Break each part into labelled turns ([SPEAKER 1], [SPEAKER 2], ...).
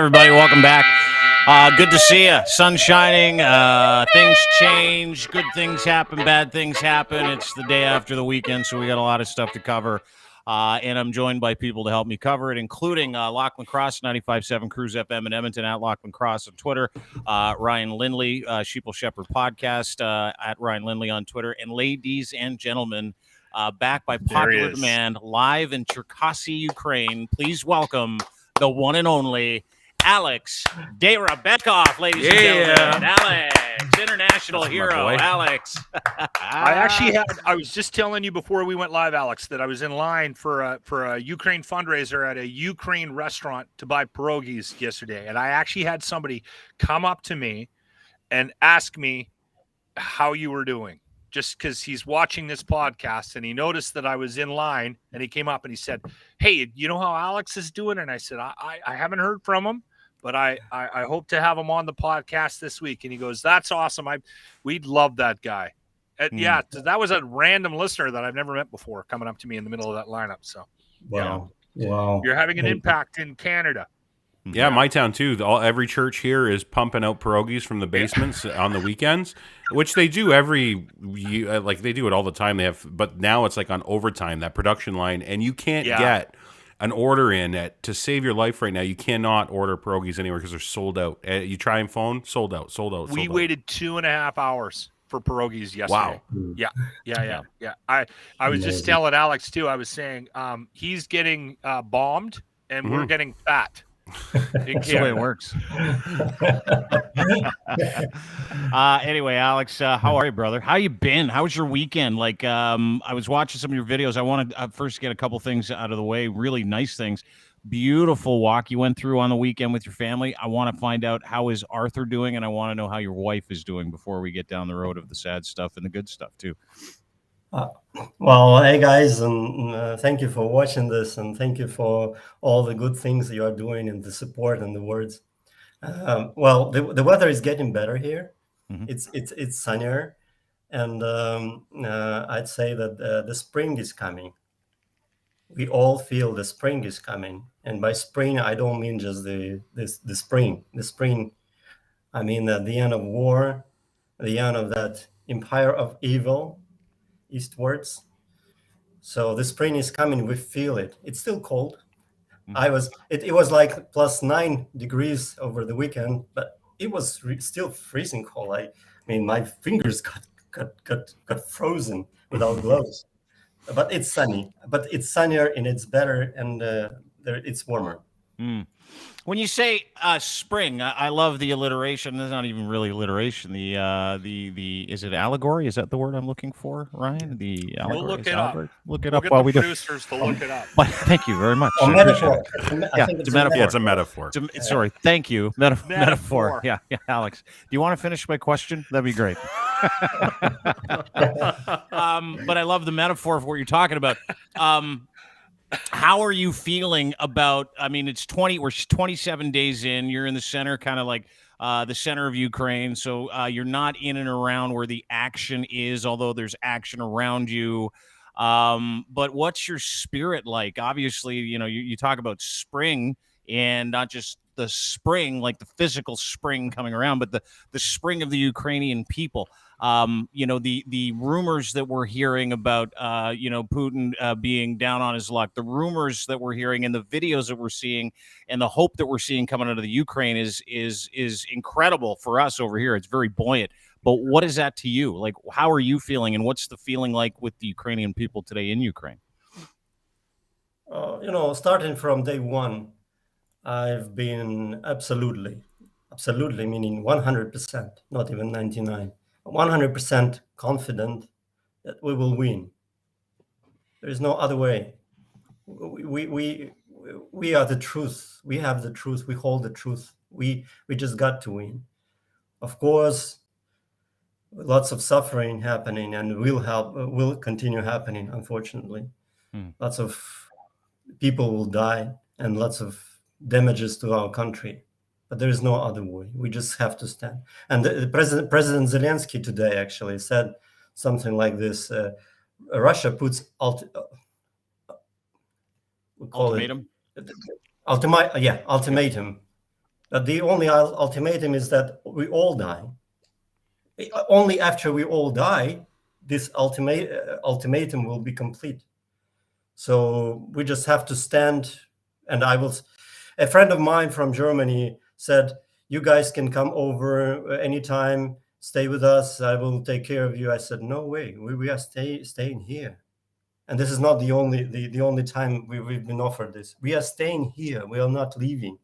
[SPEAKER 1] everybody? Welcome back. Good to see you. Sun shining. Things change. Good things happen. Bad things happen. It's the day after the weekend, so we got a lot of stuff to cover. And I'm joined by people to help me cover it, including Lachlan Cross, 95.7 Cruise FM in Edmonton, at Lachlan Cross on Twitter, Ryan Lindley, Sheeple Shepherd Podcast, at Ryan Lindley on Twitter, and ladies and gentlemen, back by popular demand, live in Cherkasy, Ukraine. Please welcome the one and only Alex Dayrabekov, ladies and gentlemen. Alex, international hero, Alex.
[SPEAKER 2] I was just telling you before we went live, Alex, that I was in line for a Ukraine fundraiser at a Ukraine restaurant to buy pierogies yesterday. And I actually had somebody come up to me and ask me how you were doing, just because he's watching this podcast and he noticed that I was in line, and he came up and he said, "Hey, you know how Alex is doing?" And I said, I haven't heard from him, but I hope to have him on the podcast this week. And he goes, "That's awesome. We'd love that guy." Yeah, that was a random listener that I've never met before coming up to me in the middle of that lineup. So,
[SPEAKER 3] wow.
[SPEAKER 2] You're having an impact in Canada.
[SPEAKER 3] Yeah, my town too. Every church here is pumping out pierogies from the basements on the weekends, which they do every year. Like they do it all the time. But now it's like on overtime, that production line, and you can't get an order in to save your life right now. You cannot order pierogies anywhere because they're sold out. You try and phone, sold out.
[SPEAKER 2] We waited 2.5 hours for pierogies yesterday.
[SPEAKER 3] Wow.
[SPEAKER 2] Yeah. I was just telling Alex too. I was saying he's getting bombed and we're getting fat.
[SPEAKER 1] That's the way it works. Anyway, Alex, how are you, brother? How you been? How was your weekend? Like, I was watching some of your videos. I want to first get a couple things out of the way. Really nice things. Beautiful walk you went through on the weekend with your family. I want to find out how is Arthur doing, and I want to know how your wife is doing before we get down the road of the sad stuff and the good stuff too.
[SPEAKER 4] Well, hey guys, and thank you for watching this, and thank you for all the good things you are doing and the support and the words. Well, the weather is getting better here. It's sunnier, and I'd say that the spring is coming. We all feel the spring is coming, and by spring I don't mean just the spring. The spring, I mean the end of war, the end of that empire of evil eastwards. So the spring is coming. We feel it. It's still cold. It was like plus 9 degrees over the weekend, but it was still freezing cold. I mean, my fingers got frozen without gloves. But it's sunny. But it's sunnier and it's better, and it's warmer.
[SPEAKER 1] When you say spring, I love the alliteration. There's not even really alliteration. The is it allegory? Is that the word I'm looking for, Ryan? The allegory.
[SPEAKER 2] We'll look it up.
[SPEAKER 1] Look it up while we do.
[SPEAKER 2] Producers to look it up.
[SPEAKER 1] Thank you very much.
[SPEAKER 4] Metaphor.
[SPEAKER 1] Yeah, it's a metaphor.
[SPEAKER 3] Yeah, it's a metaphor.
[SPEAKER 1] Sorry, thank you. Metaphor. Yeah, Alex. Do you want to finish my question? That'd be great. But I love the metaphor of what you're talking about. How are you feeling about, I mean, we're 27 days in, you're in the center, kind of like the center of Ukraine. So you're not in and around where the action is, although there's action around you. But what's your spirit like? Obviously, you talk about spring, and not just the spring, like the physical spring coming around, but the spring of the Ukrainian people. The rumors that we're hearing about, Putin being down on his luck, the rumors that we're hearing and the videos that we're seeing and the hope that we're seeing coming out of the Ukraine is incredible for us over here. It's very buoyant. But what is that to you? Like, how are you feeling, and what's the feeling like with the Ukrainian people today in Ukraine?
[SPEAKER 4] Starting from day one, I've been absolutely, meaning 100%, not even 99%. 100% confident that we will win. There is no other way. We are the truth. We have the truth. We hold the truth. We just got to win. Of course, lots of suffering happening, and will continue happening, unfortunately. Lots of people will die, and lots of damages to our country. But there is no other way. We just have to stand. And the President Zelensky today actually said something like this: Russia puts
[SPEAKER 1] ultimatum.
[SPEAKER 4] Ultimatum The only ultimatum is that we all die. Only after we all die, this ultimatum will be complete. So we just have to stand. And a friend of mine from Germany said, "You guys can come over anytime, stay with us. I will take care of you." I said, "No way. We are staying here." And this is not the only time we've been offered this. We are staying here. We are not leaving.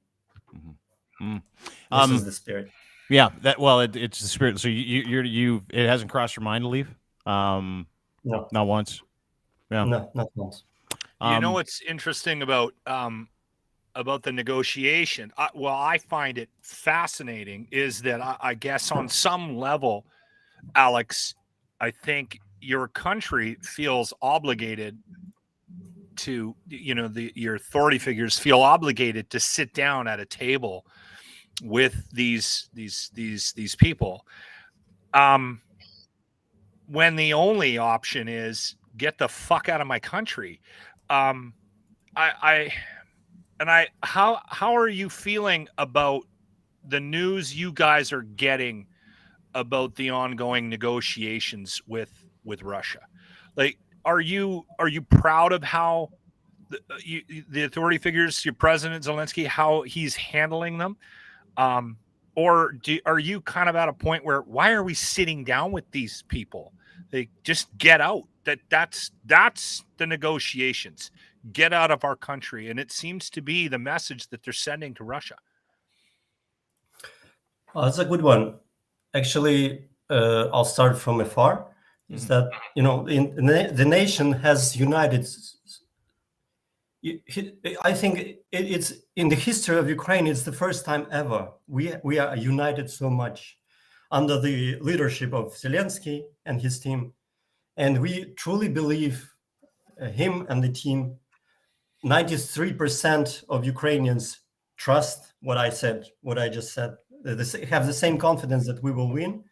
[SPEAKER 4] This is the spirit.
[SPEAKER 1] Yeah, it's the spirit. So it hasn't crossed your mind to leave?
[SPEAKER 4] No,
[SPEAKER 1] not once. Yeah,
[SPEAKER 4] no, not once.
[SPEAKER 2] You know what's interesting about the negotiation? I find it fascinating is that I guess on some level, Alex, I think your country feels obligated to, your authority figures feel obligated to sit down at a table with these people, when the only option is get the fuck out of my country. How are you feeling about the news you guys are getting about the ongoing negotiations with Russia? Like, are you proud of how the authority figures, your president Zelensky, how he's handling them? Or are you kind of at a point where, why are we sitting down with these people? They just get out. That's the negotiations. Get out of our country. And it seems to be the message that they're sending to Russia.
[SPEAKER 4] That's a good one. Actually, I'll start from afar. Is that, the nation has united. I think it's in the history of Ukraine, it's the first time ever we are united so much under the leadership of Zelensky and his team. And we truly believe him and the team. 93% of Ukrainians trust what I just said. They have the same confidence that we will win.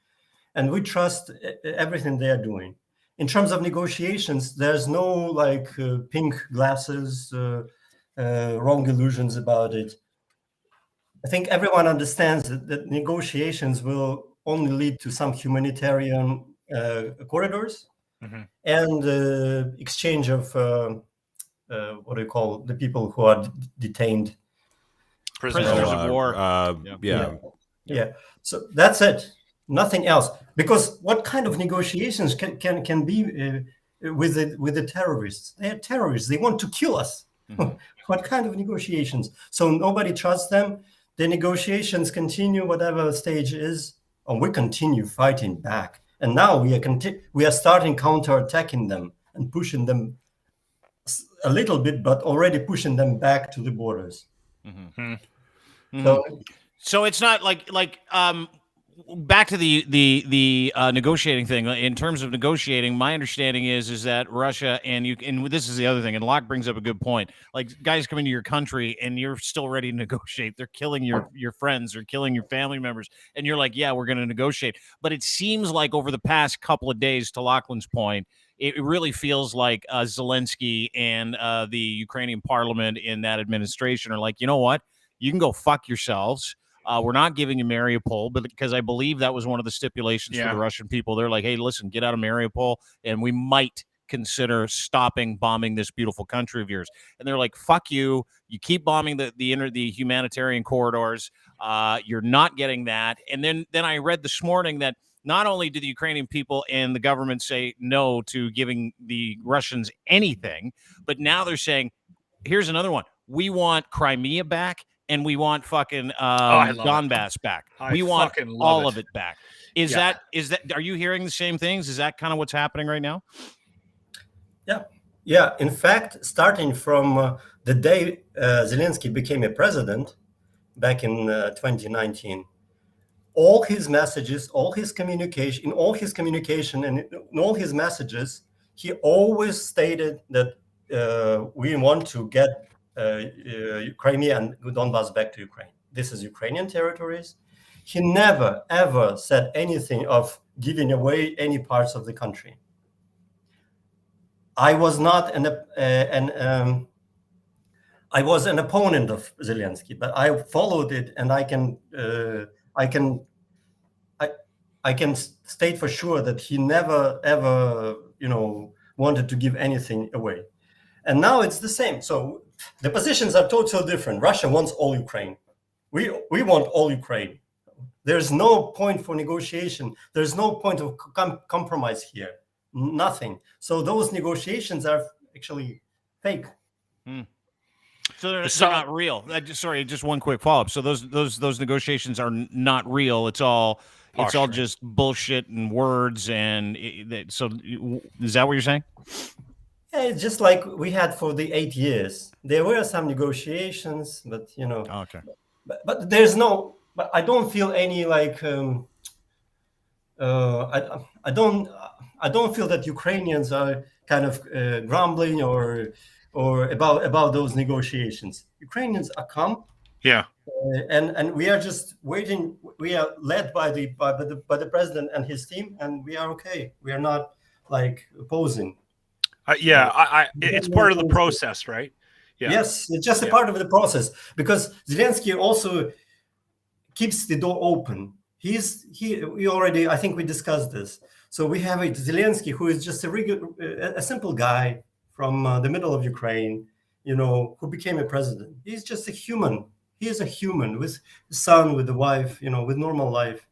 [SPEAKER 4] And we trust everything they are doing. In terms of negotiations, there's no pink glasses, wrong illusions about it. I think everyone understands that negotiations will only lead to some humanitarian corridors and exchange of what do you call the people who are detained?
[SPEAKER 1] Prisoners of war.
[SPEAKER 4] Yeah. So that's it. Nothing else. Because what kind of negotiations can be with the terrorists? They are terrorists. They want to kill us. What kind of negotiations? So nobody trusts them. The negotiations continue, whatever stage is, and we continue fighting back. And now we are starting counterattacking them and pushing them a little bit, but already pushing them back to the borders.
[SPEAKER 1] So it's not back to the negotiating thing. In terms of negotiating, my understanding is that Russia and this is the other thing, and Locke brings up a good point. Like, guys come into your country and you're still ready to negotiate. They're killing your friends, they're killing your family members, and you're like, yeah, we're going to negotiate. But it seems like over the past couple of days, to Lachlan's point, it really feels like Zelensky and the Ukrainian parliament in that administration are like, you know what? You can go fuck yourselves. We're not giving you Mariupol, but because I believe that was one of the stipulations for the Russian people. They're like, hey, listen, get out of Mariupol, and we might consider stopping bombing this beautiful country of yours. And they're like, fuck you. You keep bombing the humanitarian corridors. You're not getting that. And then I read this morning that not only did the Ukrainian people and the government say no to giving the Russians anything, but now they're saying, here's another one. We want Crimea back, and we want fucking Donbass back. We want all of it back. Is that? Are you hearing the same things? Is that kind of what's happening right now?
[SPEAKER 4] Yeah. In fact, starting from the day Zelensky became a president back in 2019, all his messages, all his communication, and in all his messages, he always stated that we want to get Crimea and Donbass back to Ukraine. This is Ukrainian territories. He never, ever said anything of giving away any parts of the country. I was not I was an opponent of Zelensky, but I followed it, and I can state for sure that he never ever wanted to give anything away. And now it's the same. So the positions are totally different. Russia wants all Ukraine. We want all Ukraine. There's no point for negotiation. There's no point of compromise here. Nothing. So those negotiations are actually fake.
[SPEAKER 1] So they're not real. Sorry, just one quick follow-up. So those negotiations are not real. It's all just bullshit and words. And so is that what you're saying?
[SPEAKER 4] Yeah, it's just like we had for the 8 years. There were some negotiations, but
[SPEAKER 1] Okay.
[SPEAKER 4] But there's no. But I don't feel any like. I don't feel that Ukrainians are kind of grumbling or about those negotiations. Ukrainians are calm.
[SPEAKER 2] Yeah.
[SPEAKER 4] And we are just waiting. We are led by the president and his team, and we are okay. We are not like opposing.
[SPEAKER 2] It's part of the process, right? Yeah.
[SPEAKER 4] Yes, it's just a part of the process, because Zelensky also keeps the door open. We already, I think we discussed this. So we have Zelensky, who is just a simple guy from the middle of Ukraine, who became a president. He's just a human. He is a human with a son, with a wife, with normal life.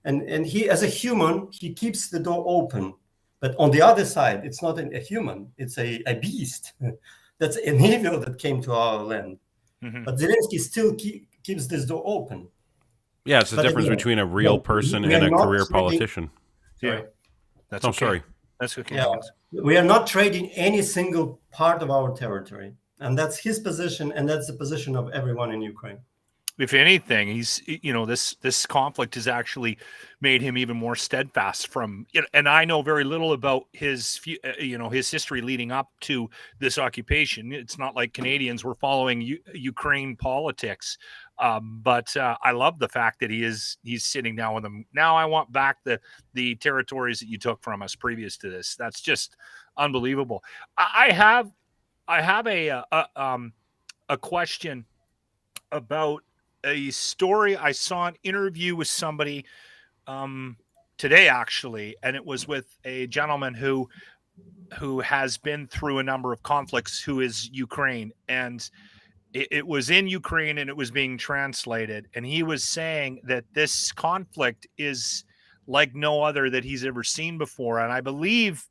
[SPEAKER 4] And he, as a human, he keeps the door open. But on the other side, it's not a human. It's a beast. That's an evil that came to our land. Mm-hmm. But Zelensky still keeps this door open.
[SPEAKER 3] Yeah, it's the difference between a real person and a career politician.
[SPEAKER 2] Yeah, that's
[SPEAKER 3] okay. Sorry.
[SPEAKER 2] That's okay.
[SPEAKER 4] Yeah. We are not trading any single part of our territory. And that's his position, and that's the position of everyone in Ukraine.
[SPEAKER 2] If anything, he's this conflict has actually made him even more steadfast and I know very little about his history leading up to this occupation. It's not like Canadians were following Ukraine politics, but I love the fact that he's sitting down with them. Now I want back the territories that you took from us previous to this. That's just unbelievable. I have a question about a story. I saw an interview with somebody today, actually, and it was with a gentleman who has been through a number of conflicts, who is Ukraine, and it was in Ukraine and it was being translated, and he was saying that this conflict is like no other that he's ever seen before. And I believe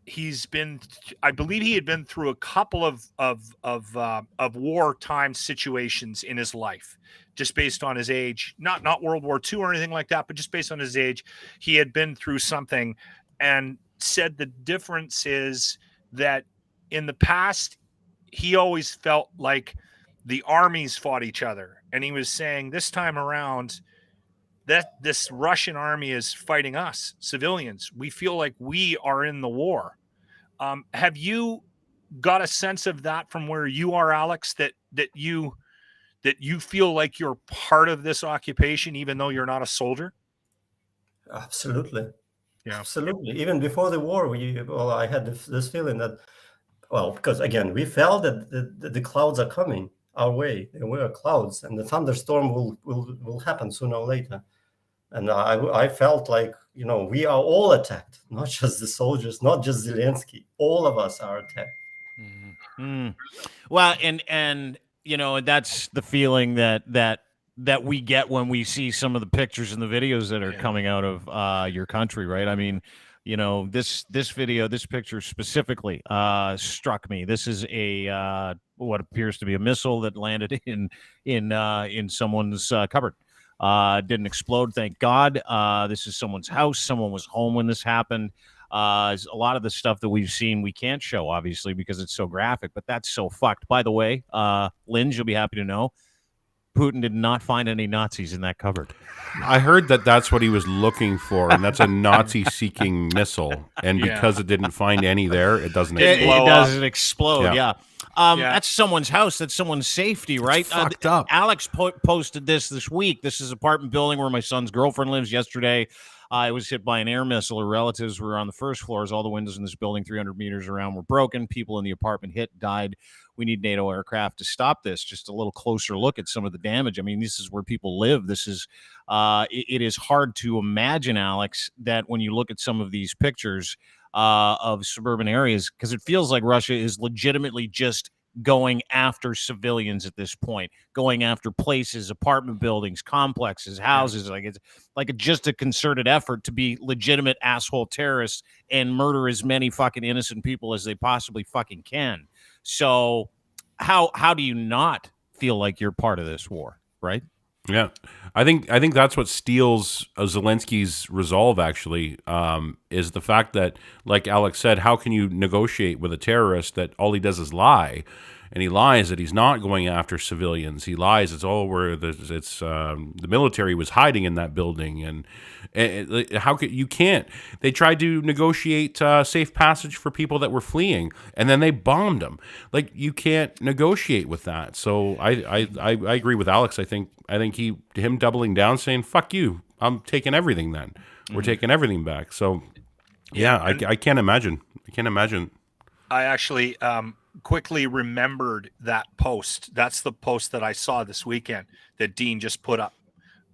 [SPEAKER 2] he had been through a couple of wartime situations in his life, just based on his age, not World War II or anything like that, but just based on his age. He had been through something, and said the difference is that in the past, he always felt like the armies fought each other. And he was saying this time around that this Russian army is fighting us, civilians. We feel like we are in the war. Have you got a sense of that from where you are, Alex, that you feel like you're part of this occupation, even though you're not a soldier?
[SPEAKER 4] Absolutely.
[SPEAKER 2] Yeah,
[SPEAKER 4] absolutely. Even before the war, I had this feeling that, because again, we felt that the clouds are coming our way. There were clouds, and the thunderstorm will happen sooner or later. And I felt like, we are all attacked, not just the soldiers, not just Zelensky. All of us are attacked.
[SPEAKER 1] Mm-hmm. Well, and that's the feeling that we get when we see some of the pictures and the videos that are coming out of your country, right? I mean, this picture specifically struck me. This is what appears to be a missile that landed in someone's cupboard. Didn't explode, thank God. This is someone's house. Someone was home when this happened. A lot of the stuff that we've seen we can't show, obviously, because it's so graphic, but that's so fucked. By the way, Linz, you'll be happy to know, Putin did not find any Nazis in that cupboard.
[SPEAKER 3] I heard that's what he was looking for, and that's a Nazi-seeking missile. And because it didn't find any there, it doesn't explode.
[SPEAKER 1] It doesn't explode, yeah. That's someone's house. That's someone's safety, right?
[SPEAKER 3] It's fucked up.
[SPEAKER 1] Alex posted this week. This is an apartment building where my son's girlfriend lives yesterday. I was hit by an air missile. Her relatives were on the first floors. All the windows in this building 300 meters around were broken. People in the apartment hit, died. We need NATO aircraft to stop this. Just a little closer look at some of the damage. I mean, this is where people live. This is, it is hard to imagine, Alex, that when you look at some of these pictures of suburban areas, because it feels like Russia is legitimately just going after civilians at this point, going after places, apartment buildings, complexes, houses. Like it's like just a concerted effort to be legitimate asshole terrorists and murder as many fucking innocent people as they possibly fucking can. So how do you not feel like you're part of this war, right?
[SPEAKER 3] Yeah, I think that's what steals Zelensky's resolve. Actually, is the fact that, like Alex said, how can you negotiate with a terrorist that all he does is lie, and he lies that he's not going after civilians. He lies it's all where the military was hiding in that building, and how could you can't? They tried to negotiate safe passage for people that were fleeing, and then they bombed them. Like, you can't negotiate with that. So I agree with Alex. I think him doubling down, saying "fuck you," I'm taking everything. Then we're taking everything back. So yeah, I can't imagine.
[SPEAKER 2] I actually quickly remembered that post. That's the post that I saw this weekend that Dean just put up.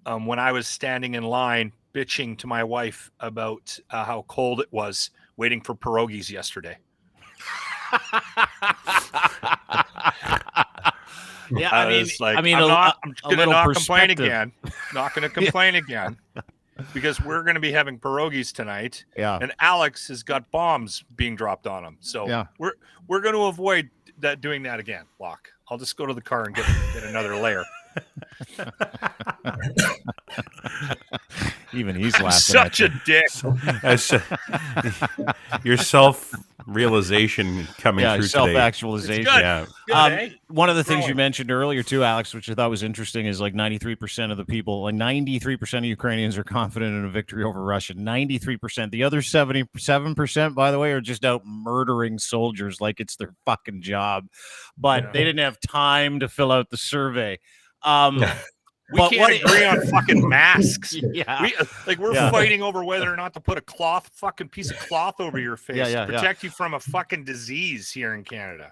[SPEAKER 2] When I was standing in line bitching to my wife about how cold it was waiting for pierogies yesterday.
[SPEAKER 1] Yeah,
[SPEAKER 2] I'm gonna not complain again. Not gonna complain again, because we're gonna be having pierogies tonight.
[SPEAKER 1] Yeah,
[SPEAKER 2] and Alex has got bombs being dropped on him, so
[SPEAKER 1] yeah.
[SPEAKER 2] we're going to avoid doing that again. Locke, I'll just go to the car and get another layer.
[SPEAKER 1] Even he's laughing.
[SPEAKER 2] Such a dick.
[SPEAKER 3] Your self-realization coming through
[SPEAKER 1] self-actualization.
[SPEAKER 3] Yeah.
[SPEAKER 2] Good,
[SPEAKER 1] one of the things you mentioned earlier too, Alex, which I thought was interesting, is like 93% of the people, like 93% of Ukrainians are confident in a victory over Russia. 93%. The other 77%, by the way, are just out murdering soldiers like it's their fucking job. But they didn't have time to fill out the survey.
[SPEAKER 2] We can't agree on fucking masks.
[SPEAKER 1] Yeah,
[SPEAKER 2] we're fighting over whether or not to put a fucking piece of cloth over your face to protect you from a fucking disease here in Canada.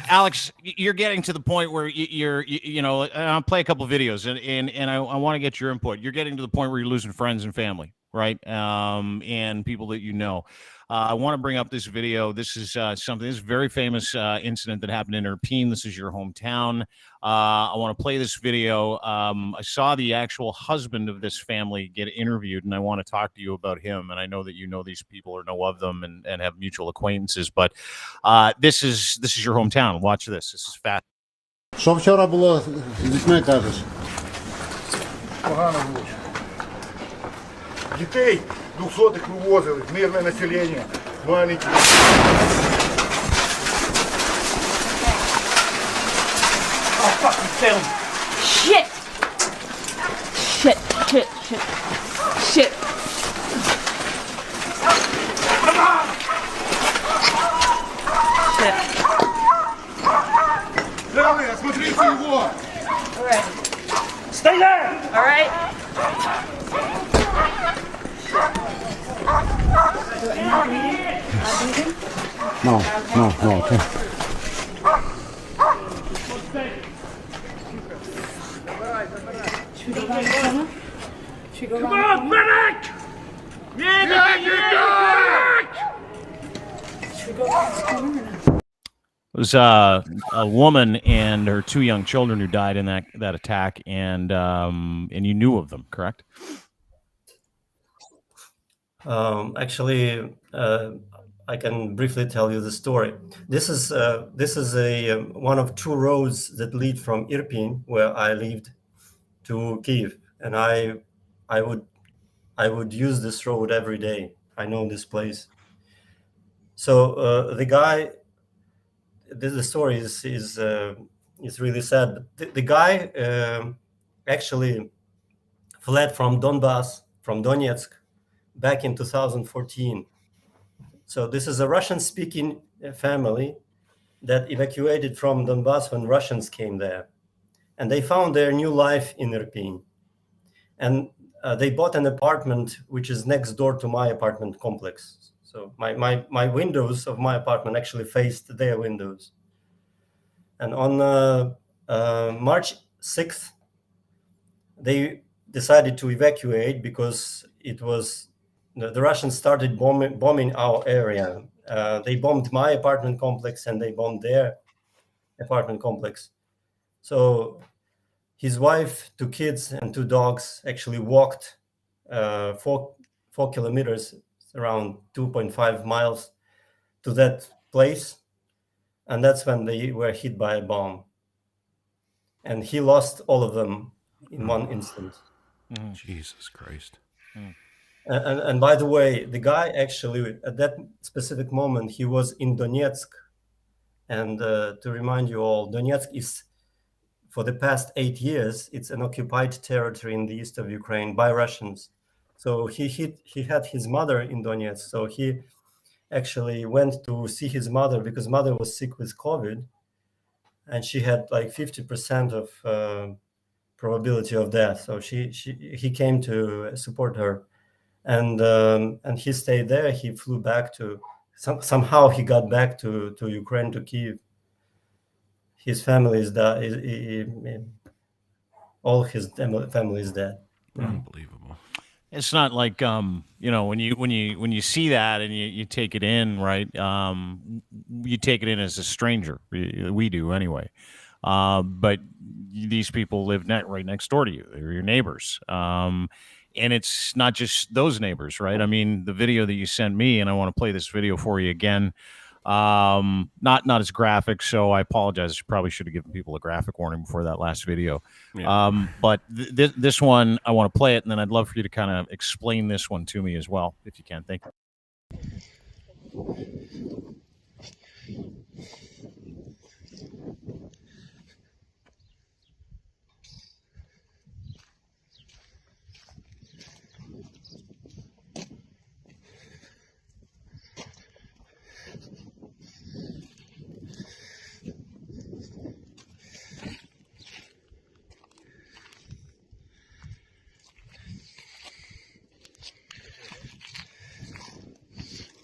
[SPEAKER 1] Alex, you're getting to the point where I'll play a couple of videos and I want to get your input. You're getting to the point where you're losing friends and family, right? And people that you know. I want to bring up this video. This is this very famous incident that happened in Irpin. This is your hometown. I want to play this video. I saw the actual husband of this family get interviewed, and I want to talk to you about him. And I know that you know these people or know of them and have mutual acquaintances. But this is your hometown. Watch this. This is fast.
[SPEAKER 5] Що вчора було з дітьми, кажеш?
[SPEAKER 6] Погано було. Дітей 200-х вивозили, мирне населення, маленькі.
[SPEAKER 7] Oh, fucking film. Shit! Shit. Come on! Shit.
[SPEAKER 6] Левый, осмотрите его!
[SPEAKER 7] All right.
[SPEAKER 2] Stay there!
[SPEAKER 7] All right.
[SPEAKER 5] No, okay.
[SPEAKER 7] Should we go around the corner?
[SPEAKER 2] Come on, medic! Medic!
[SPEAKER 7] Should we go around this corner or not?
[SPEAKER 1] It was a woman and her two young children who died in that attack, and you knew of them, correct?
[SPEAKER 4] Actually, I can briefly tell you the story. This is one of two roads that lead from Irpin, where I lived, to Kyiv, and I would use this road every day. I know this place. So the guy, the story is really sad. The guy actually fled from Donbass, from Donetsk, back in 2014. So this is a Russian-speaking family that evacuated from Donbass when Russians came there. And they found their new life in Irpin. And they bought an apartment which is next door to my apartment complex. So my windows of my apartment actually faced their windows. And on March 6th, they decided to evacuate because it was the Russians started bombing our area. They bombed my apartment complex and they bombed their apartment complex. So his wife, 2 kids, and 2 dogs actually walked 4 kilometers, around 2.5 miles, to that place, and that's when they were hit by a bomb. And he lost all of them in one instant.
[SPEAKER 3] Jesus Christ.
[SPEAKER 4] And by the way, the guy actually, at that specific moment, he was in Donetsk. And to remind you all, Donetsk is, for the past 8 years, it's an occupied territory in the east of Ukraine by Russians. So he had his mother in Donetsk. So he actually went to see his mother because mother was sick with COVID, and she had like 50% of probability of death. So he came to support her, and he stayed there. He flew back to somehow he got back to Ukraine, to Kyiv. His family is dead. All his family is dead.
[SPEAKER 3] Unbelievable.
[SPEAKER 1] It's not like when you see that and you take it in, right? You take it in as a stranger. We do anyway. But these people live right next door to you. They're your neighbors. And it's not just those neighbors, right? I mean, the video that you sent me, and I want to play this video for you again. Not as graphic, so I apologize. Probably should have given people a graphic warning before that last video.
[SPEAKER 3] Yeah.
[SPEAKER 1] But this one, I want to play it, and then I'd love for you to kind of explain this one to me as well, if you can. Thank you.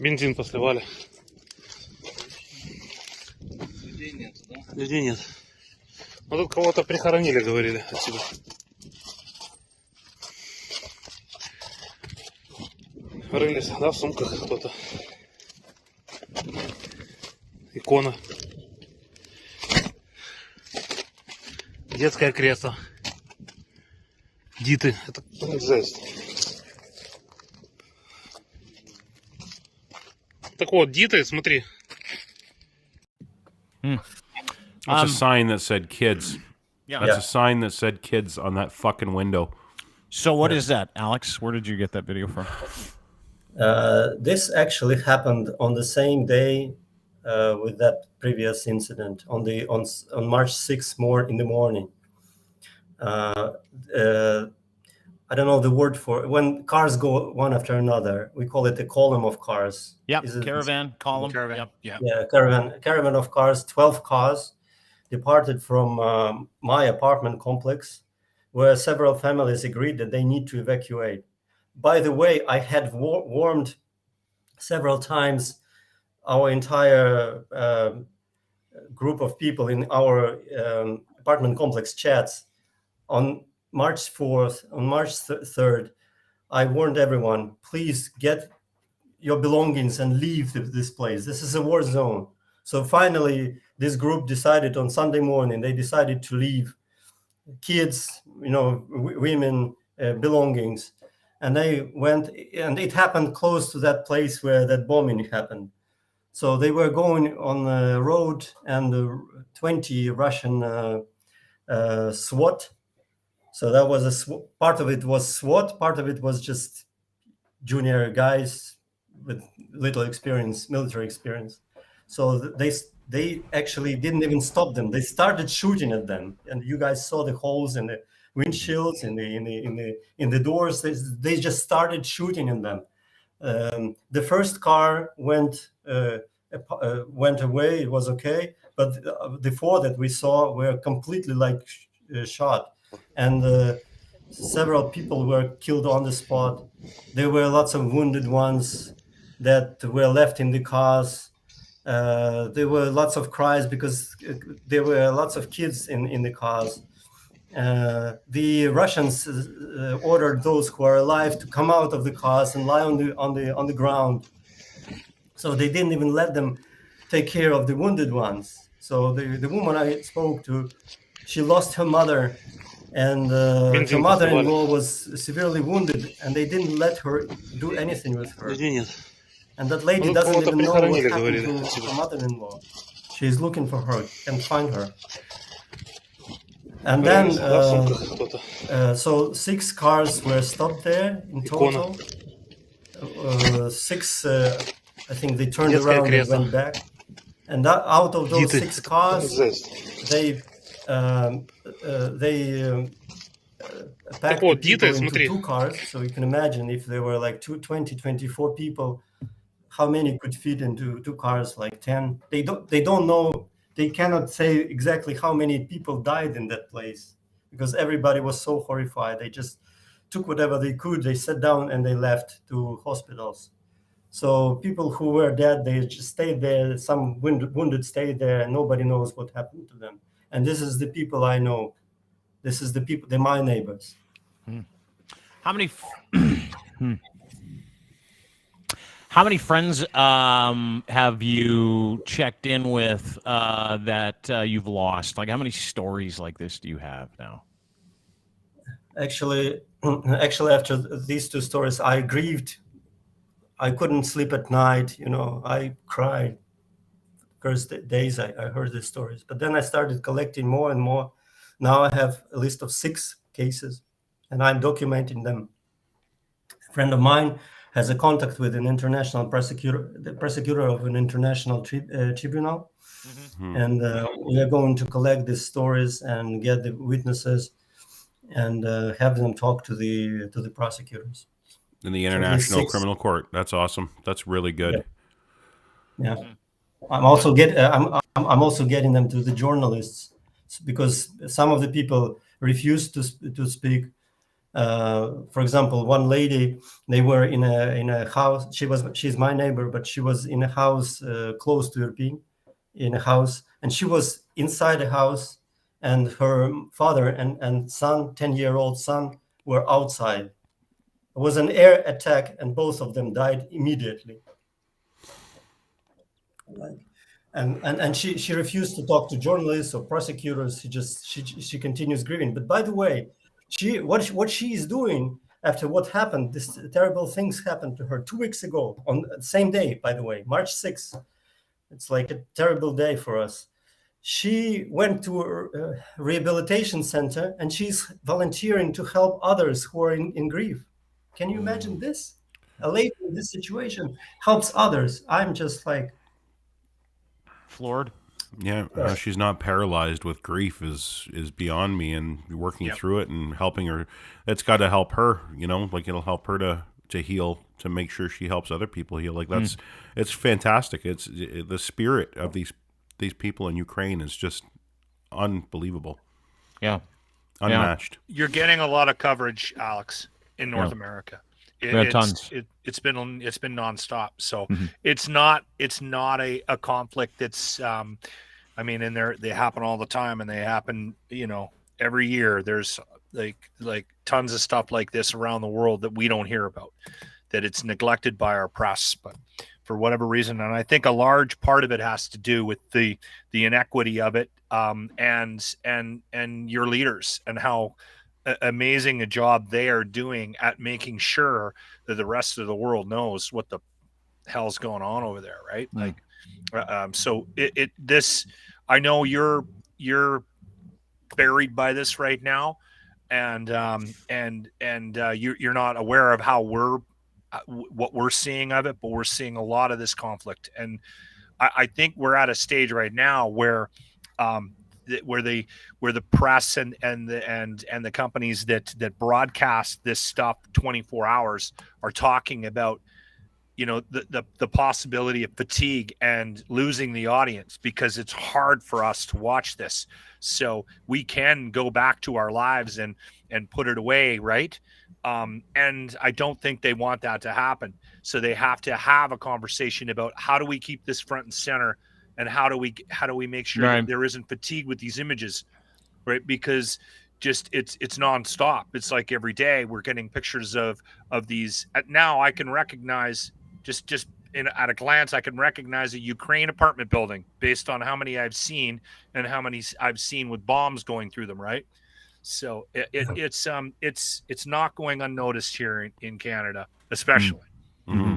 [SPEAKER 8] Бензин посливали. Людей нет. Ну тут кого-то прихоронили, говорили, отсюда. Рылись, да, в сумках кто-то. Икона. Детское кресло. Диты. Это жесть. Так вот, диты, смотри.
[SPEAKER 3] That's a sign that said kids.
[SPEAKER 1] Yeah.
[SPEAKER 3] That's a sign that said kids on that fucking window.
[SPEAKER 1] So what is that, Alex? Where did you get that video from?
[SPEAKER 4] This actually happened on the same day with that previous incident, on March 6th in the morning. I don't know the word for when cars go one after another. We call it a column of cars.
[SPEAKER 1] Yeah, caravan, column.
[SPEAKER 2] Caravan.
[SPEAKER 1] Yep.
[SPEAKER 4] Yeah, caravan of cars. 12 cars departed from my apartment complex, where several families agreed that they need to evacuate. By the way, I had warned several times our entire group of people in our apartment complex chats. On March 4th, on March 3rd, I warned everyone, please get your belongings and leave this place. This is a war zone. So finally, this group decided on Sunday morning, they decided to leave kids, women, belongings. And they went, and it happened close to that place where that bombing happened. So they were going on the road, and 20 Russian SWAT. So that was part of it was SWAT, part of it was just junior guys with little experience, military experience. So they actually didn't even stop them. They started shooting at them, and you guys saw the holes in the windshields, in the doors. They just started shooting in them. The first car went away. It was okay, but the four that we saw were completely shot. And Several people were killed on the spot. There were lots of wounded ones that were left in the cars. There were lots of cries because there were lots of kids in the cars. The Russians ordered those who are alive to come out of the cars and lie on the ground. So they didn't even let them take care of the wounded ones. So the woman I spoke to, she lost her mother, and her
[SPEAKER 8] Бензин
[SPEAKER 4] mother-in-law was severely wounded, and they didn't let her do anything with her.
[SPEAKER 8] Где нет?
[SPEAKER 4] And that lady
[SPEAKER 8] Ну,
[SPEAKER 4] doesn't
[SPEAKER 8] кого-то
[SPEAKER 4] even know what
[SPEAKER 8] прихоронили,
[SPEAKER 4] happened
[SPEAKER 8] говорили.
[SPEAKER 4] to her mother-in-law. She's looking for her, can't find her. And then,
[SPEAKER 8] Да, в сумках кто-то.
[SPEAKER 4] so 6 cars were stopped there in total. 6, I think they turned
[SPEAKER 8] Детское
[SPEAKER 4] around and
[SPEAKER 8] кресло.
[SPEAKER 4] went back. And out of those
[SPEAKER 8] Дети.
[SPEAKER 4] 6 cars,
[SPEAKER 8] Жесть.
[SPEAKER 4] they packed
[SPEAKER 8] вот,
[SPEAKER 4] the people
[SPEAKER 8] Дита,
[SPEAKER 4] into
[SPEAKER 8] смотри.
[SPEAKER 4] 2 cars. So you can imagine if there were like 24 people, how many could fit into 2 cars? Like 10. They don't know. They cannot say exactly how many people died in that place because everybody was so horrified. They just took whatever they could. They sat down and they left to hospitals. So people who were dead, they just stayed there. Some wounded stayed there, and nobody knows what happened to them. And this is the people I know. This is the people. They're my neighbors.
[SPEAKER 1] How many? How many friends have you checked in with that you've lost? Like, how many stories like this do you have now?
[SPEAKER 4] Actually, after these 2 stories, I grieved. I couldn't sleep at night. I cried. First days I heard these stories, but then I started collecting more and more. Now I have a list of 6 cases, and I'm documenting them. A friend of mine has a contact with an international prosecutor, the prosecutor of an international tribunal, and we are going to collect these stories and get the witnesses and have them talk to the prosecutors.
[SPEAKER 3] In the International
[SPEAKER 4] 6.
[SPEAKER 3] Criminal Court. That's awesome. That's really good.
[SPEAKER 4] Yeah. I'm also getting them to the journalists because some of the people refuse to speak. For example, one lady, they were in a house. She's my neighbor, but she was in a house close to Irpin, in a house, and she was inside the house, and her father and son, 10-year-old son, were outside. It was an air attack, and both of them died immediately. And she refused to talk to journalists or prosecutors. She continues grieving. But by the way, what she is doing after what happened, this terrible things happened to her 2 weeks ago on the same day, by the way, March 6th. It's like a terrible day for us. She went to a rehabilitation center and she's volunteering to help others who are in grief. Can you imagine this? A lady in this situation helps others. I'm just like
[SPEAKER 1] floored.
[SPEAKER 3] Yeah, how she's not paralyzed with grief is beyond me, and working through it and helping her. It's got to help her, like it'll help her to heal, to make sure she helps other people heal. Like it's fantastic. It's the spirit of these people in Ukraine is just unbelievable.
[SPEAKER 1] Yeah,
[SPEAKER 3] unmatched.
[SPEAKER 2] You're getting a lot of coverage, Alex, in North America.
[SPEAKER 1] Tons.
[SPEAKER 2] It's been nonstop. So it's not a conflict that's I mean, and they happen all the time, and they happen, every year. There's like tons of stuff like this around the world that we don't hear about, that it's neglected by our press, but for whatever reason, and I think a large part of it has to do with the inequity of it, and your leaders, and how amazing a job they are doing at making sure that the rest of the world knows what the hell's going on over there, right? So this, I know you're buried by this right now, and you're not aware of how what we're seeing of it, but we're seeing a lot of this conflict, and I think we're at a stage right now where the press and the companies that broadcast this stuff 24 hours are talking about the possibility of fatigue and losing the audience, because it's hard for us to watch this. So we can go back to our lives and put it away, right? And I don't think they want that to happen. So they have to have a conversation about how do we keep this front and center, and how do we make sure that there isn't fatigue with these images, right? Because just it's nonstop. It's like every day we're getting pictures of these. Now I can recognize just at a glance, I can recognize a Ukraine apartment building based on how many I've seen and how many I've seen with bombs going through them, right? So it's not going unnoticed here in Canada, especially.
[SPEAKER 3] Mm-hmm.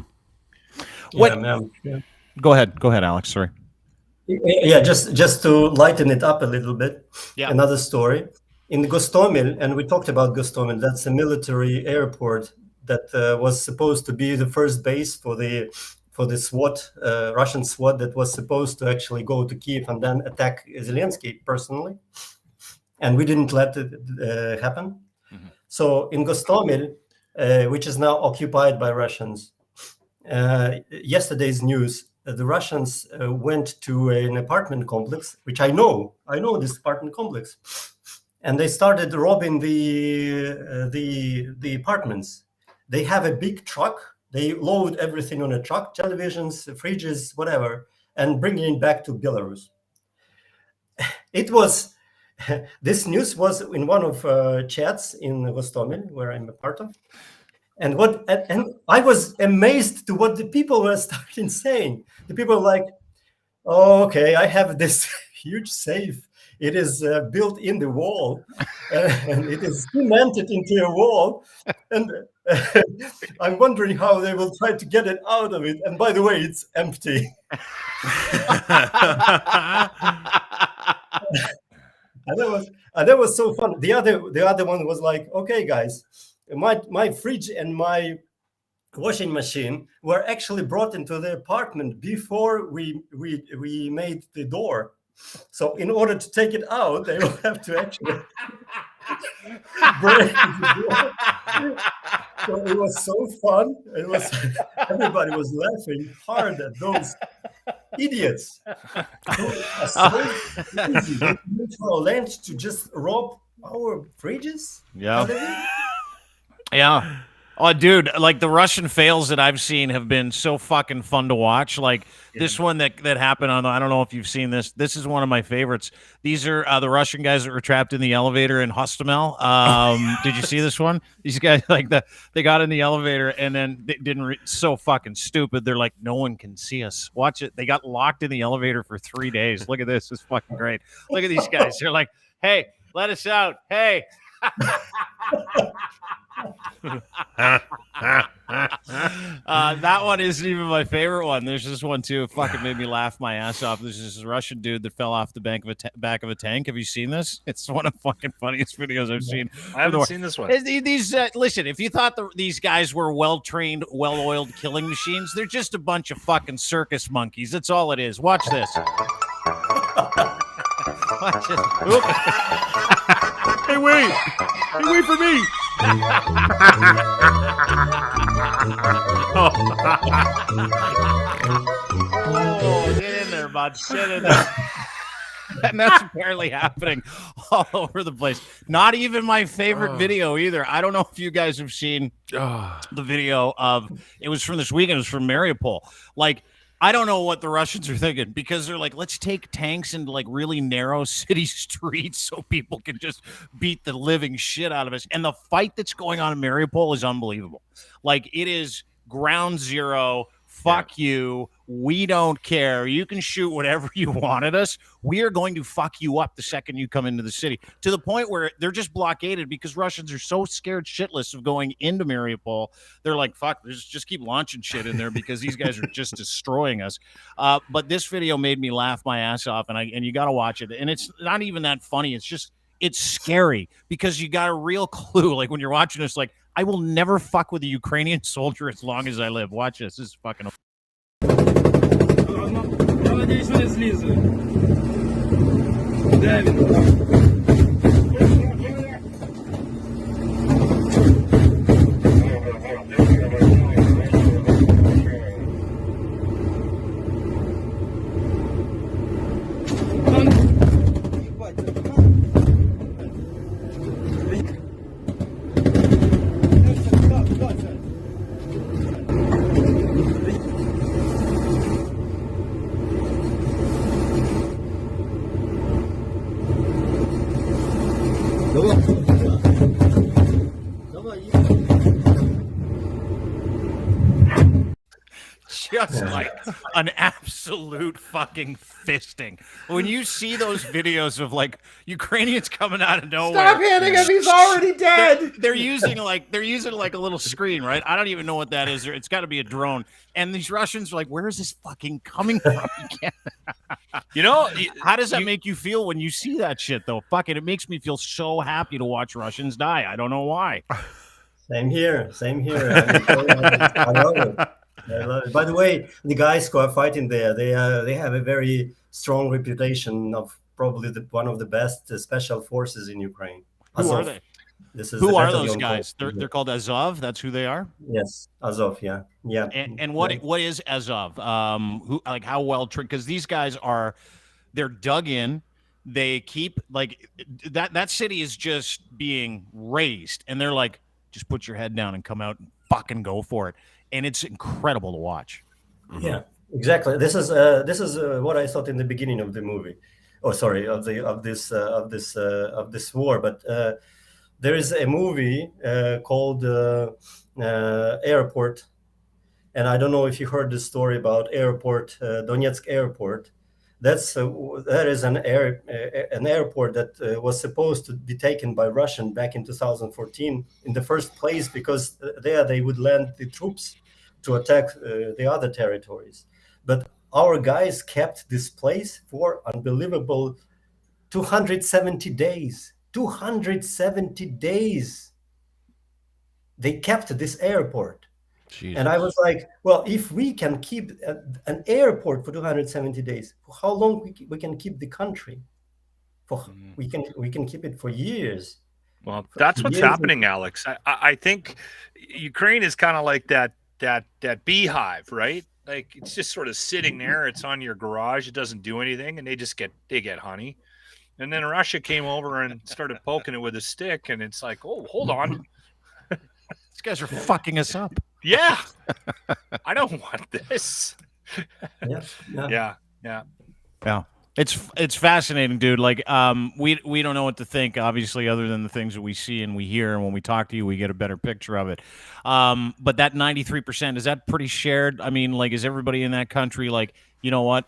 [SPEAKER 1] Go ahead, Alex. Sorry.
[SPEAKER 4] Yeah, just to lighten it up a little bit.
[SPEAKER 1] Yeah.
[SPEAKER 4] Another story in Gostomel, and we talked about Gostomel. That's a military airport that was supposed to be the first base for the SWAT, Russian SWAT, that was supposed to actually go to Kiev and then attack Zelensky personally. And we didn't let it happen. Mm-hmm. So in Gostomel, which is now occupied by Russians, yesterday's news, the Russians went to an apartment complex, which I know this apartment complex, and they started robbing the apartments. They have a big truck. They load everything on a truck, televisions, fridges, whatever, and bring it back to Belarus. It was, this news was in one of chats in Gostomel, where I'm a part of. And I was amazed to what the people were starting saying. The people were like, oh, okay, I have this huge safe. It is built in the wall, and it is cemented into a wall. And I'm wondering how they will try to get it out of it. And by the way, it's empty. And that was so fun. The other one was like, okay, guys, my fridge and my washing machine were actually brought into the apartment before we made the door. So in order to take it out, they will have to actually break the door. So it was so fun. Everybody was laughing hard at those idiots. So easy. They went for a length to just rob our fridges.
[SPEAKER 1] Yeah. Yeah. Oh, dude, like the Russian fails that I've seen have been so fucking fun to watch. Like this one that happened on, I don't know if you've seen this. This is one of my favorites. These are the Russian guys that were trapped in the elevator in Hostomel. Did you see this one? These guys, they got in the elevator and then they so fucking stupid. They're like, no one can see us. Watch it. They got locked in the elevator for 3 days. Look at this. It's fucking great. Look at these guys. They're like, hey, let us out. Hey. That one isn't even my favorite one. There's this one too. It fucking made me laugh my ass off. There's this Russian dude that fell off the back of a tank. Have you seen this? It's one of the fucking funniest videos I've seen.
[SPEAKER 2] I haven't seen this one.
[SPEAKER 1] These listen, if you thought these guys were well-trained, well-oiled killing machines, they're just a bunch of fucking circus monkeys. That's all it is. Watch this. Watch this.
[SPEAKER 3] Hey, wait for me.
[SPEAKER 1] Oh, get in there, bud. Get in there. And that's apparently happening all over the place. Not even my favorite video either. I don't know if you guys have seen the video of, it was from this weekend. It was from Mariupol. Like, I don't know what the Russians are thinking, because they're like, let's take tanks into like really narrow city streets so people can just beat the living shit out of us. And the fight that's going on in Mariupol is unbelievable. Like, it is ground zero. Fuck you. We don't care. You can shoot whatever you want at us. We are going to fuck you up the second you come into the city, to the point where they're just blockaded because Russians are so scared shitless of going into Mariupol. They're like, fuck, just keep launching shit in there because these guys are just destroying us. But this video made me laugh my ass off, and you got to watch it. And it's not even that funny. It's scary because you got a real clue. Like when you're watching this, like, I will never fuck with a Ukrainian soldier as long as I live. Watch this. This is fucking. just like an absolute fucking fisting. When you see those videos of like Ukrainians coming out of nowhere,
[SPEAKER 9] Stop hitting him. He's already dead.
[SPEAKER 1] they're using like a little screen, right? I don't even know what that is. It's got to be a drone. And these Russians are like, where is this fucking coming from?
[SPEAKER 2] You know,
[SPEAKER 1] how does that make you feel when you see that shit, though? Fucking, it makes me feel so happy to watch Russians die. I don't know why.
[SPEAKER 4] Same here. Same here. I love it. I love it. By the way, the guys who are fighting there, they have a very strong reputation of probably one of the best special forces in Ukraine.
[SPEAKER 1] Who are they? Who are those guys? They're called Azov. That's who they are.
[SPEAKER 4] Yes, Azov. Yeah.
[SPEAKER 1] And what is Azov? Who, like, how well trained? Because these guys they're dug in. They keep like that city is just being raised, and they're like, just put your head down and come out and fucking go for it. And it's incredible to watch.
[SPEAKER 4] Yeah, exactly. This is what I thought in the beginning of the movie. Oh, sorry, of this war. But there is a movie called Airport, and I don't know if you heard the story about Airport, Donetsk Airport. That is an airport that was supposed to be taken by Russian back in 2014 in the first place, because there they would land the troops to attack the other territories. But our guys kept this place for unbelievable 270 days. 270 days. They kept this airport. Jesus. And I was like, well, if we can keep an airport for 270 days, how long we can keep the country? We can keep it for years.
[SPEAKER 2] Well, that's what's happening, Alex. I think Ukraine is kind of like that beehive, right? Like, it's just sort of sitting there. It's on your garage. It doesn't do anything, and they get honey. And then Russia came over and started poking it with a stick, and it's like, oh, hold on.
[SPEAKER 1] These guys are fucking us up.
[SPEAKER 2] Yeah. I don't want this. Yeah.
[SPEAKER 1] It's fascinating, dude. Like, we don't know what to think, obviously, other than the things that we see and we hear, and when we talk to you, we get a better picture of it. But that 93%, is that pretty shared? I mean, like, is everybody in that country like, you know what?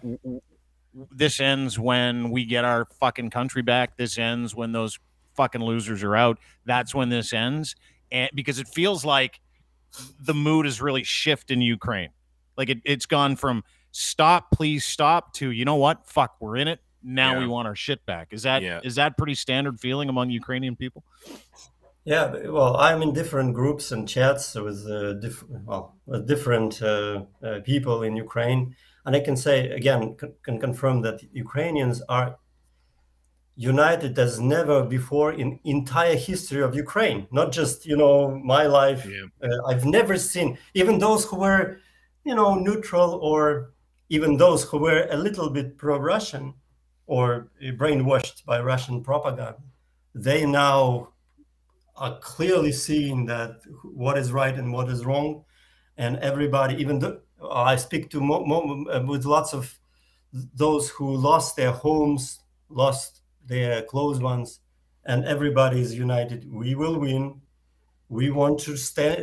[SPEAKER 1] This ends when we get our fucking country back. This ends when those fucking losers are out. That's when this ends. And because it feels like the mood has really shifted in Ukraine. Like, it's gone from stop, please stop, to, you know what? Fuck, we're in it. Now we want our shit back. Is that pretty standard feeling among Ukrainian people?
[SPEAKER 4] Yeah, well, I'm in different groups and chats with different people in Ukraine. And I can say, again, can confirm that Ukrainians are united as never before in entire history of Ukraine. Not just, my life. Yeah. I've never seen, even those who were, neutral, or even those who were a little bit pro-Russian or brainwashed by Russian propaganda, they now are clearly seeing that what is right and what is wrong. And everybody, even though I speak to with lots of those who lost their homes, lost their close ones, and everybody is united. We will win. We want to stand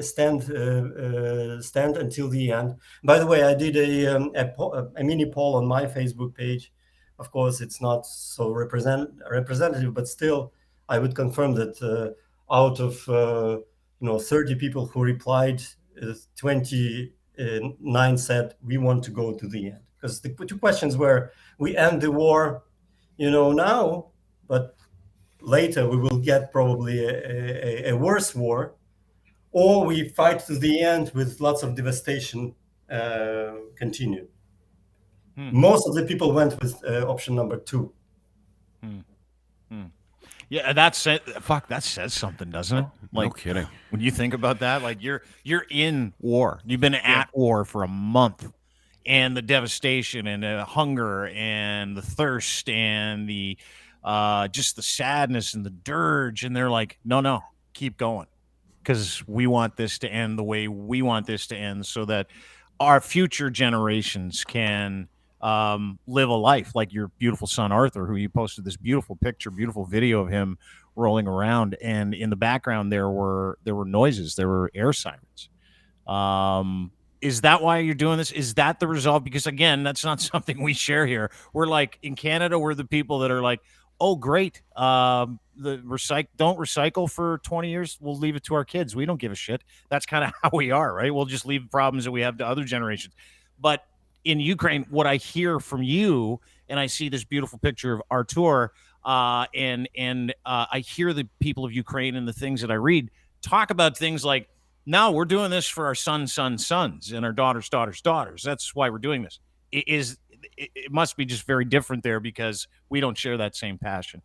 [SPEAKER 4] until the end. By the way, I did a mini poll on my Facebook page. Of course, it's not so representative, but still, I would confirm that out of 30 people who replied, 29 said we want to go to the end. Because the two questions were: we end the war, now, but later we will get probably a worse war, or we fight to the end with lots of devastation continue. Most of the people went with option number 2.
[SPEAKER 1] Yeah, that's it. Fuck, that says something, doesn't it? Like,
[SPEAKER 3] no kidding.
[SPEAKER 1] When you think about that, like, you're in war. You've been at war for a month, and the devastation and the hunger and the thirst and the just the sadness and the dirge, and they're like, no, keep going, because we want this to end the way we want this to end, so that our future generations can live a life like your beautiful son Arthur, who you posted this beautiful picture, beautiful video of him rolling around, and in the background there were noises, there were air sirens. Is that why you're doing this? Is that the result? Because again, that's not something we share here. We're like in Canada, we're the people that are like, oh, great. Don't recycle for 20 years. We'll leave it to our kids. We don't give a shit. That's kind of how we are, right? We'll just leave problems that we have to other generations. But in Ukraine, what I hear from you, and I see this beautiful picture of Artur, and I hear the people of Ukraine and the things that I read talk about things like, no, we're doing this for our sons' and our daughters' daughters. That's why we're doing this. It must be just very different there because we don't share that same passion.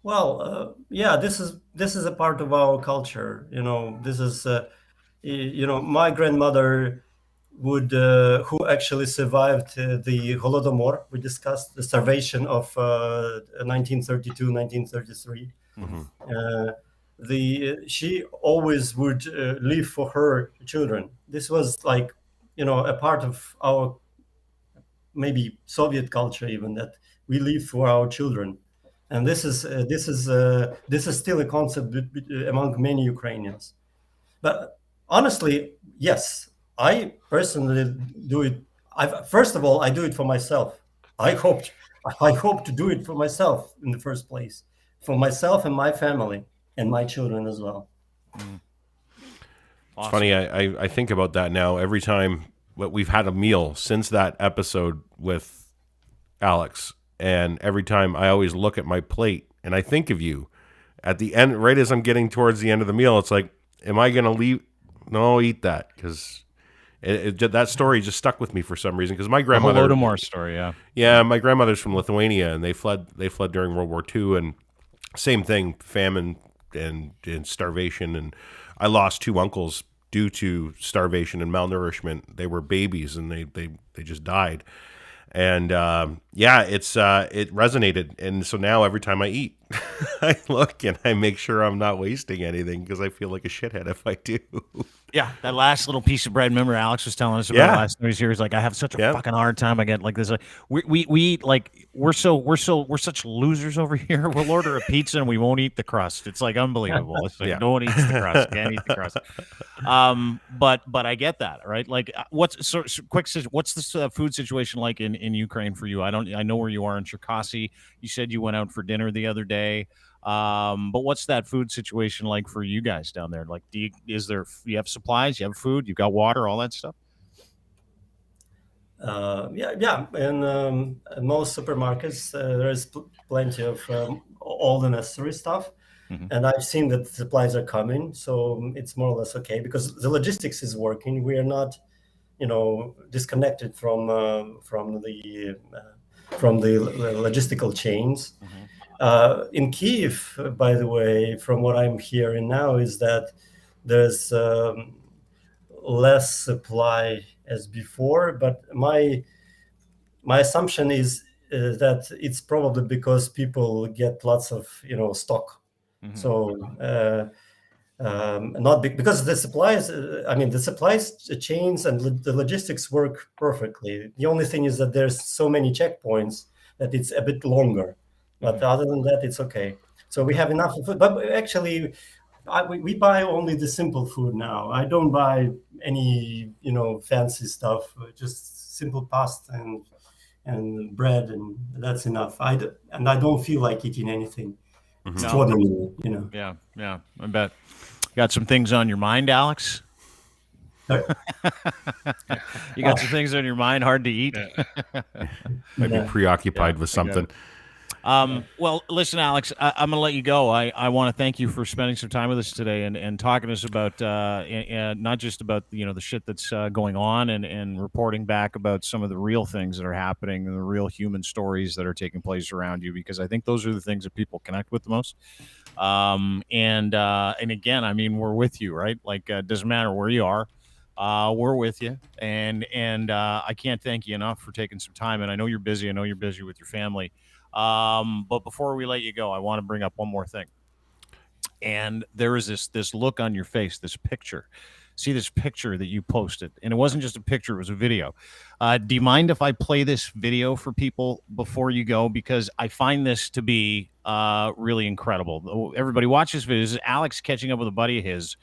[SPEAKER 4] Well, yeah, this is a part of our culture. This is, my grandmother who actually survived the Holodomor. We discussed the starvation of 1932, 1933. She always would live for her children. This was like, a part of our maybe Soviet culture, even, that we live for our children, and this is still a concept among many Ukrainians. But honestly, yes, I personally do it. First of all, I do it for myself. I hope to do it for myself in the first place, for myself and my family and my children as well.
[SPEAKER 3] Awesome. It's funny. I think about that now every time we've had a meal since that episode with Alex, and every time I always look at my plate and I think of you at the end, right as I'm getting towards the end of the meal. It's like, am I going to leave? No, eat that, because that story just stuck with me for some reason. Because my grandmother,
[SPEAKER 1] the Holodomor story,
[SPEAKER 3] yeah, my grandmother's from Lithuania, and they fled during World War II, and same thing, famine and starvation, and I lost 2 uncles due to starvation and malnourishment. They were babies, and they just died. And it resonated. And so now every time I eat, I look and I make sure I'm not wasting anything, because I feel like a shithead if I do.
[SPEAKER 1] Yeah, that last little piece of bread. Remember, Alex was telling us about last time he was here. He's like, I have such a fucking hard time. I get like this. We eat like we're such losers over here. We'll order a pizza and we won't eat the crust. It's like unbelievable. It's like no one eats the crust. Can't eat the crust. But I get that, right? Like, what's the food situation like in Ukraine for you? I know where you are in Cherkasy. You said you went out for dinner the other day. But what's that food situation like for you guys down there? Like, you have supplies, you have food, you've got water, all that stuff?
[SPEAKER 4] Yeah. In most supermarkets, there is plenty of all the necessary stuff. And I've seen that supplies are coming, so it's more or less okay, because the logistics is working. We are not, disconnected from the logistical chains. In Kiev, by the way, from what I'm hearing now, is that there's less supply as before. But my assumption is that it's probably because people get lots of stock. So not because the supplies. The supplies chains and the logistics work perfectly. The only thing is that there's so many checkpoints that it's a bit longer. But other than that, it's okay. So we have enough food. But actually, we buy only the simple food now. I don't buy any, fancy stuff. Just simple pasta and bread, and that's enough. I don't feel like eating anything extraordinary.
[SPEAKER 1] Yeah, I bet. Got some things on your mind, Alex? You got some things on your mind, hard to eat?
[SPEAKER 3] Might be preoccupied with something.
[SPEAKER 1] Well, listen, Alex, I'm going to let you go. I want to thank you for spending some time with us today and talking to us about not just about the shit that's going on and reporting back about some of the real things that are happening and the real human stories that are taking place around you, because I think those are the things that people connect with the most. And again, we're with you, right? Like, it doesn't matter where you are. We're with you, and I can't thank you enough for taking some time. And I know you're busy. I know you're busy with your family. But before we let you go, I want to bring up one more thing. And there is this look on your face, this picture. See this picture that you posted, and it wasn't just a picture; it was a video. Do you mind if I play this video for people before you go? Because I find this to be really incredible. Everybody watch this video. This is Alex catching up with a buddy of his.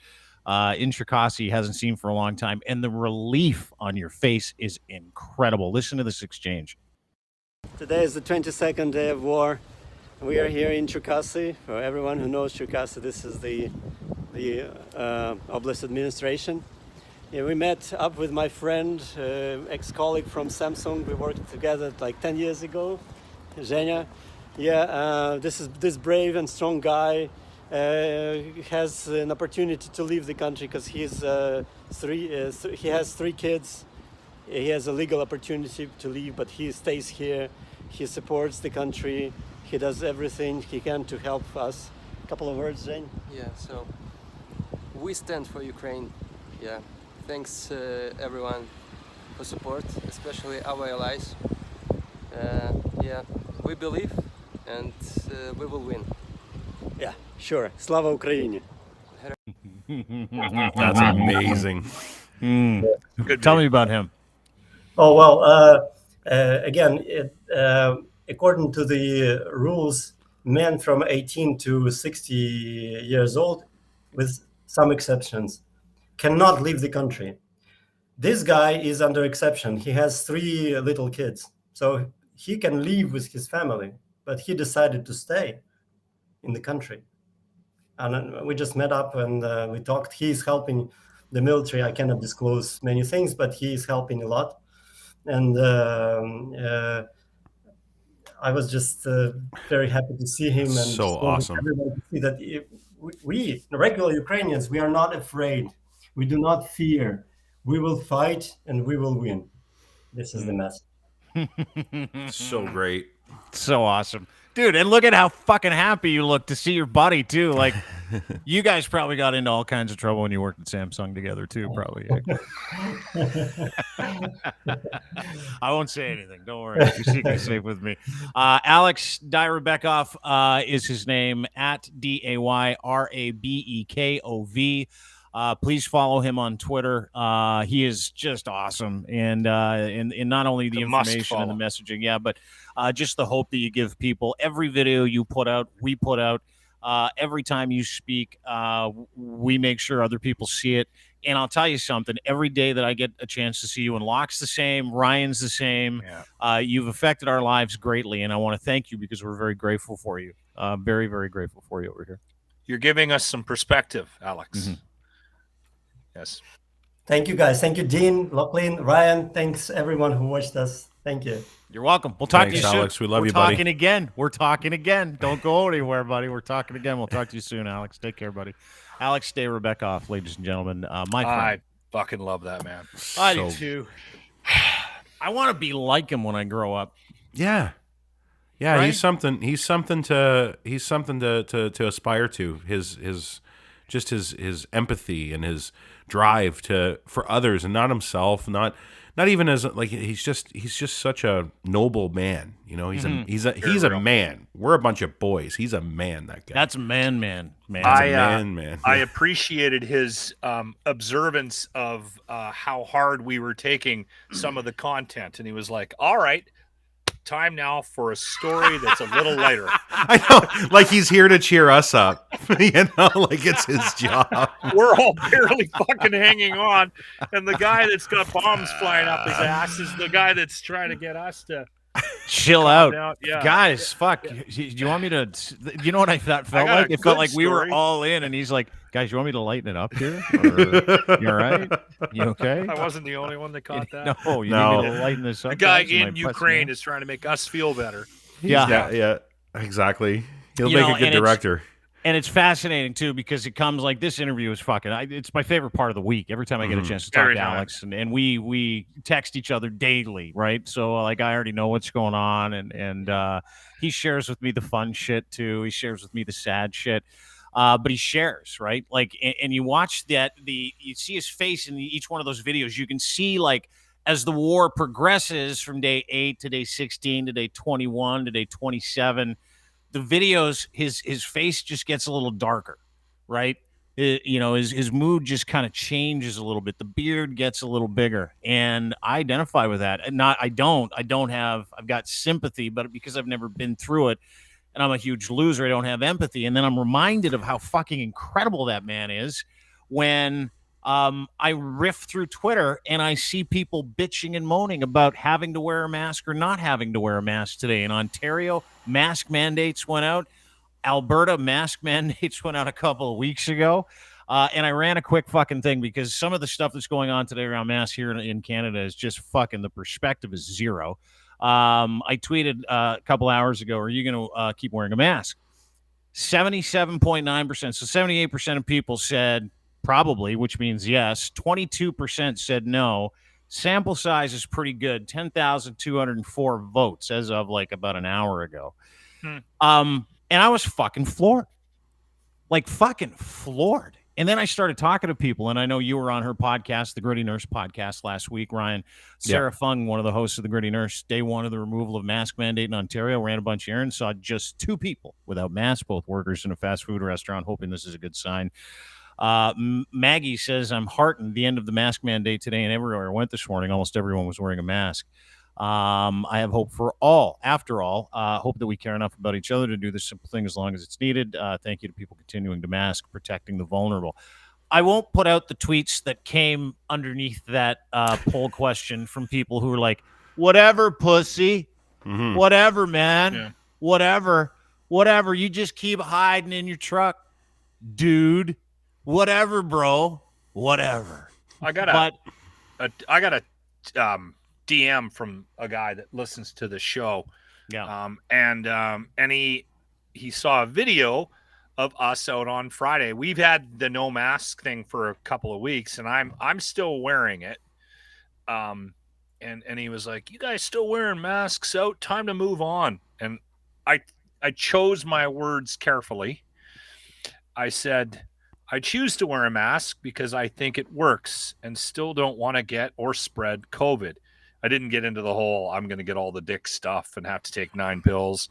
[SPEAKER 1] in Cherkasy he hasn't seen for a long time, and the relief on your face is incredible. Listen to this exchange.
[SPEAKER 10] Today is the 22nd day of war. We are here in Cherkasy. For everyone who knows Cherkasy, this is the Oblast administration. Yeah, we met up with my friend, ex-colleague from Samsung. We worked together like 10 years ago, Zhenya. Yeah, this brave and strong guy has an opportunity to leave the country because he has 3 kids. He has a legal opportunity to leave, but he stays here. He supports the country. He does everything he can to help us. A couple of words, Jane?
[SPEAKER 11] Yeah, so we stand for Ukraine. Yeah, thanks everyone for support, especially our allies. Yeah, we believe and we will win.
[SPEAKER 10] Yeah, sure. Slava Ukraini.
[SPEAKER 3] That's amazing.
[SPEAKER 1] Tell me about him.
[SPEAKER 4] Oh, well, again, according to the rules, men from 18 to 60 years old, with some exceptions, cannot leave the country. This guy is under exception. He has 3 little kids, so he can leave with his family, but he decided to stay in the country. And we just met up and we talked. He's helping the military. I cannot disclose many things, but he is helping a lot. And I was just very happy to see him. And
[SPEAKER 3] so awesome.
[SPEAKER 4] Everyone to see that we, regular Ukrainians, we are not afraid. We do not fear. We will fight and we will win. This is the message.
[SPEAKER 3] So great.
[SPEAKER 1] So awesome. Dude, and look at how fucking happy you look to see your buddy, too. Like, you guys probably got into all kinds of trouble when you worked at Samsung together, too, probably. I won't say anything. Don't worry. Your secret's safe with me. Alex Dayrabekov is his name, at Dayrabekov. Please follow him on Twitter. He is just awesome, and in not only the information and the messaging, but just the hope that you give people. Every video you put out, we put out. Every time you speak, we make sure other people see it. And I'll tell you something. Every day that I get a chance to see you, and Locke's the same, Ryan's the same. Yeah. You've affected our lives greatly, and I want to thank you because we're very grateful for you. Very, very grateful for you over here.
[SPEAKER 2] You're giving us some perspective, Alex.
[SPEAKER 1] Mm-hmm.
[SPEAKER 2] Yes.
[SPEAKER 4] Thank you, guys. Thank you, Dean, Lachlan, Ryan. Thanks, everyone who watched us. Thank you.
[SPEAKER 1] You're welcome. We'll talk to you soon.
[SPEAKER 3] Alex. We love you,
[SPEAKER 1] buddy.
[SPEAKER 3] buddy.
[SPEAKER 1] We're talking again. Don't go anywhere, buddy. We're talking again. We'll talk to you soon, Alex. Take care, buddy. Alex Dayrabekov, ladies and gentlemen. My friend.
[SPEAKER 2] I fucking love that man.
[SPEAKER 1] I do too. I want to be like him when I grow up.
[SPEAKER 3] Yeah. Yeah, right? He's something to aspire to. His empathy and his drive for others and not himself, not even as like he's just such a noble man. You know, he's a man. We're a bunch of boys. He's a man. That guy.
[SPEAKER 1] That's man.
[SPEAKER 3] Man.
[SPEAKER 2] I appreciated his observance of how hard we were taking some of the content, and he was like, "All right, time now for a story that's a little lighter."
[SPEAKER 3] I know, like he's here to cheer us up. You know, like it's his job.
[SPEAKER 2] We're all barely fucking hanging on, and the guy that's got bombs flying up his ass is the guy that's trying to get us to
[SPEAKER 1] chill out.
[SPEAKER 2] Yeah.
[SPEAKER 1] Guys, fuck. Do you want me to? You know what that felt like? It felt like we were all in, and he's like, "Guys, you want me to lighten it up here? Or, you all right? You okay?"
[SPEAKER 2] I wasn't the only one that caught that.
[SPEAKER 1] No, you need me to lighten this up.
[SPEAKER 2] The guy in Ukraine is trying to make us feel better.
[SPEAKER 3] Yeah, exactly. He'll make a good director.
[SPEAKER 1] And it's fascinating too because it comes like this interview is fucking. It's my favorite part of the week. Every time I get a chance to talk to Alex, and we text each other daily, right? So like I already know what's going on, and he shares with me the fun shit too. He shares with me the sad shit. But he shares, right? Like, and you watch you see his face in each one of those videos. You can see like as the war progresses from day 8 to day 16 to day 21 to day 27. The videos, his face just gets a little darker, right? His mood just kind of changes a little bit. The beard gets a little bigger, and I identify with that. I've got sympathy, but because I've never been through it, and I'm a huge loser, I don't have empathy. And then I'm reminded of how fucking incredible that man is when I riff through Twitter and I see people bitching and moaning about having to wear a mask or not having to wear a mask today. In Ontario, mask mandates went out. Alberta, mask mandates went out a couple of weeks ago. And I ran a quick fucking thing because some of the stuff that's going on today around masks here in Canada is just fucking, the perspective is zero. I tweeted a couple hours ago, are you going to keep wearing a mask? 77.9%. So 78% of people said probably, which means yes. 22% said no. Sample size is pretty good. 10,204 votes as of like about an hour ago. And I was fucking floored. Like fucking floored. And then I started talking to people, and I know you were on her podcast, the Gritty Nurse podcast last week, Ryan. Sarah Fung, one of the hosts of the Gritty Nurse, day one of the removal of mask mandate in Ontario, ran a bunch of errands, saw just 2 people without masks, both workers in a fast food restaurant, hoping this is a good sign. Maggie says, I'm heartened the end of the mask mandate today, and everywhere I went this morning, almost everyone was wearing a mask. I have hope for all. After all, hope that we care enough about each other to do this simple thing as long as it's needed. Thank you to people continuing to mask, protecting the vulnerable. I won't put out the tweets that came underneath that poll question from people who were like, whatever, pussy, whatever, man, whatever, you just keep hiding in your truck, dude, whatever, bro, whatever.
[SPEAKER 2] I got a DM from a guy that listens to the show. And he saw a video of us out on Friday. We've had the no mask thing for a couple of weeks, and I'm still wearing it. And he was like, you guys still wearing masks out? Time to move on. And I chose my words carefully. I said, I choose to wear a mask because I think it works and still don't want to get or spread COVID. I didn't get into the whole I'm going to get all the dick stuff and have to take 9 pills.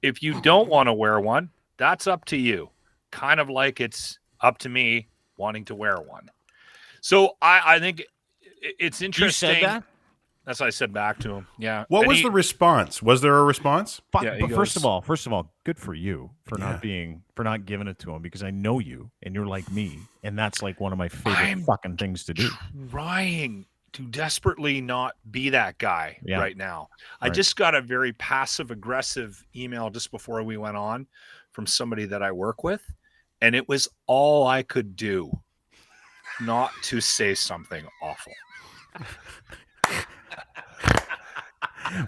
[SPEAKER 2] If you don't want to wear one, that's up to you. Kind of like it's up to me wanting to wear one. So I think it's interesting.
[SPEAKER 1] You said that?
[SPEAKER 2] That's what I said back to him. Yeah.
[SPEAKER 3] What was the response? Was there a response?
[SPEAKER 1] But first of all, good for you for not giving it to him, because I know you and you're like me, and that's like one of my favorite fucking things to do.
[SPEAKER 2] Trying to desperately not be that guy right now. I just got a very passive aggressive email just before we went on from somebody that I work with, and it was all I could do not to say something awful.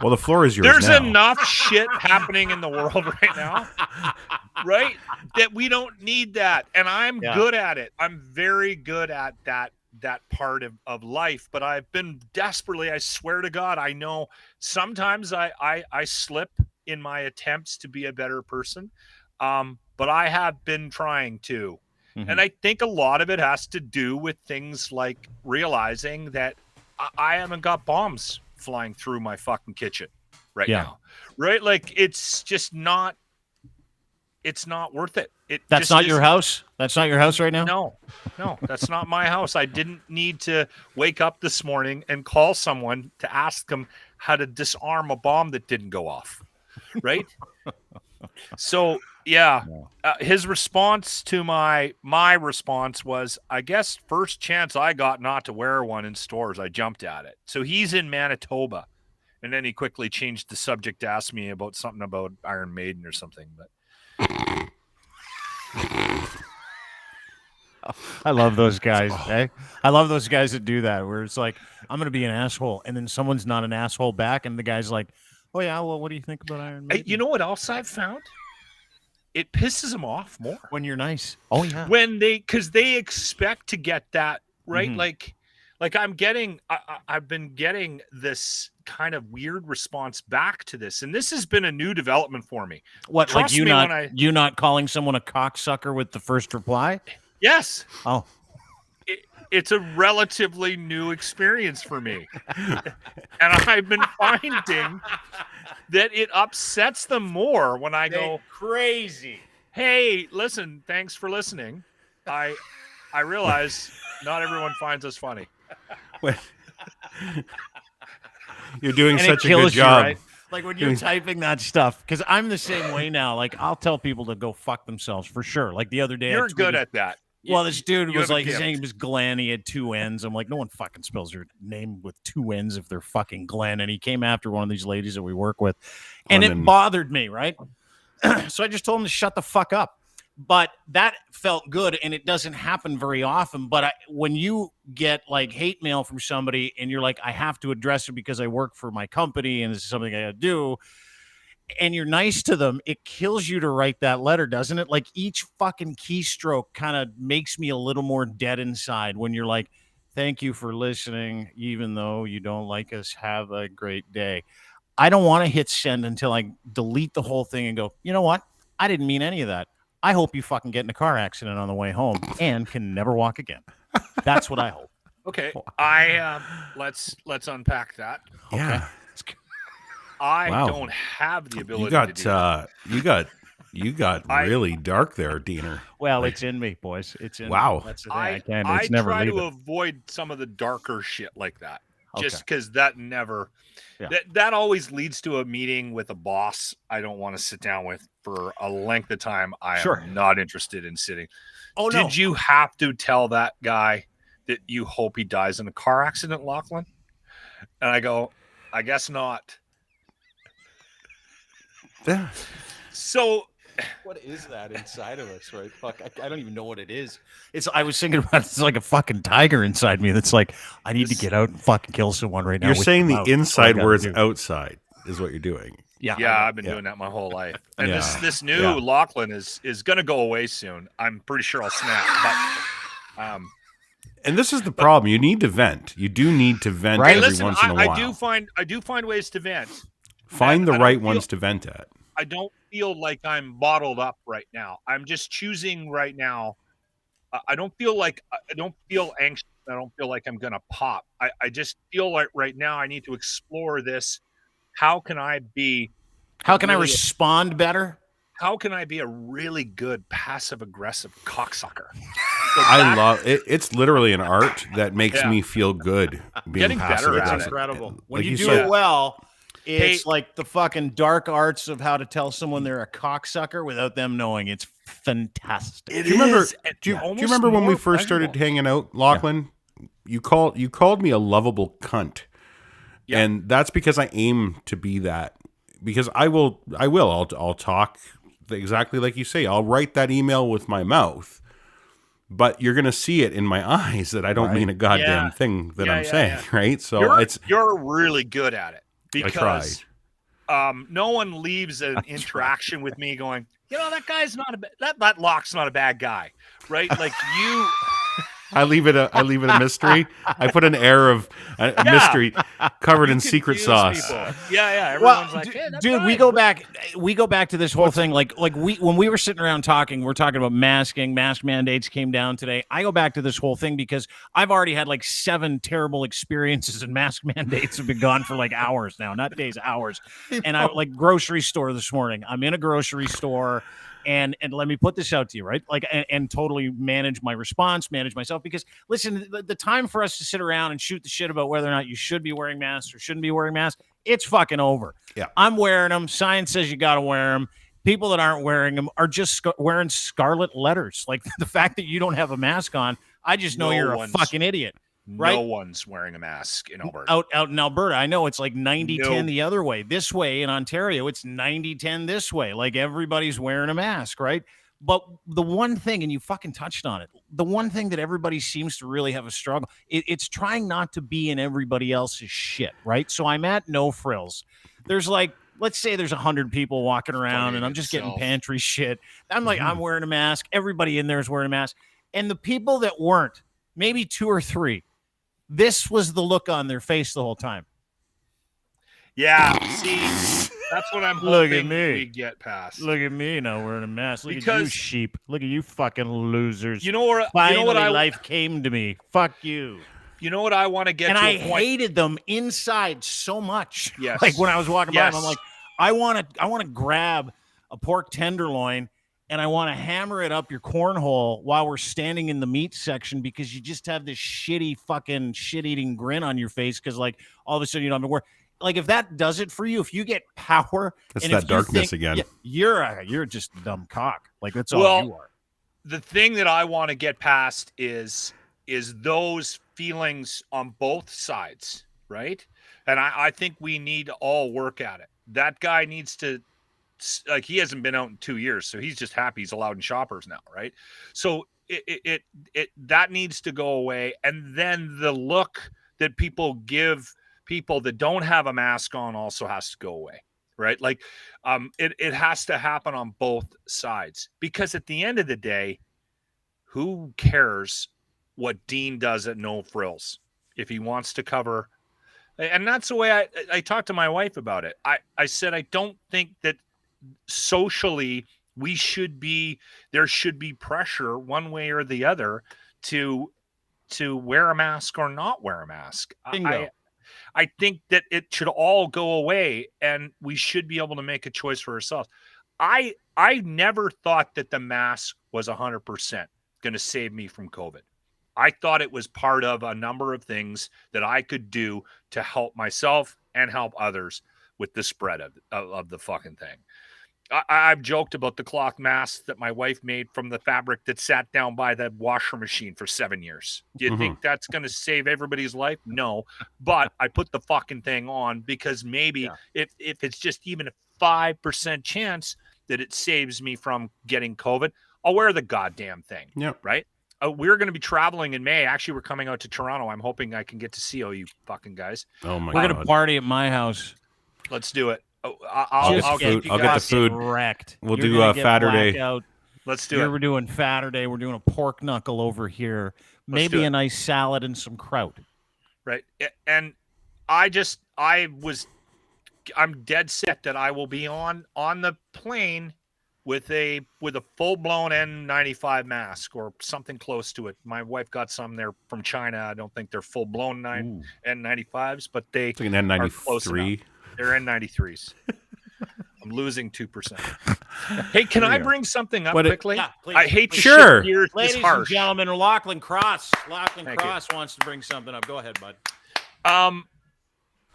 [SPEAKER 3] Well, the floor is yours.
[SPEAKER 2] There's
[SPEAKER 3] now.
[SPEAKER 2] enough shit happening in the world right now, right? That we don't need that. And I'm good at it. I'm very good at that part of life, but I've been desperately, I swear to God, I know sometimes I slip in my attempts to be a better person. But I have been trying to. And I think a lot of it has to do with things like realizing that I haven't got bombs flying through my fucking kitchen right now. Right? Like it's just not, it's not worth it.
[SPEAKER 1] That's not your house? That's not your house right now?
[SPEAKER 2] No, that's not my house. I didn't need to wake up this morning and call someone to ask them how to disarm a bomb that didn't go off. Right? So, his response to my response was, I guess first chance I got not to wear one in stores, I jumped at it. So he's in Manitoba. And then he quickly changed the subject to ask me about something about Iron Maiden or something. But
[SPEAKER 1] I love those guys. I love those guys that do that, where it's like, I'm going to be an asshole, and then someone's not an asshole back, and the guy's like, oh yeah, well, what do you think about Iron Maiden?
[SPEAKER 2] You know what else I've found? It pisses them off more
[SPEAKER 1] when you're nice. Oh yeah,
[SPEAKER 2] because they expect to get that right. Like I've been getting this kind of weird response back to this, and this has been a new development for me.
[SPEAKER 1] What, like you not calling someone a cocksucker with the first reply?
[SPEAKER 2] Yes.
[SPEAKER 1] Oh.
[SPEAKER 2] It's a relatively new experience for me. And I've been finding that it upsets them more when I go
[SPEAKER 1] crazy.
[SPEAKER 2] Hey, listen, thanks for listening. I realize not everyone finds us funny.
[SPEAKER 3] You're doing such a good job.
[SPEAKER 1] Right? Like when you're typing that stuff, because I'm the same way now. Like I'll tell people to go fuck themselves for sure. Like the other day,
[SPEAKER 2] you're good at that.
[SPEAKER 1] Well, this dude
[SPEAKER 2] you
[SPEAKER 1] was
[SPEAKER 2] have a
[SPEAKER 1] like, his
[SPEAKER 2] gift.
[SPEAKER 1] name was Glenn. He had 2 N's. I'm like, no one fucking spells your name with 2 N's if they're fucking Glenn. And he came after one of these ladies that we work with, and it bothered me, right? So I just told him to shut the fuck up. But that felt good, and it doesn't happen very often. But when you get like hate mail from somebody and you're like, I have to address it because I work for my company and this is something I gotta do, and you're nice to them, it kills you to write that letter, doesn't it? Like each fucking keystroke kind of makes me a little more dead inside when you're like, thank you for listening, even though you don't like us. Have a great day. I don't want to hit send until I delete the whole thing and go, you know what? I didn't mean any of that. I hope you fucking get in a car accident on the way home and can never walk again. That's what I hope.
[SPEAKER 2] Okay, let's unpack that.
[SPEAKER 3] Yeah.
[SPEAKER 2] I
[SPEAKER 3] Wow.
[SPEAKER 2] don't have the ability
[SPEAKER 3] You got
[SPEAKER 2] to do that.
[SPEAKER 3] you got really dark there, Diener.
[SPEAKER 1] Well, it's in me, boys. It's in
[SPEAKER 3] Wow.
[SPEAKER 1] me. That's the thing. I can't.
[SPEAKER 2] I
[SPEAKER 1] It's never
[SPEAKER 2] try to
[SPEAKER 1] leaving.
[SPEAKER 2] avoid some of the darker shit like that, just
[SPEAKER 1] Okay.
[SPEAKER 2] because that never.
[SPEAKER 1] Yeah.
[SPEAKER 2] That always leads to a meeting with a boss I don't want to sit down with for a length of time. I am not interested in sitting.
[SPEAKER 1] Oh, no.
[SPEAKER 2] Did you have to tell that guy that you hope he dies in a car accident, Lachlan? And I go, I guess not. So
[SPEAKER 1] What is that inside of us, right? Fuck, I don't even know what it is. I was thinking about it's like a fucking tiger inside me that's like, I need to get out and fucking kill someone right now.
[SPEAKER 3] You're
[SPEAKER 1] with
[SPEAKER 3] saying
[SPEAKER 1] my
[SPEAKER 3] the
[SPEAKER 1] mouth. That's what I
[SPEAKER 3] inside
[SPEAKER 1] gotta
[SPEAKER 3] where it's
[SPEAKER 1] do.
[SPEAKER 3] outside is what you're doing.
[SPEAKER 1] Yeah,
[SPEAKER 2] I've been doing that my whole life. And
[SPEAKER 3] Yeah.
[SPEAKER 2] this new
[SPEAKER 3] Yeah.
[SPEAKER 2] Lachlan is going to go away soon. I'm pretty sure I'll snap. But
[SPEAKER 3] And this is the problem. You need to vent. You do need to vent
[SPEAKER 2] Hey,
[SPEAKER 3] every
[SPEAKER 2] listen,
[SPEAKER 3] once in a while.
[SPEAKER 2] I do find ways to vent.
[SPEAKER 3] Find the
[SPEAKER 2] I don't
[SPEAKER 3] right
[SPEAKER 2] feel-
[SPEAKER 3] ones to vent at.
[SPEAKER 2] I don't feel like I'm bottled up right now. I'm just choosing right now. I don't feel anxious. I don't feel like I'm gonna pop. I just feel like right now I need to explore this. How can I
[SPEAKER 1] respond better?
[SPEAKER 2] How can I be a really good passive aggressive cocksucker?
[SPEAKER 3] I love it. It's literally an art that makes
[SPEAKER 2] Yeah.
[SPEAKER 3] me feel good. Being
[SPEAKER 2] Getting better
[SPEAKER 3] passive
[SPEAKER 2] at it.
[SPEAKER 3] aggressive.
[SPEAKER 1] Incredible. When
[SPEAKER 3] Like
[SPEAKER 1] you do
[SPEAKER 3] said.
[SPEAKER 1] it well,
[SPEAKER 2] Hey-
[SPEAKER 1] it's like the fucking dark arts of how to tell someone they're a cocksucker without them knowing. It's fantastic.
[SPEAKER 3] Do you remember? Do you
[SPEAKER 2] almost
[SPEAKER 3] remember when we
[SPEAKER 2] more
[SPEAKER 3] first started
[SPEAKER 2] pleasurable.
[SPEAKER 3] hanging out, Lachlan? You called me a lovable cunt, and that's because I aim to be that. Because I'll talk exactly like you say. I'll write that email with my mouth, but you're gonna see it in my eyes that I don't mean a goddamn
[SPEAKER 2] Yeah.
[SPEAKER 3] thing that
[SPEAKER 2] Yeah,
[SPEAKER 3] I'm
[SPEAKER 2] yeah,
[SPEAKER 3] saying,
[SPEAKER 2] yeah.
[SPEAKER 3] right? So
[SPEAKER 2] you're really good at it
[SPEAKER 3] I tried.
[SPEAKER 2] because no one leaves an interaction with me going, that guy's not that Locke's not a bad guy, right? Like you.
[SPEAKER 3] I leave it a mystery. I put an air of a mystery covered in secret
[SPEAKER 2] confuse
[SPEAKER 3] sauce.
[SPEAKER 2] people. Yeah.
[SPEAKER 1] Well,
[SPEAKER 2] Everyone's like, hey, that's
[SPEAKER 1] dude, we go back to this whole thing. Like when we were sitting around talking, we're talking about masking. Mask mandates came down today. I go back to this whole thing because I've already had like 7 terrible experiences, and mask mandates have been gone for like hours now, not days, hours. And I like grocery store this morning. I'm in a grocery store. And let me put this out to you, right? Like, and totally manage my response, manage myself. Because listen, the time for us to sit around and shoot the shit about whether or not you should be wearing masks or shouldn't be wearing masks, it's fucking over.
[SPEAKER 3] Yeah.
[SPEAKER 1] I'm wearing them. Science says you got to wear them. People that aren't wearing them are just wearing scarlet letters. Like the fact that you don't have a mask on, I just know you're a fucking idiot. Right?
[SPEAKER 2] No one's wearing a mask in Alberta.
[SPEAKER 1] Out in Alberta, I know it's like 90-10
[SPEAKER 2] No.
[SPEAKER 1] the other way. This way in Ontario, it's 90-10 this way. Like everybody's wearing a mask, right? But the one thing, and you fucking touched on it, the one thing that everybody seems to really have a struggle, it's trying not to be in everybody else's shit, right? So I'm at No Frills. There's like, let's say there's 100 people walking around and I'm just getting pantry shit. I'm like, I'm wearing a mask. Everybody in there is wearing a mask. And the people that weren't, maybe 2 or 3, this was the look on their face the whole time.
[SPEAKER 2] Yeah, see, that's what I'm
[SPEAKER 1] Look
[SPEAKER 2] hoping
[SPEAKER 1] at me.
[SPEAKER 2] we get past.
[SPEAKER 1] Look at me now wearing a mask. Look at you,
[SPEAKER 2] Because-
[SPEAKER 1] sheep. Look at you fucking losers.
[SPEAKER 2] You know what?
[SPEAKER 1] Finally, life came to me. Fuck you.
[SPEAKER 2] You know what I want to get
[SPEAKER 1] And
[SPEAKER 2] to
[SPEAKER 1] I
[SPEAKER 2] a point.
[SPEAKER 1] hated them inside so much.
[SPEAKER 2] Yes.
[SPEAKER 1] Like when I was walking by them, I'm
[SPEAKER 2] Yes.
[SPEAKER 1] like, I want to grab a pork tenderloin and I want to hammer it up your cornhole while we're standing in the meat section because you just have this shitty fucking shit-eating grin on your face because like all of a sudden you don't have to work. Like if that does it for you, if you get power,
[SPEAKER 3] That's
[SPEAKER 1] and
[SPEAKER 3] that
[SPEAKER 1] if you
[SPEAKER 3] darkness
[SPEAKER 1] think-
[SPEAKER 3] again.
[SPEAKER 1] yeah, you're just a dumb cock. Like that's all you are.
[SPEAKER 2] the thing that I want to get past is those feelings on both sides, right? And I think we need to all work at it. That guy needs to, like, he hasn't been out in 2 years, so he's just happy he's allowed in Shoppers now, right? So it that needs to go away. And then the look that people give people that don't have a mask on also has to go away, right? Like, it has to happen on both sides, because at the end of the day, who cares what Dean does at No Frills if he wants to cover? And that's the way I talked to my wife about it. I said, I don't think that socially there should be pressure one way or the other to wear a mask or not wear a mask. I think that it should all go away, and we should be able to make a choice for ourselves. I never thought that the mask was 100% going to save me from COVID. I thought it was part of a number of things that I could do to help myself and help others with the spread of the fucking thing. I've joked about the cloth mask that my wife made from the fabric that sat down by the washer machine for 7 years. Do you think that's going to save everybody's life? No. But I put the fucking thing on because maybe if it's just even a 5% chance that it saves me from getting COVID, I'll wear the goddamn thing.
[SPEAKER 3] Yeah.
[SPEAKER 2] Right? We're going to be traveling in May. Actually, we're coming out to Toronto. I'm hoping I can get to see all you fucking guys.
[SPEAKER 3] Oh, my
[SPEAKER 1] God. We're
[SPEAKER 3] going
[SPEAKER 1] to party at my house.
[SPEAKER 2] Let's do it.
[SPEAKER 3] I'll get the food.
[SPEAKER 1] Wrecked.
[SPEAKER 3] We'll do a Saturday.
[SPEAKER 2] Let's do it.
[SPEAKER 1] We're doing Saturday. We're doing a pork knuckle over here. Maybe a nice salad and some kraut.
[SPEAKER 2] Right. And I'm dead set that I will be on the plane with a full-blown N95 mask or something close to it. My wife got some there from China. I don't think they're full-blown N95s, but they
[SPEAKER 3] it's like an N93.
[SPEAKER 2] They're N93s. I'm losing 2%. Hey, can I bring something up quickly?
[SPEAKER 1] Yeah, please.
[SPEAKER 2] I hate to
[SPEAKER 3] sure.
[SPEAKER 2] Gears
[SPEAKER 1] Ladies
[SPEAKER 2] this harsh.
[SPEAKER 1] and gentlemen, Lachlan Cross.
[SPEAKER 2] Thank
[SPEAKER 1] Cross wants to bring something up. Go ahead, bud.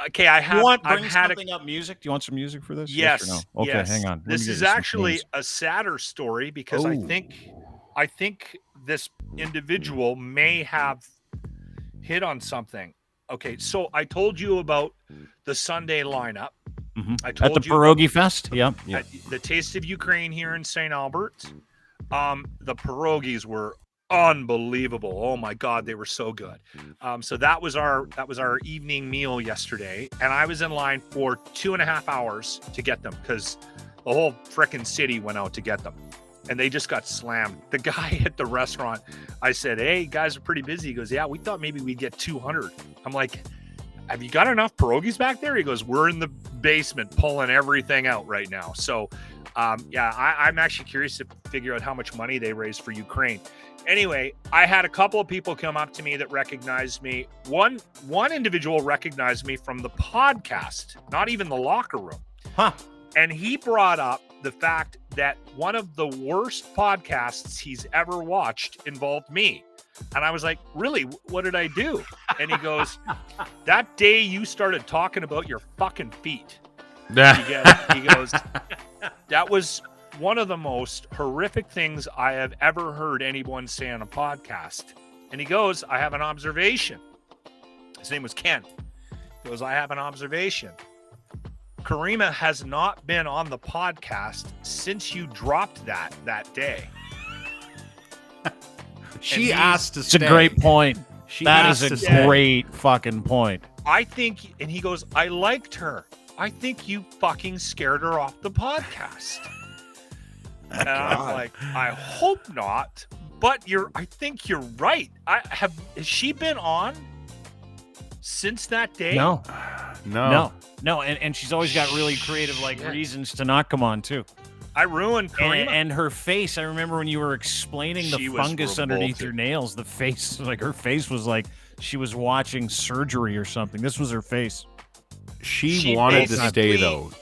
[SPEAKER 2] Okay, I have.
[SPEAKER 1] You want
[SPEAKER 2] I've
[SPEAKER 1] bring
[SPEAKER 2] had
[SPEAKER 1] something up music? Do you want some music for this?
[SPEAKER 2] Yes.
[SPEAKER 1] Or no? Okay,
[SPEAKER 2] yes.
[SPEAKER 1] hang on.
[SPEAKER 2] This is actually a sadder story because I think this individual may have hit on something. Okay, so I told you about the Sunday lineup.
[SPEAKER 1] Mm-hmm.
[SPEAKER 2] I told
[SPEAKER 1] at the
[SPEAKER 2] you
[SPEAKER 1] Pierogi Fest. Yep.
[SPEAKER 2] At the Taste of Ukraine here in St. Albert. The pierogies were unbelievable. Oh my God, they were so good. So that was our evening meal yesterday, and I was in line for 2.5 hours to get them because the whole frickin' city went out to get them, and they just got slammed. The guy at the restaurant, I said, "Hey, you guys are pretty busy." He goes, "Yeah, we thought maybe we'd get 200." I'm like, "Have you got enough pierogies back there?" He goes, "We're in the basement pulling everything out right now." So, I'm actually curious to figure out how much money they raised for Ukraine. Anyway, I had a couple of people come up to me that recognized me. One individual recognized me from the podcast, not even the locker room.
[SPEAKER 1] Huh.
[SPEAKER 2] And he brought up the fact that one of the worst podcasts he's ever watched involved me. And I was like, "Really? What did I do?" And he goes, "That day you started talking about your fucking feet." He goes, "That was one of the most horrific things I have ever heard anyone say on a podcast." And he goes, "I have an observation." His name was Ken. He goes, "I have an observation. Karima has not been on the podcast since you dropped that day."
[SPEAKER 3] She asked to stay.
[SPEAKER 1] It's a great point. That is a
[SPEAKER 2] stay.
[SPEAKER 1] great fucking point.
[SPEAKER 2] I think, and he goes, "I liked her. I think you fucking scared her off the podcast." And I'm like, "I hope not, but I think you're right." Has she been on since that day?
[SPEAKER 1] No. And she's always got really creative reasons to not come on too.
[SPEAKER 2] I ruined Karima.
[SPEAKER 1] And her face. I remember when you were explaining the fungus underneath your nails. The face, her face was like she was watching surgery or something. This was her face.
[SPEAKER 3] She wanted to stay though.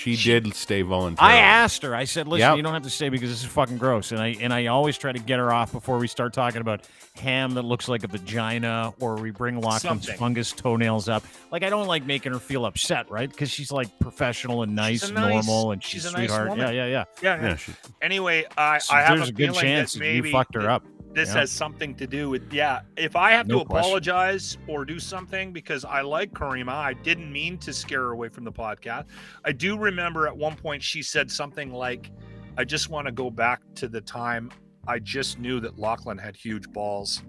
[SPEAKER 3] She did stay voluntarily.
[SPEAKER 1] I asked her. I said, "Listen,
[SPEAKER 3] Yep.
[SPEAKER 1] you don't have to stay because this is fucking gross." And I always try to get her off before we start talking about ham that looks like a vagina, or we bring Lachlan's
[SPEAKER 2] Something.
[SPEAKER 1] fungus toenails up. Like, I don't like making her feel upset, right? Because she's like professional and nice, and normal, and she's a
[SPEAKER 2] nice
[SPEAKER 1] sweetheart.
[SPEAKER 2] woman.
[SPEAKER 1] Yeah.
[SPEAKER 2] Yeah. Anyway, I have
[SPEAKER 1] There's
[SPEAKER 2] a
[SPEAKER 1] a good
[SPEAKER 2] feeling
[SPEAKER 1] chance
[SPEAKER 2] that
[SPEAKER 1] that
[SPEAKER 2] maybe
[SPEAKER 1] you fucked her up.
[SPEAKER 2] this
[SPEAKER 1] Yeah.
[SPEAKER 2] has something to do with if I have
[SPEAKER 1] No
[SPEAKER 2] to
[SPEAKER 1] question.
[SPEAKER 2] apologize or do something because I like Karima, I didn't mean to scare her away from the podcast. I do remember at one point she said something like, I just want to go back to the time I just knew that Lachlan had huge balls.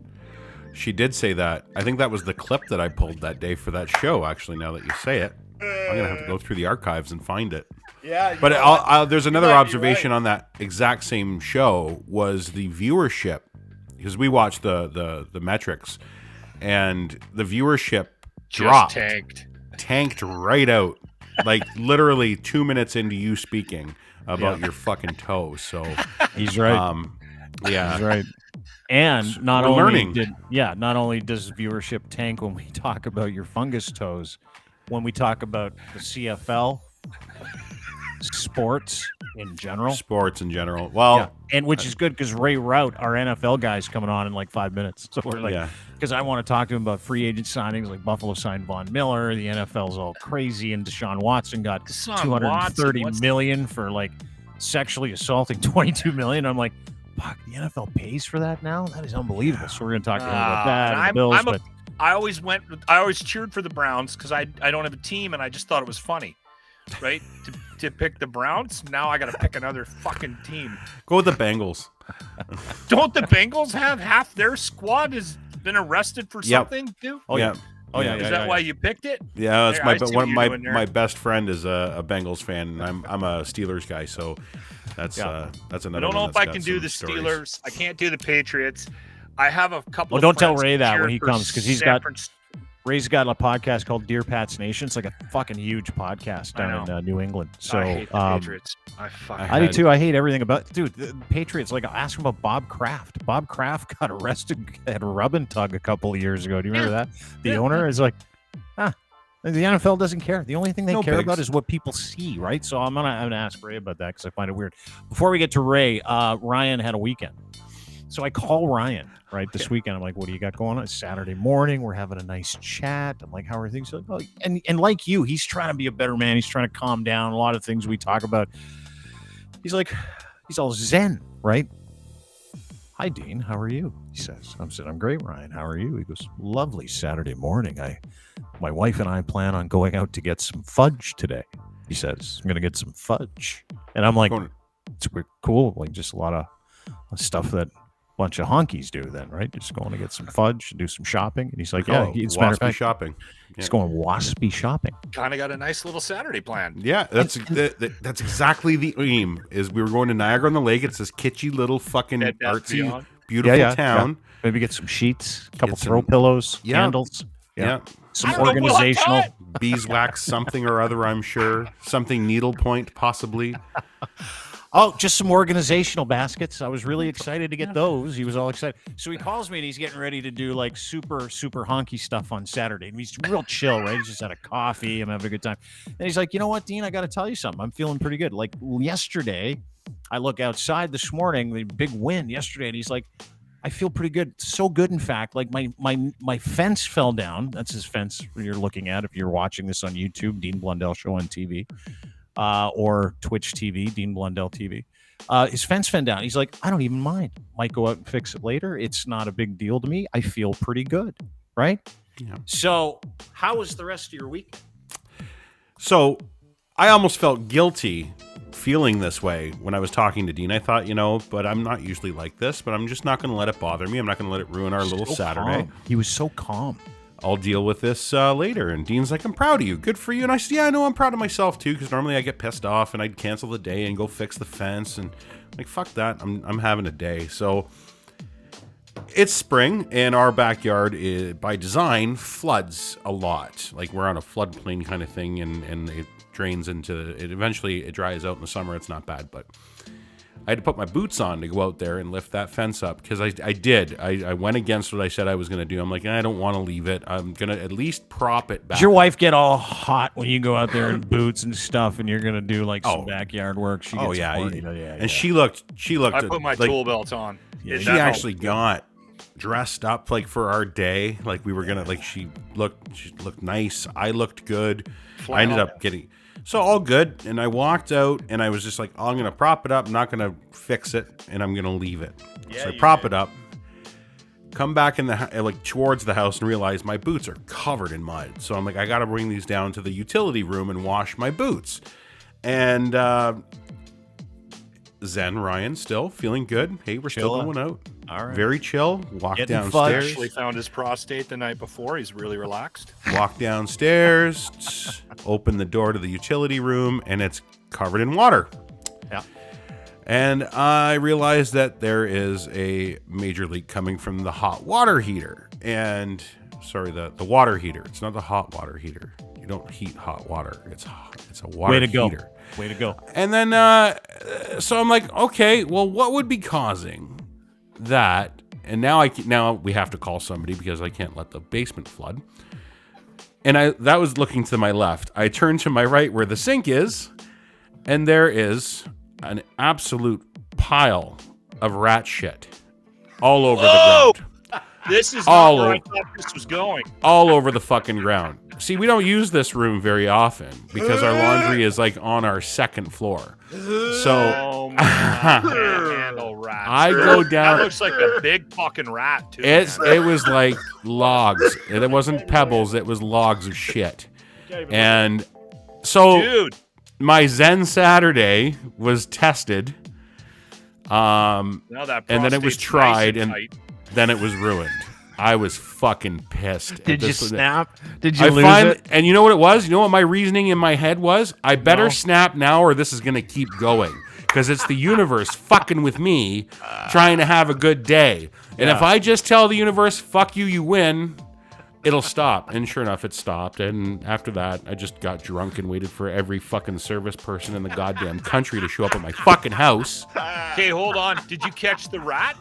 [SPEAKER 3] She did say that. I think that was the clip that I pulled that day for that show, actually, now that you say it. I'm going to have to go through the archives and find it.
[SPEAKER 9] Yeah.
[SPEAKER 3] But there's another
[SPEAKER 9] might be
[SPEAKER 3] observation
[SPEAKER 9] right.
[SPEAKER 3] on that exact same show was the viewership, because we watched the metrics, and the viewership dropped, tanked right out, like literally 2 minutes into you speaking about your fucking toes. So
[SPEAKER 1] He's right.
[SPEAKER 3] Yeah,
[SPEAKER 1] He's right. And not
[SPEAKER 3] we're
[SPEAKER 1] only
[SPEAKER 3] learning.
[SPEAKER 1] not only does viewership tank when we talk about your fungus toes, when we talk about the CFL, sports in general.
[SPEAKER 3] Well,
[SPEAKER 1] yeah. And which is good because Ray Rout, our NFL guy's coming on in like 5 minutes. So we're like, because I want to talk to him about free agent signings, like Buffalo signed Von Miller. The NFL's all crazy, and Deshaun Watson got $230 million for like sexually assaulting 22 million. I'm like, fuck, the NFL pays for that now? That is unbelievable. So we're going to talk to him about that. And the Bills,
[SPEAKER 2] I always cheered for the Browns because I don't have a team, and I just thought it was funny, right? to pick the Browns. Now I got to pick another fucking team.
[SPEAKER 3] Go with the Bengals.
[SPEAKER 2] Don't the Bengals have half their squad has been arrested for something too?
[SPEAKER 3] Oh yeah.
[SPEAKER 2] Is that why you picked it?
[SPEAKER 3] Yeah, that's
[SPEAKER 2] Hey,
[SPEAKER 3] my best friend is a Bengals fan, and I'm a Steelers guy, so that's another.
[SPEAKER 2] I don't know if I can do the Steelers. I can't do the Patriots. I have a couple.
[SPEAKER 1] Well,
[SPEAKER 2] of
[SPEAKER 1] don't tell
[SPEAKER 2] friends
[SPEAKER 1] Ray that
[SPEAKER 2] cheer
[SPEAKER 1] when he
[SPEAKER 2] for
[SPEAKER 1] comes, because
[SPEAKER 2] San
[SPEAKER 1] Ray's got a podcast called Dear Pat's Nation. It's like a fucking huge podcast down in New England. So
[SPEAKER 2] I hate the Patriots.
[SPEAKER 1] I do too. I hate everything about the Patriots. Like, ask him about Bob Kraft. Bob Kraft got arrested at a rub and tug a couple of years ago. Do you remember that? The owner is like, the NFL doesn't care. The only thing they care about is what people see, right? So I'm gonna ask Ray about that because I find it weird. Before we get to Ray, Ryan had a weekend. So I call Ryan, right, this weekend. I'm like, what do you got going on? It's Saturday morning. We're having a nice chat. I'm like, how are things? Like, oh, and like you, he's trying to be a better man. He's trying to calm down. A lot of things we talk about. He's like, he's all zen, right? Hi, Dean. How are you? He says. I'm saying, I'm great, Ryan. How are you? He goes, lovely Saturday morning. My wife and I plan on going out to get some fudge today. He says, I'm going to get some fudge. And I'm like, it's cool. Like, just a lot of stuff that bunch of honkies do then, right? Just going to get some fudge and do some shopping. And he's like, it's matter of fact,
[SPEAKER 3] shopping.
[SPEAKER 1] He's going waspy shopping.
[SPEAKER 2] Kind of got a nice little Saturday plan.
[SPEAKER 3] Yeah, that's exactly the aim. Is we were going to Niagara on the Lake. It's this kitschy little fucking artsy, beautiful town.
[SPEAKER 1] Yeah. Maybe get some sheets, a couple throw pillows, candles.
[SPEAKER 3] Yeah.
[SPEAKER 1] Some organizational
[SPEAKER 3] beeswax, something or other, I'm sure. Something needlepoint, possibly.
[SPEAKER 1] Oh, just some organizational baskets. I was really excited to get those. He was all excited. So he calls me and he's getting ready to do like super, super honky stuff on Saturday. And he's real chill, right? He's just had a coffee. I'm having a good time. And he's like, you know what, Dean, I got to tell you something. I'm feeling pretty good. Like yesterday, I look outside this morning, the big wind yesterday, and he's like, I feel pretty good. So good, in fact. Like my fence fell down. That's his fence you're looking at if you're watching this on YouTube, Dean Blundell Show on TV. Or Twitch TV, Dean Blundell TV. His fence fell down. He's like, I don't even mind. Might go out and fix it later. It's not a big deal to me. I feel pretty good, right?
[SPEAKER 3] Yeah.
[SPEAKER 1] So how was the rest of your week?
[SPEAKER 3] So I almost felt guilty feeling this way when I was talking to Dean. I thought, but I'm not usually like this, but I'm just not going to let it bother me. I'm not going to let it ruin our little Saturday.
[SPEAKER 1] Calm. He was so calm.
[SPEAKER 3] I'll deal with this later. And Dean's like, I'm proud of you. Good for you. And I said, yeah, I know I'm proud of myself too, because normally I get pissed off and I'd cancel the day and go fix the fence. And I'm like, fuck that. I'm having a day. So it's spring and our backyard, by design, floods a lot. Like we're on a floodplain kind of thing, and it drains into it. Eventually it dries out in the summer. It's not bad, but I had to put my boots on to go out there and lift that fence up because I did. I went against what I said I was going to do. I'm like, I don't want to leave it. I'm going to at least prop it back.
[SPEAKER 1] Does your wife get all hot when you go out there in boots and stuff and you're going to do like some backyard work? She gets
[SPEAKER 3] And she looked.
[SPEAKER 2] I put my tool belt on.
[SPEAKER 3] She actually got dressed up like for our day. Like we were going to, like she looked nice. I looked good. I ended up getting... So all good, and I walked out, and I was just like, oh, I'm going to prop it up, I'm not going to fix it, and I'm going to leave it.
[SPEAKER 2] Yeah,
[SPEAKER 3] so I prop it up, come back in the like towards the house, and realize my boots are covered in mud. So I'm like, I got to bring these down to the utility room and wash my boots. And Zen Ryan still feeling good. Hey, we're still going out.
[SPEAKER 1] All right.
[SPEAKER 3] Very chill. Walk
[SPEAKER 1] Getting
[SPEAKER 3] downstairs.
[SPEAKER 2] Actually found his prostate the night before. He's really relaxed.
[SPEAKER 3] Walk downstairs, open the door to the utility room, and it's covered in water.
[SPEAKER 1] Yeah.
[SPEAKER 3] And I realized that there is a major leak coming from the hot water heater. And, sorry, the water heater. It's not the hot water heater. You don't heat hot water. It's a water heater.
[SPEAKER 1] Way to go.
[SPEAKER 3] And then, so I'm like, okay, well, what would be causing that? And now we have to call somebody because I can't let the basement flood. And that was looking to my left. I turned to my right where the sink is, and there is an absolute pile of rat shit all over the ground.
[SPEAKER 2] This is
[SPEAKER 3] all
[SPEAKER 2] not where
[SPEAKER 3] over,
[SPEAKER 2] I thought this was going.
[SPEAKER 3] all over the fucking ground. See, we don't use this room very often because our laundry is like on our second floor. So
[SPEAKER 2] Handle rats.
[SPEAKER 3] I go down.
[SPEAKER 2] That looks like a big fucking rat too.
[SPEAKER 3] It was like logs. It wasn't pebbles. It was logs of shit. And so,
[SPEAKER 2] dude,
[SPEAKER 3] my Zen Saturday was tested.
[SPEAKER 2] Now that
[SPEAKER 3] And then it was
[SPEAKER 2] prostate's
[SPEAKER 3] tried,
[SPEAKER 2] nice
[SPEAKER 3] and
[SPEAKER 2] tight.
[SPEAKER 3] then it was ruined. I was fucking pissed.
[SPEAKER 1] Did you
[SPEAKER 3] This-
[SPEAKER 1] snap? Did you lose it?
[SPEAKER 3] And you know what it was? You know what my reasoning in my head was? I better snap now or this is going to keep going. Because it's the universe fucking with me, trying to have a good day. And if I just tell the universe, fuck you, you win, it'll stop. And sure enough, it stopped. And after that, I just got drunk and waited for every fucking service person in the goddamn country to show up at my fucking house.
[SPEAKER 2] Okay, hold on. Did you catch the rat?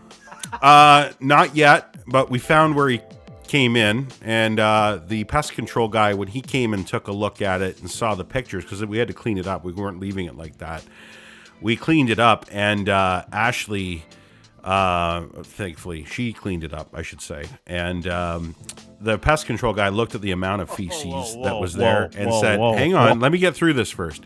[SPEAKER 3] Not yet, but we found where he came in, and the pest control guy, when he came and took a look at it and saw the pictures, because we had to clean it up. We weren't leaving it like that. We cleaned it up, and Ashley, thankfully, she cleaned it up, I should say. And the pest control guy looked at the amount of feces that was there and said, hang on, let me get through this first.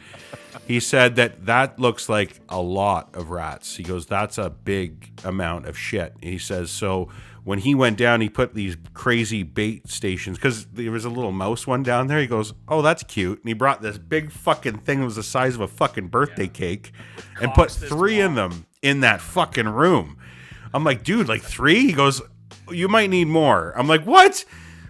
[SPEAKER 3] He said that looks like a lot of rats. He goes, that's a big amount of shit. He says, so when he went down, he put these crazy bait stations, because there was a little mouse one down there. He goes, oh, that's cute. And he brought this big fucking thing that was the size of a fucking birthday cake and put 3 in them in that fucking room. I'm like, dude, like 3? He goes, you might need more. I'm like, what?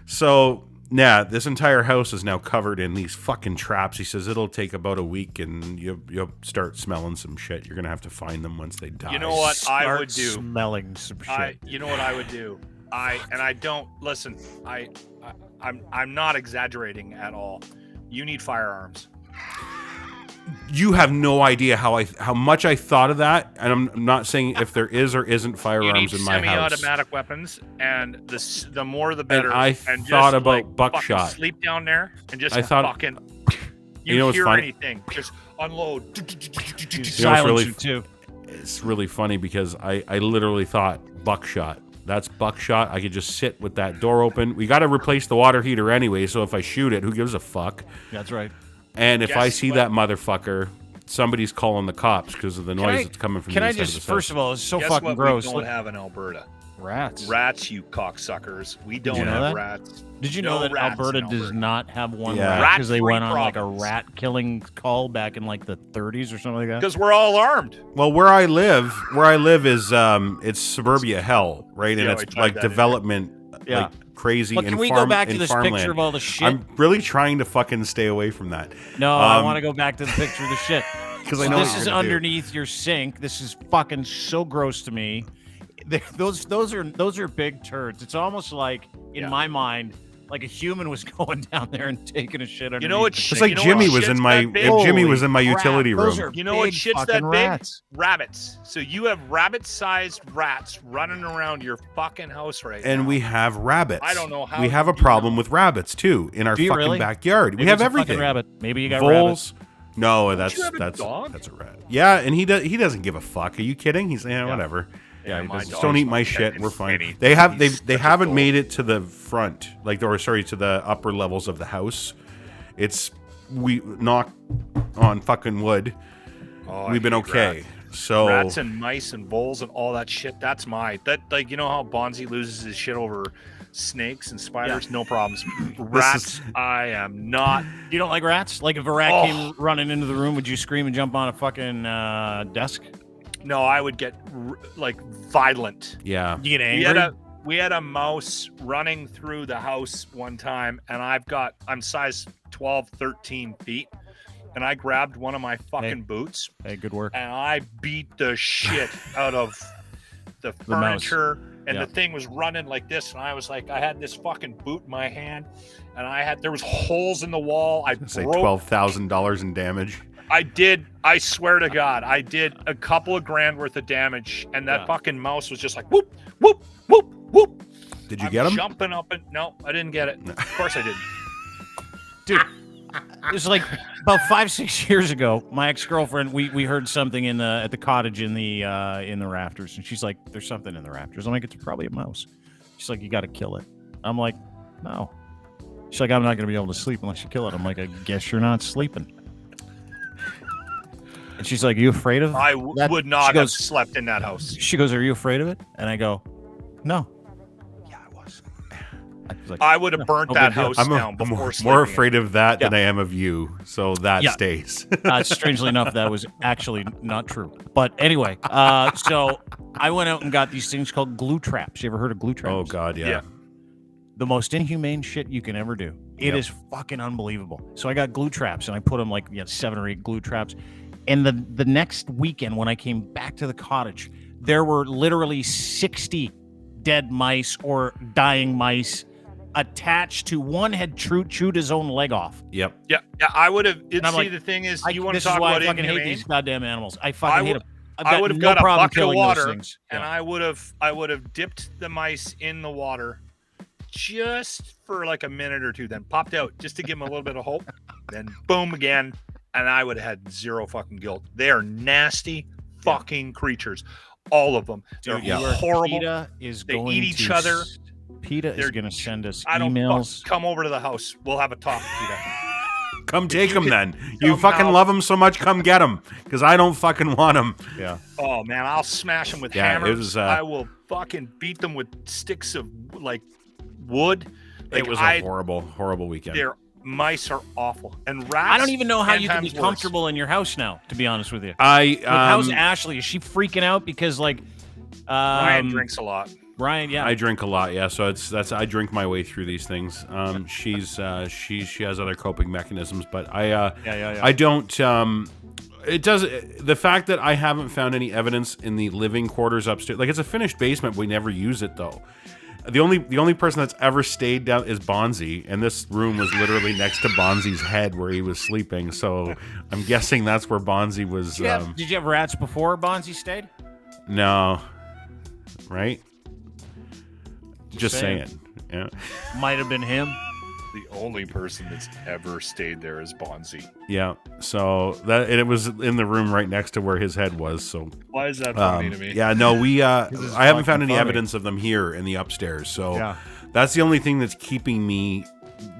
[SPEAKER 3] So... yeah, this entire house is now covered in these fucking traps. He says it'll take about a week, and you'll start smelling some shit. You're gonna have to find them once they die.
[SPEAKER 2] You know what I would do?
[SPEAKER 1] Smelling some shit.
[SPEAKER 2] You know what I would do? I don't listen. I'm not exaggerating at all. You need firearms.
[SPEAKER 3] You have no idea how much I thought of that, and I'm not saying if there is or isn't firearms in my house.
[SPEAKER 2] Semi-automatic weapons, and the more the better.
[SPEAKER 3] And I
[SPEAKER 2] thought
[SPEAKER 3] thought about buckshot.
[SPEAKER 2] Sleep down there and just
[SPEAKER 3] fucking.
[SPEAKER 2] You
[SPEAKER 3] what's
[SPEAKER 2] hear
[SPEAKER 3] funny?
[SPEAKER 2] Anything? Just unload.
[SPEAKER 3] It's really funny because I literally thought buckshot. That's buckshot. I could just sit with that door open. We got to replace the water heater anyway, so if I shoot it, who gives a fuck?
[SPEAKER 1] That's right.
[SPEAKER 3] And if I see that motherfucker, somebody's calling the cops because of the noise that's coming from the inside of the house.
[SPEAKER 1] First of all, it's so
[SPEAKER 2] Guess
[SPEAKER 1] fucking
[SPEAKER 2] what
[SPEAKER 1] gross.
[SPEAKER 2] We don't have in Alberta.
[SPEAKER 1] Rats.
[SPEAKER 2] Rats, you cocksuckers. We don't have rats.
[SPEAKER 1] Did you know that Alberta does not have one
[SPEAKER 3] Yeah.
[SPEAKER 1] rat? Because they
[SPEAKER 2] Rat-free
[SPEAKER 1] went on like a
[SPEAKER 2] province.
[SPEAKER 1] rat killing call back in like the 30s or something like that?
[SPEAKER 2] Because we're all armed.
[SPEAKER 3] Well, where I live is it's suburbia hell, right? And
[SPEAKER 2] Yeah, we
[SPEAKER 3] it's
[SPEAKER 2] tried
[SPEAKER 3] like
[SPEAKER 2] that in
[SPEAKER 3] development,
[SPEAKER 1] Yeah.
[SPEAKER 3] like crazy.
[SPEAKER 1] But can
[SPEAKER 3] in
[SPEAKER 1] we
[SPEAKER 3] farm,
[SPEAKER 1] go back to
[SPEAKER 3] in
[SPEAKER 1] this
[SPEAKER 3] farmland.
[SPEAKER 1] picture of all the shit?
[SPEAKER 3] I'm really trying to fucking stay away from that.
[SPEAKER 1] No, I want to go back to the picture of the shit.
[SPEAKER 3] Because I know
[SPEAKER 1] this
[SPEAKER 3] what you're
[SPEAKER 1] is
[SPEAKER 3] gonna do.
[SPEAKER 1] underneath your sink. This is fucking so gross to me. Those are big turds. It's almost like in my mind like a human was going down there and taking a shit underneath.
[SPEAKER 2] You know what?
[SPEAKER 3] It's like Jimmy was in my Jimmy was in my utility room.
[SPEAKER 2] You know what shit's that big?
[SPEAKER 1] Rats.
[SPEAKER 2] Rabbits. So you have rabbit-sized rats running around your fucking house right now.
[SPEAKER 3] And we have rabbits.
[SPEAKER 2] I don't know how.
[SPEAKER 3] We have a problem with rabbits too in our
[SPEAKER 1] Do you
[SPEAKER 3] fucking
[SPEAKER 1] really?
[SPEAKER 3] backyard.
[SPEAKER 1] Maybe
[SPEAKER 3] we have
[SPEAKER 1] it's a fucking
[SPEAKER 3] everything.
[SPEAKER 1] rabbit. Maybe you got
[SPEAKER 3] voles.
[SPEAKER 1] rabbits.
[SPEAKER 3] No,
[SPEAKER 2] you have a dog?
[SPEAKER 3] that's a rat. Yeah, and he doesn't give a fuck. Are you kidding? He's whatever.
[SPEAKER 1] Yeah,
[SPEAKER 2] my
[SPEAKER 3] Just
[SPEAKER 2] dog's
[SPEAKER 3] don't eat
[SPEAKER 2] not
[SPEAKER 3] my shit.
[SPEAKER 2] fucking
[SPEAKER 3] We're fine.
[SPEAKER 2] skinny.
[SPEAKER 3] They
[SPEAKER 2] He's
[SPEAKER 3] haven't
[SPEAKER 2] such a
[SPEAKER 3] made it to the front, to the upper levels of the house. We knock on fucking wood.
[SPEAKER 2] Oh,
[SPEAKER 3] We've been
[SPEAKER 2] I hate
[SPEAKER 3] okay.
[SPEAKER 2] rats.
[SPEAKER 3] So
[SPEAKER 2] Rats and mice and voles and all that shit. That's you know how Bonzi loses his shit over snakes and spiders?
[SPEAKER 1] Yeah.
[SPEAKER 2] No problems. Rats, I am not.
[SPEAKER 1] You don't like rats? Like if a rat came running into the room, would you scream and jump on a fucking desk?
[SPEAKER 2] No, I would get violent.
[SPEAKER 3] yeah,
[SPEAKER 1] You get angry?
[SPEAKER 2] We had a mouse running through the house one time, and I'm size 12, 13 feet, and I grabbed one of my fucking boots.
[SPEAKER 1] Hey, good work.
[SPEAKER 2] And I beat the shit out of the furniture, and the thing was running like this, and I was like, I had this fucking boot in my hand, and there was holes in the wall. I
[SPEAKER 3] say
[SPEAKER 2] broke.
[SPEAKER 3] $12,000 in damage.
[SPEAKER 2] I swear to God, I did a couple of grand worth of damage, and that fucking mouse was just like whoop, whoop, whoop, whoop.
[SPEAKER 3] Did you get him?
[SPEAKER 2] Jumping up and no, I didn't get it. Of course I didn't.
[SPEAKER 1] Dude, it was like about 5-6 years ago. My ex-girlfriend, we heard something at the cottage in the rafters, and she's like, "There's something in the rafters." I'm like, "It's probably a mouse." She's like, "You got to kill it." I'm like, "No." She's like, "I'm not gonna be able to sleep unless you kill it." I'm like, "I guess you're not sleeping." And she's like, "Are you afraid of
[SPEAKER 2] I
[SPEAKER 1] that?"
[SPEAKER 2] would not
[SPEAKER 1] She goes,
[SPEAKER 2] have slept in that house.
[SPEAKER 1] She goes, "Are you afraid of it?" And I go, "No." Yeah, I was. Like,
[SPEAKER 2] I would have burnt that house down
[SPEAKER 3] I'm
[SPEAKER 2] before
[SPEAKER 3] more afraid of that than I am of you. So that
[SPEAKER 1] Yeah.
[SPEAKER 3] stays.
[SPEAKER 1] Strangely enough, that was actually not true. But anyway, so I went out and got these things called glue traps. You ever heard of glue traps?
[SPEAKER 3] Oh God, yeah.
[SPEAKER 1] The most inhumane shit you can ever do. It is fucking unbelievable. So I got glue traps, and I put them 7 or 8 glue traps. And the next weekend when I came back to the cottage, there were literally 60 dead mice or dying mice attached to one had chewed his own leg off.
[SPEAKER 3] Yep.
[SPEAKER 2] Yeah, I would have.
[SPEAKER 1] And I'm
[SPEAKER 2] See,
[SPEAKER 1] like,
[SPEAKER 2] the thing is,
[SPEAKER 1] this
[SPEAKER 2] you want to
[SPEAKER 1] is
[SPEAKER 2] talk
[SPEAKER 1] why
[SPEAKER 2] about
[SPEAKER 1] I fucking hate
[SPEAKER 2] inhumane?
[SPEAKER 1] these goddamn animals. I fucking hate them.
[SPEAKER 2] I would have
[SPEAKER 1] no
[SPEAKER 2] got a
[SPEAKER 1] problem
[SPEAKER 2] bucket of
[SPEAKER 1] killing those
[SPEAKER 2] water,
[SPEAKER 1] things.
[SPEAKER 2] and I would have dipped the mice in the water just for like a minute or two, then popped out just to give them a little bit of hope. Then boom again, and I would have had zero fucking guilt. They are nasty fucking creatures, all of them. They're horrible.
[SPEAKER 1] PETA is
[SPEAKER 2] they
[SPEAKER 1] going
[SPEAKER 2] eat each
[SPEAKER 1] to
[SPEAKER 2] other.
[SPEAKER 1] PETA is going to send us
[SPEAKER 2] I don't
[SPEAKER 1] emails.
[SPEAKER 2] come over to the house. We'll have a talk, PETA.
[SPEAKER 3] Come take them then. You fucking love them so much. Come get them because I don't fucking want them.
[SPEAKER 1] Yeah.
[SPEAKER 2] Oh man, I'll smash them with hammers. I will fucking beat them with sticks of wood.
[SPEAKER 3] It was a horrible weekend.
[SPEAKER 2] Their mice are awful, and rats.
[SPEAKER 1] I don't even know how you can be
[SPEAKER 2] 10 times
[SPEAKER 1] comfortable in your house now. To be honest with you,
[SPEAKER 3] how's
[SPEAKER 1] Ashley? Is she freaking out because
[SPEAKER 2] Ryan drinks a lot?
[SPEAKER 1] Ryan, yeah,
[SPEAKER 3] I drink a lot. Yeah, so I drink my way through these things. She has other coping mechanisms, but I don't. It does. The fact that I haven't found any evidence in the living quarters upstairs, like it's a finished basement, we never use it though. The only person that's ever stayed down is Bonzi, and this room was literally next to Bonzi's head where he was sleeping. So I'm guessing that's where Bonzi was.
[SPEAKER 1] Did you have rats before Bonzi stayed?
[SPEAKER 3] No, right? Just saying. Yeah.
[SPEAKER 1] Might have been him.
[SPEAKER 2] The only person that's ever stayed there is Bonzi.
[SPEAKER 3] Yeah. So and it was in the room right next to where his head was. So
[SPEAKER 2] why is that funny to me?
[SPEAKER 3] Yeah. No, I haven't found any evidence of them here in the upstairs. So that's the only thing that's keeping me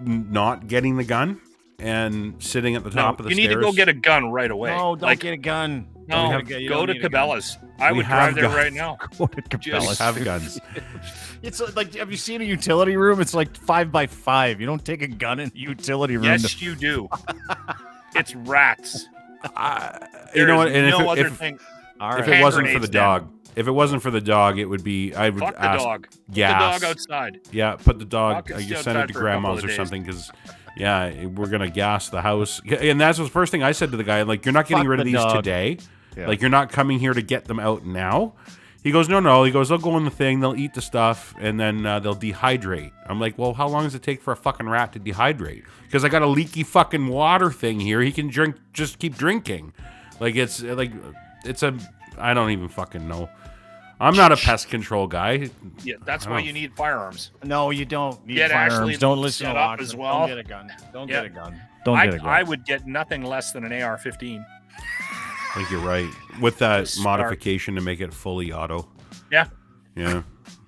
[SPEAKER 3] not getting the gun and sitting at the top of the stairs.
[SPEAKER 2] You need to go get a gun right away.
[SPEAKER 1] No, don't get a gun.
[SPEAKER 2] No, go to Cabela's. I would drive there right now.
[SPEAKER 1] Go to Cabela's.
[SPEAKER 3] Have guns.
[SPEAKER 1] It's like, have you seen a utility room? It's like 5x5. You don't take a gun in a utility room.
[SPEAKER 2] Yes, you do. It's rats.
[SPEAKER 3] You know what? And
[SPEAKER 2] if
[SPEAKER 3] it wasn't for the dog, it would be. I would ask.
[SPEAKER 2] Put the dog outside.
[SPEAKER 3] Yeah, put the dog.
[SPEAKER 2] I'll
[SPEAKER 3] You
[SPEAKER 2] stay
[SPEAKER 3] send it
[SPEAKER 2] outside
[SPEAKER 3] to
[SPEAKER 2] for a couple
[SPEAKER 3] grandma's
[SPEAKER 2] of
[SPEAKER 3] or
[SPEAKER 2] days.
[SPEAKER 3] something because. Yeah, we're gonna gas the house, and that's the first thing I said to the guy. Like, you're not getting rid of these today.
[SPEAKER 1] Yeah.
[SPEAKER 3] Like, you're not coming here to get them out now. He goes, no. He goes, they'll go in the thing, they'll eat the stuff, and then they'll dehydrate. I'm like, well, how long does it take for a fucking rat to dehydrate? Because I got a leaky fucking water thing here. He can drink, just keep drinking. Like, it's I don't even fucking know. I'm not a pest control guy.
[SPEAKER 2] Yeah, that's why you need firearms.
[SPEAKER 1] No, you don't need
[SPEAKER 2] Get
[SPEAKER 1] firearms.
[SPEAKER 2] Ashley
[SPEAKER 1] Don't listen
[SPEAKER 2] set
[SPEAKER 1] to
[SPEAKER 2] up
[SPEAKER 1] Lachlan.
[SPEAKER 2] as well.
[SPEAKER 1] Don't get a gun. Don't get a gun. Don't get a gun.
[SPEAKER 2] I would get nothing less than an AR-15.
[SPEAKER 3] I think you're right. With that modification to make it fully auto.
[SPEAKER 2] Yeah.
[SPEAKER 3] Yeah,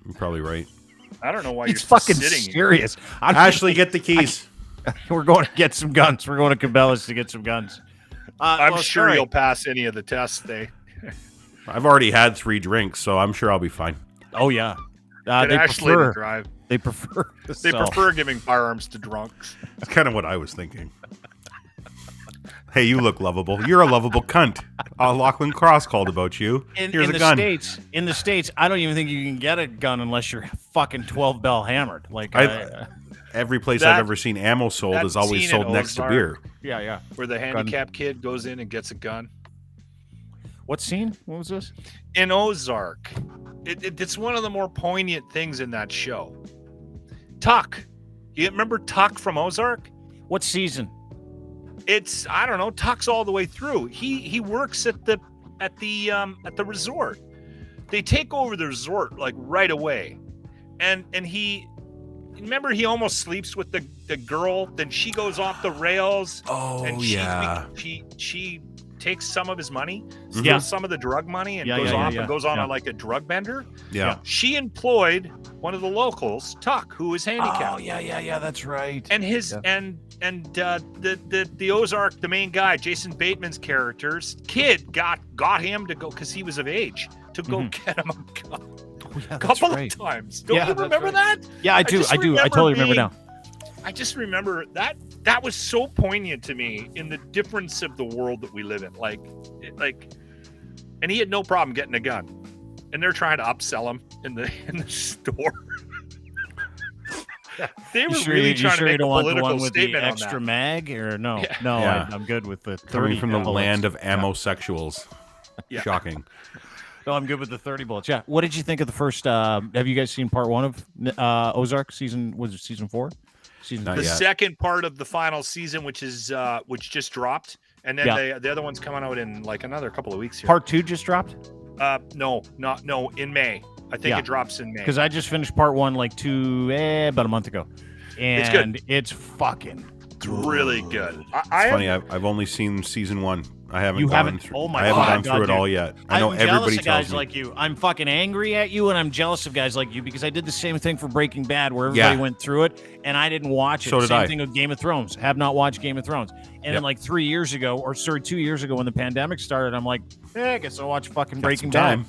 [SPEAKER 3] you're probably right.
[SPEAKER 2] I don't know why
[SPEAKER 1] He's
[SPEAKER 2] you're still
[SPEAKER 1] fucking
[SPEAKER 2] sitting
[SPEAKER 1] serious.
[SPEAKER 3] Ashley, get the keys.
[SPEAKER 1] We're going to get some guns. We're going to Cabela's to get some guns.
[SPEAKER 2] I'm sure you'll pass any of the tests.
[SPEAKER 3] I've already had 3 drinks, so I'm sure I'll be fine.
[SPEAKER 1] Oh yeah.
[SPEAKER 2] Get
[SPEAKER 1] They
[SPEAKER 2] Ashley to
[SPEAKER 1] prefer.
[SPEAKER 2] drive.
[SPEAKER 1] They prefer.
[SPEAKER 2] They prefer giving firearms to drunks.
[SPEAKER 3] That's kind of what I was thinking. Hey, you look lovable. You're a lovable cunt. Lachlan Cross called about you. Here's a gun.
[SPEAKER 1] In the States, I don't even think you can get a gun unless you're fucking 12 bell hammered. Like
[SPEAKER 3] every place I've ever seen ammo sold is always sold next to beer.
[SPEAKER 1] Yeah.
[SPEAKER 2] Where the handicapped kid goes in and gets a gun.
[SPEAKER 1] What scene? What was this?
[SPEAKER 2] In Ozark. It's one of the more poignant things in that show. Tuck. You remember Tuck from Ozark?
[SPEAKER 1] What season?
[SPEAKER 2] It's, I don't know, Tuck's all the way through. He works at the resort. They take over the resort like right away. And he remember he almost sleeps with the girl, then she goes off the rails.
[SPEAKER 3] Oh,
[SPEAKER 2] and
[SPEAKER 3] yeah.
[SPEAKER 2] She takes some of his money, steals
[SPEAKER 1] Yeah.
[SPEAKER 2] some of the drug money, and goes on like a drug bender.
[SPEAKER 3] Yeah.
[SPEAKER 2] She employed one of the locals, Tuck, who is handicapped.
[SPEAKER 1] Oh yeah, that's right.
[SPEAKER 2] And his the Ozark, the main guy, Jason Bateman's character's kid got him to go because he was of age to go get him a gun.
[SPEAKER 1] Yeah,
[SPEAKER 2] a couple of times. Don't you remember that?
[SPEAKER 1] Yeah, I do. I totally remember now.
[SPEAKER 2] I just remember that was so poignant to me in the difference of the world that we live in. Like, and he had no problem getting a gun, and they're trying to upsell him in the store. They were really trying to make a political statement on that.
[SPEAKER 1] Extra mag or no?
[SPEAKER 2] Yeah.
[SPEAKER 1] No,
[SPEAKER 3] Yeah.
[SPEAKER 1] I'm good with the 30
[SPEAKER 3] Coming from the
[SPEAKER 1] bullets.
[SPEAKER 3] land of ammosexuals.
[SPEAKER 2] Yeah.
[SPEAKER 3] Shocking.
[SPEAKER 1] No, I'm good with the 30 bullets. Yeah. What did you think of the first? Have you guys seen part 1 of Ozark season? Was it season 4?
[SPEAKER 2] The second part of the final season, which just dropped, and then the other one's coming out in like another couple of weeks here.
[SPEAKER 1] Part 2 just dropped?
[SPEAKER 2] No, in May. I think it drops in May.
[SPEAKER 1] Because I just finished part 1 like about a month ago, and
[SPEAKER 2] it's good.
[SPEAKER 1] It's fucking
[SPEAKER 2] really good.
[SPEAKER 3] It's funny. I've only seen season 1. I haven't. Through,
[SPEAKER 1] oh my
[SPEAKER 3] I haven't
[SPEAKER 1] God,
[SPEAKER 3] gone through it all yet. I know
[SPEAKER 1] I'm
[SPEAKER 3] everybody
[SPEAKER 1] jealous of
[SPEAKER 3] tells
[SPEAKER 1] guys
[SPEAKER 3] me.
[SPEAKER 1] like you. I'm fucking angry at you, and I'm jealous of guys like you because I did the same thing for Breaking Bad, where everybody went through it, and I didn't watch it.
[SPEAKER 3] So did
[SPEAKER 1] same
[SPEAKER 3] I.
[SPEAKER 1] thing with Game of Thrones. Have not watched Game of Thrones. And then like 2 years ago, when the pandemic started, I'm like, I guess I'll watch fucking Breaking Bad.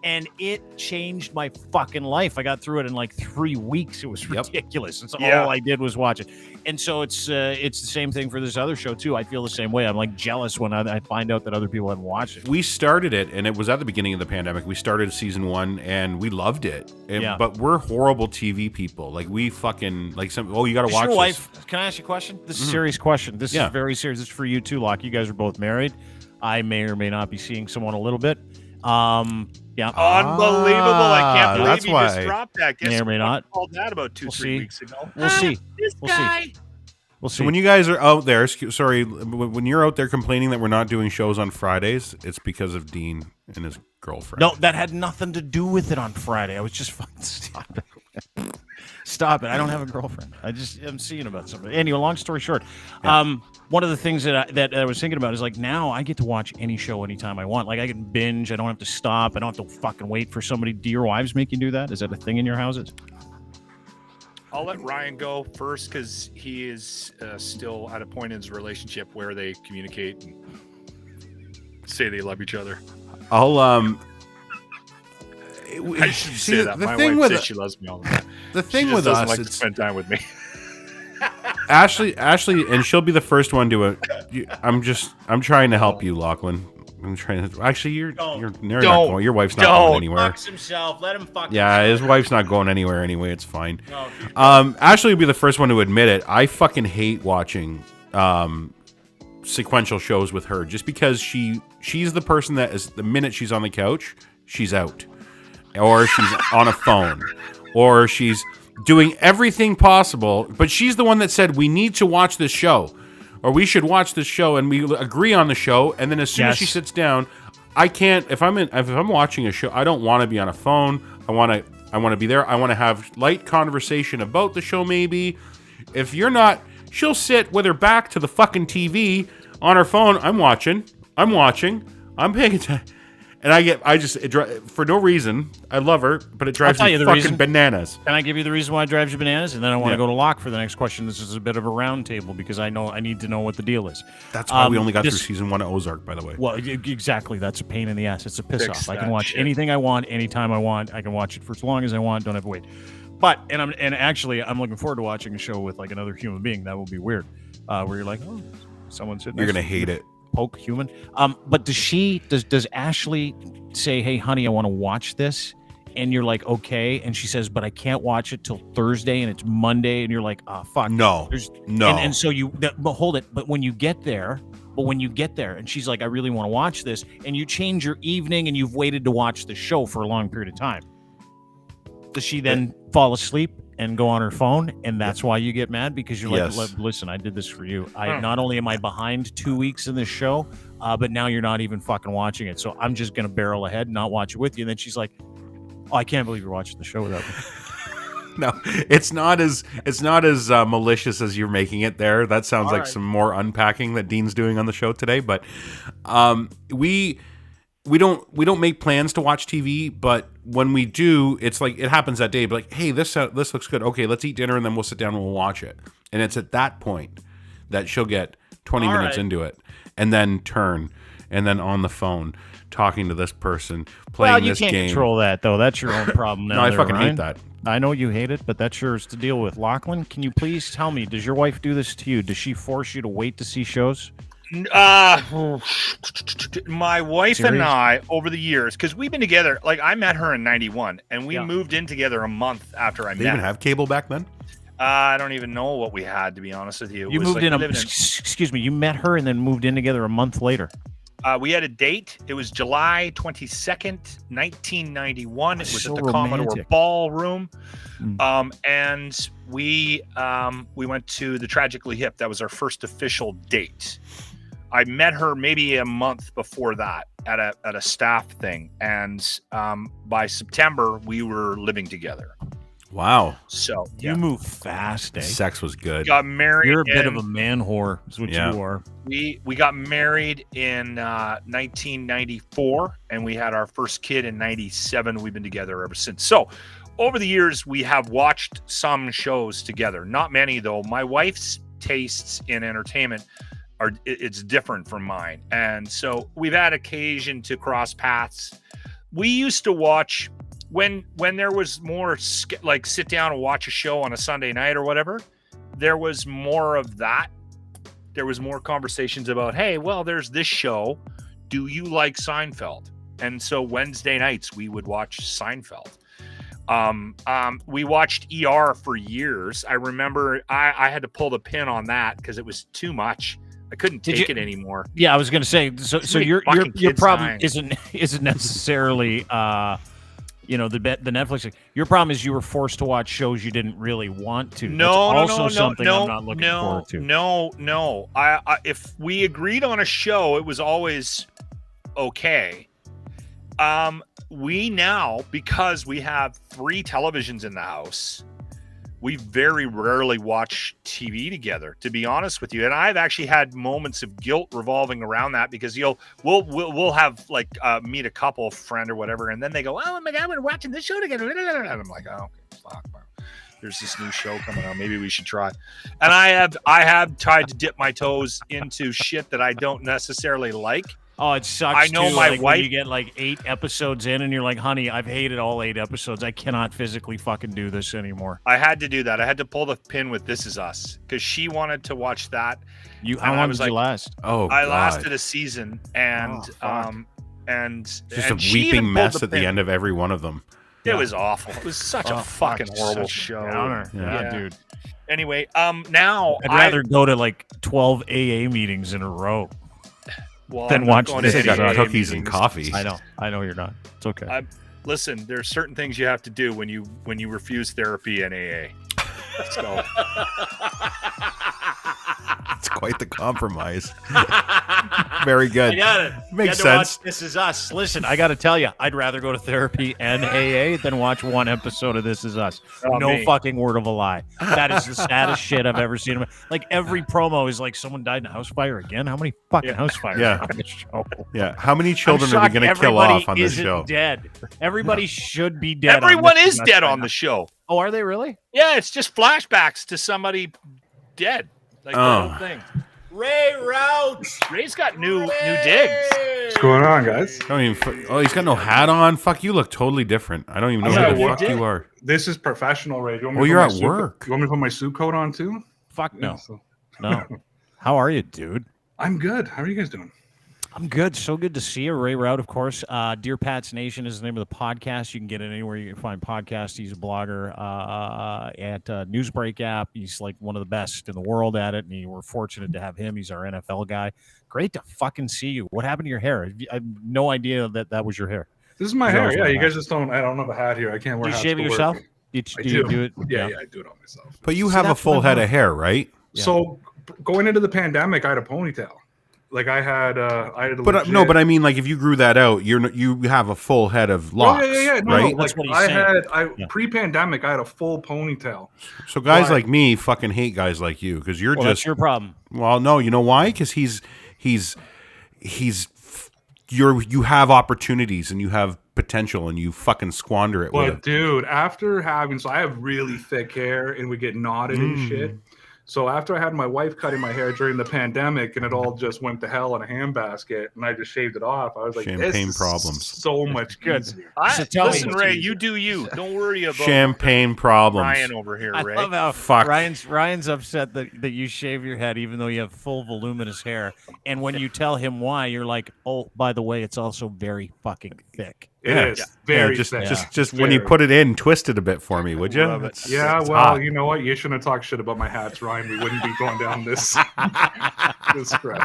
[SPEAKER 1] And it changed my fucking life. I got through it in like 3 weeks. It was ridiculous. And so all I did was watch it. And so it's the same thing for this other show too. I feel the same way. I'm like jealous when I find out that other people haven't watched it.
[SPEAKER 3] We started it, and it was at the beginning of the pandemic. We started season 1, and we loved it. But we're horrible TV people. Like we fucking like some. Oh, you got to watch
[SPEAKER 1] your wife?
[SPEAKER 3] this.
[SPEAKER 1] Can I ask you a question? This is a serious question. This is very serious. This is for you too, Locke. You guys are both married. I may or may not be seeing someone a little bit. Yeah.
[SPEAKER 2] Unbelievable. I can't believe
[SPEAKER 3] that's
[SPEAKER 2] you
[SPEAKER 3] why.
[SPEAKER 2] just dropped that. Guess
[SPEAKER 1] May or may not.
[SPEAKER 2] I called that about 2-3 weeks ago.
[SPEAKER 1] We'll see.
[SPEAKER 2] This
[SPEAKER 1] We'll
[SPEAKER 2] guy.
[SPEAKER 1] see. We'll see.
[SPEAKER 3] So when you guys are out there, when you're out there complaining that we're not doing shows on Fridays, it's because of Dean and his girlfriend.
[SPEAKER 1] No, that had nothing to do with it on Friday. I was just fucking stop it. Stop it. I don't have a girlfriend. I'm seeing about something. Anyway, long story short, one of the things that I was thinking about is like now I get to watch any show anytime I want. Like I can binge. I don't have to stop. I don't have to fucking wait for somebody. Do your wives make you do that? Is that a thing in your houses?
[SPEAKER 2] I'll let Ryan go first because he is still at a point in his relationship where they communicate and say they love each other. I shouldn't say that. My wife says she loves me all the time.
[SPEAKER 3] The thing
[SPEAKER 2] she
[SPEAKER 3] with
[SPEAKER 2] doesn't
[SPEAKER 3] us,
[SPEAKER 2] like to spend time with me.
[SPEAKER 3] Ashley, and she'll be the first one to it. I'm trying to help you, Lachlan. I'm trying to. Actually, you're not going. Your wife's not going anywhere.
[SPEAKER 1] Fucks himself. Let him fuck.
[SPEAKER 3] Yeah,
[SPEAKER 1] himself.
[SPEAKER 3] his wife's not going anywhere anyway. It's fine. Ashley will be the first one to admit it. I fucking hate watching sequential shows with her, just because she's the person that is the minute she's on the couch, she's out. or she's on a phone, or she's doing everything possible. But she's the one that said, we need to watch this show, or we should watch this show, and we agree on the show. And then as soon as she sits down, I can't. If I'm watching a show, I don't want to be on a phone. I want to be there. I want to have light conversation about the show. Maybe if you're not, she'll sit with her back to the fucking TV on her phone. I'm watching. I'm paying attention. And for no reason, I love her, but it drives me fucking bananas.
[SPEAKER 1] Can I give you the reason why it drives you bananas? And then I want to go to Locke for the next question. This is a bit of a round table because I need to know what the deal is.
[SPEAKER 3] That's why we only got through season 1 of Ozark, by the way.
[SPEAKER 1] Well, exactly. That's a pain in the ass. It's a piss off. I can watch anything I want, anytime I want. I can watch it for as long as I want. Don't have to wait. But actually, I'm looking forward to watching a show with like another human being. That will be weird. Where you're like, oh, someone's sitting.
[SPEAKER 3] You're gonna hate it.
[SPEAKER 1] Poke human. But does Ashley say, hey honey, I want to watch this, and you're like, okay, and she says, but I can't watch it till Thursday and it's Monday, and you're like, oh fuck,
[SPEAKER 3] no.
[SPEAKER 1] And so but hold it, but when you get there and she's like, I really want to watch this, and you change your evening and you've waited to watch the show for a long period of time, does she then fall asleep and go on her phone, and that's why you get mad? Because you're like, listen, I did this for you. Not only am I behind 2 weeks in this show, but now you're not even fucking watching it. So I'm just gonna barrel ahead and not watch it with you. And then she's like, oh, I can't believe you're watching the show without me.
[SPEAKER 3] No, it's not as malicious as you're making it there. That sounds like some more unpacking that Dean's doing on the show today. But we don't make plans to watch TV, but when we do, it's like it happens that day. But like, hey, this looks good. Okay, let's eat dinner and then we'll sit down and we'll watch it. And it's at that point that she'll get 20 minutes into it, and then turn, and then on the phone talking to this person, playing this game.
[SPEAKER 1] You can't control that though. That's your own problem now.
[SPEAKER 3] No, I fucking hate that.
[SPEAKER 1] I know you hate it, but that's yours to deal with. Lachlan, can you please tell me, does your wife do this to you? Does she force you to wait to see shows?
[SPEAKER 2] My wife and I, over the years, because we've been together, like I met her in 91 and we moved in together a month after I met her.
[SPEAKER 3] They even have cable back then?
[SPEAKER 2] I don't even know what we had, to be honest with you.
[SPEAKER 1] You moved excuse me, you met her and then moved in together a month later.
[SPEAKER 2] We had a date. It was July 22nd, 1991. It was
[SPEAKER 1] so
[SPEAKER 2] at the Commodore
[SPEAKER 1] romantic.
[SPEAKER 2] Ballroom. And we went to the Tragically Hip. That was our first official date. I met her maybe a month before that at a staff thing. And by September, we were living together.
[SPEAKER 3] Wow.
[SPEAKER 2] So
[SPEAKER 1] you move fast, eh?
[SPEAKER 3] Sex was good.
[SPEAKER 2] Got married.
[SPEAKER 1] You're a bit of a man whore, is what you are.
[SPEAKER 2] We got married in 1994, and we had our first kid in 97. We've been together ever since. So over the years, we have watched some shows together. Not many, though. My wife's tastes in entertainment it's different from mine. And so we've had occasion to cross paths. We used to watch when there was more like sit down and watch a show on a Sunday night or whatever, there was more of that. There was more conversations about, hey, well, there's this show. Do you like Seinfeld? And so Wednesday nights we would watch Seinfeld. We watched ER for years. I remember I had to pull the pin on that because it was too much. I couldn't take it anymore.
[SPEAKER 1] Yeah, I was going to say. So your problem isn't necessarily the Netflix thing. Your problem is you were forced to watch shows you didn't really want to.
[SPEAKER 2] No,
[SPEAKER 1] I'm not looking forward to.
[SPEAKER 2] No. I if we agreed on a show, it was always okay. We now, because we have 3 televisions in the house, we very rarely watch TV together, to be honest with you. And I've actually had moments of guilt revolving around that because we'll have like meet a couple, friend or whatever, and then they go, oh my God, we're watching this show together. And I'm like, oh, okay, fuck, man. There's this new show coming out. Maybe we should try. And I have tried to dip my toes into shit that I don't necessarily like.
[SPEAKER 1] Oh, it sucks.
[SPEAKER 2] I know my
[SPEAKER 1] wife.
[SPEAKER 2] when
[SPEAKER 1] you get like 8 episodes in, and you're like, "Honey, I've hated all 8 episodes. I cannot physically fucking do this anymore."
[SPEAKER 2] I had to do that. I had to pull the pin with This Is Us because she wanted to watch that.
[SPEAKER 1] How long did you last?
[SPEAKER 3] Oh,
[SPEAKER 2] I lasted a season, and
[SPEAKER 3] just a weeping mess at the end of every one of them.
[SPEAKER 2] It was awful. It was such a fucking horrible show.
[SPEAKER 1] Yeah, dude.
[SPEAKER 2] Anyway, now
[SPEAKER 1] I'd rather go to like 12 AA meetings in a row.
[SPEAKER 2] Well,
[SPEAKER 1] then watch
[SPEAKER 3] cookies and coffee.
[SPEAKER 1] I know you're not. It's okay.
[SPEAKER 2] Listen, there are certain things you have to do when you refuse therapy in AA. So
[SPEAKER 3] It's quite the compromise. Very good.
[SPEAKER 1] I got it.
[SPEAKER 3] Makes
[SPEAKER 1] You had to
[SPEAKER 3] sense.
[SPEAKER 1] watch This Is Us. Listen, I got to tell you, I'd rather go to therapy and AA than watch one episode of This Is Us.
[SPEAKER 2] Oh,
[SPEAKER 1] No
[SPEAKER 2] me.
[SPEAKER 1] fucking word of a lie. That is the saddest shit I've ever seen. Like every promo is like someone died in a house fire again. How many fucking house fires
[SPEAKER 3] Yeah.
[SPEAKER 1] are on this show?
[SPEAKER 3] Yeah. How many
[SPEAKER 1] I'm
[SPEAKER 3] children are we
[SPEAKER 1] shocked
[SPEAKER 3] going to kill
[SPEAKER 1] everybody
[SPEAKER 3] off on this
[SPEAKER 1] isn't
[SPEAKER 3] show?
[SPEAKER 1] Dead. Everybody should be dead.
[SPEAKER 2] everyone
[SPEAKER 1] on
[SPEAKER 2] is
[SPEAKER 1] this
[SPEAKER 2] dead
[SPEAKER 1] right
[SPEAKER 2] on
[SPEAKER 1] now.
[SPEAKER 2] the show.
[SPEAKER 1] Oh, are they really?
[SPEAKER 2] Yeah, it's just flashbacks to somebody dead. Like the
[SPEAKER 3] Oh.
[SPEAKER 2] whole thing.
[SPEAKER 1] Ray Route.
[SPEAKER 2] Ray's got new digs.
[SPEAKER 8] What's going on, guys?
[SPEAKER 3] Don't even. Oh, he's got no hat on. Fuck, you look totally different. I don't even know
[SPEAKER 8] Yeah,
[SPEAKER 3] who the
[SPEAKER 8] what
[SPEAKER 3] fuck you are.
[SPEAKER 8] This is professional, Ray. Do you want me
[SPEAKER 3] Oh,
[SPEAKER 8] to
[SPEAKER 3] you're
[SPEAKER 8] put
[SPEAKER 3] at
[SPEAKER 8] my suit
[SPEAKER 3] work.
[SPEAKER 8] You want me to put my suit coat on too?
[SPEAKER 1] Fuck no.
[SPEAKER 8] Yeah, so-
[SPEAKER 1] No. How are you, dude?
[SPEAKER 8] I'm good. How are you guys doing?
[SPEAKER 1] I'm good. So good to see you. Ray Route, of course. Dear Pats Nation is the name of the podcast. You can get it anywhere you can find podcasts. He's a blogger at Newsbreak app. He's like one of the best in the world at it, and we're fortunate to have him. He's our NFL guy. Great to fucking see you. What happened to your hair? I have no idea that was your hair.
[SPEAKER 8] This is my
[SPEAKER 1] Yours
[SPEAKER 8] hair.
[SPEAKER 1] was
[SPEAKER 8] Yeah, you
[SPEAKER 1] a hat.
[SPEAKER 8] guys just don't. I don't have a hat here. I can't
[SPEAKER 1] Do
[SPEAKER 8] wear
[SPEAKER 1] you
[SPEAKER 8] hats
[SPEAKER 1] shave it
[SPEAKER 8] to work.
[SPEAKER 1] yourself?
[SPEAKER 8] I
[SPEAKER 1] Do you do it?
[SPEAKER 8] Yeah, I do it all myself.
[SPEAKER 3] But you have a
[SPEAKER 1] that's
[SPEAKER 3] full
[SPEAKER 1] what
[SPEAKER 3] head
[SPEAKER 1] I'm-
[SPEAKER 3] of hair, right?
[SPEAKER 1] Yeah.
[SPEAKER 8] So going into the pandemic, I had a ponytail. Like I had a
[SPEAKER 3] But no, but I mean, like, if you grew that out, you have a full head of locks,
[SPEAKER 8] No,
[SPEAKER 3] right?
[SPEAKER 1] That's
[SPEAKER 8] like
[SPEAKER 1] what he's
[SPEAKER 8] I
[SPEAKER 1] saying.
[SPEAKER 8] had, pre-pandemic, I had a full ponytail.
[SPEAKER 3] So guys
[SPEAKER 8] Why?
[SPEAKER 3] like me fucking hate guys like you because you're
[SPEAKER 1] Well,
[SPEAKER 3] just.
[SPEAKER 1] that's your problem.
[SPEAKER 3] Well, no, you know why? Because you have opportunities and you have potential and you fucking squander it.
[SPEAKER 8] But
[SPEAKER 3] with
[SPEAKER 8] dude, after having, so I have really thick hair and we get knotted and shit. So after I had my wife cutting my hair during the pandemic and it all just went to hell in a handbasket and I just shaved it off, I was like,
[SPEAKER 3] Champagne
[SPEAKER 8] this is
[SPEAKER 3] problems.
[SPEAKER 8] so much
[SPEAKER 1] Good.
[SPEAKER 8] easier.
[SPEAKER 1] So tell me
[SPEAKER 2] Listen,
[SPEAKER 1] what's
[SPEAKER 2] Ray,
[SPEAKER 1] easier.
[SPEAKER 2] you do you. Don't worry about
[SPEAKER 3] Champagne problems.
[SPEAKER 2] Ryan over here,
[SPEAKER 1] I
[SPEAKER 2] Ray.
[SPEAKER 1] love how
[SPEAKER 3] Fuck.
[SPEAKER 1] Ryan's upset that you shave your head even though you have full voluminous hair. And when you tell him why, you're like, oh, by the way, it's also very fucking thick.
[SPEAKER 8] It is very
[SPEAKER 3] just
[SPEAKER 8] thick.
[SPEAKER 3] just when you put it in, twist it a bit for me, would you?
[SPEAKER 2] Love it.
[SPEAKER 3] It's-
[SPEAKER 8] Yeah,
[SPEAKER 3] it's
[SPEAKER 8] well,
[SPEAKER 3] hot.
[SPEAKER 8] you know what? You shouldn't have talked shit about my hats, Ryan. We wouldn't be going down this this thread.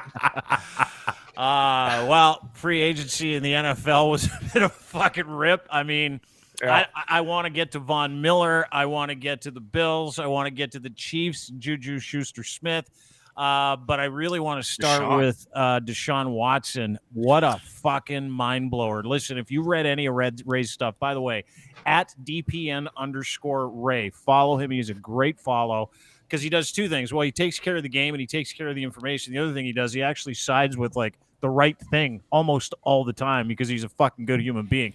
[SPEAKER 1] Well, free agency in the NFL was a bit of a fucking rip. I mean,
[SPEAKER 8] Yeah.
[SPEAKER 1] I want to get to Von Miller. I want to get to the Bills. I want to get to the Chiefs, Juju Schuster-Smith. But I really want to start with Deshaun Watson. What a fucking mind blower. Listen, if you read any of Ray's stuff, by the way, at DPN_Ray, follow him. He's a great follow because he does two things. Well, he takes care of the game and he takes care of the information. The other thing he does, he actually sides with like the right thing almost all the time because he's a fucking good human being.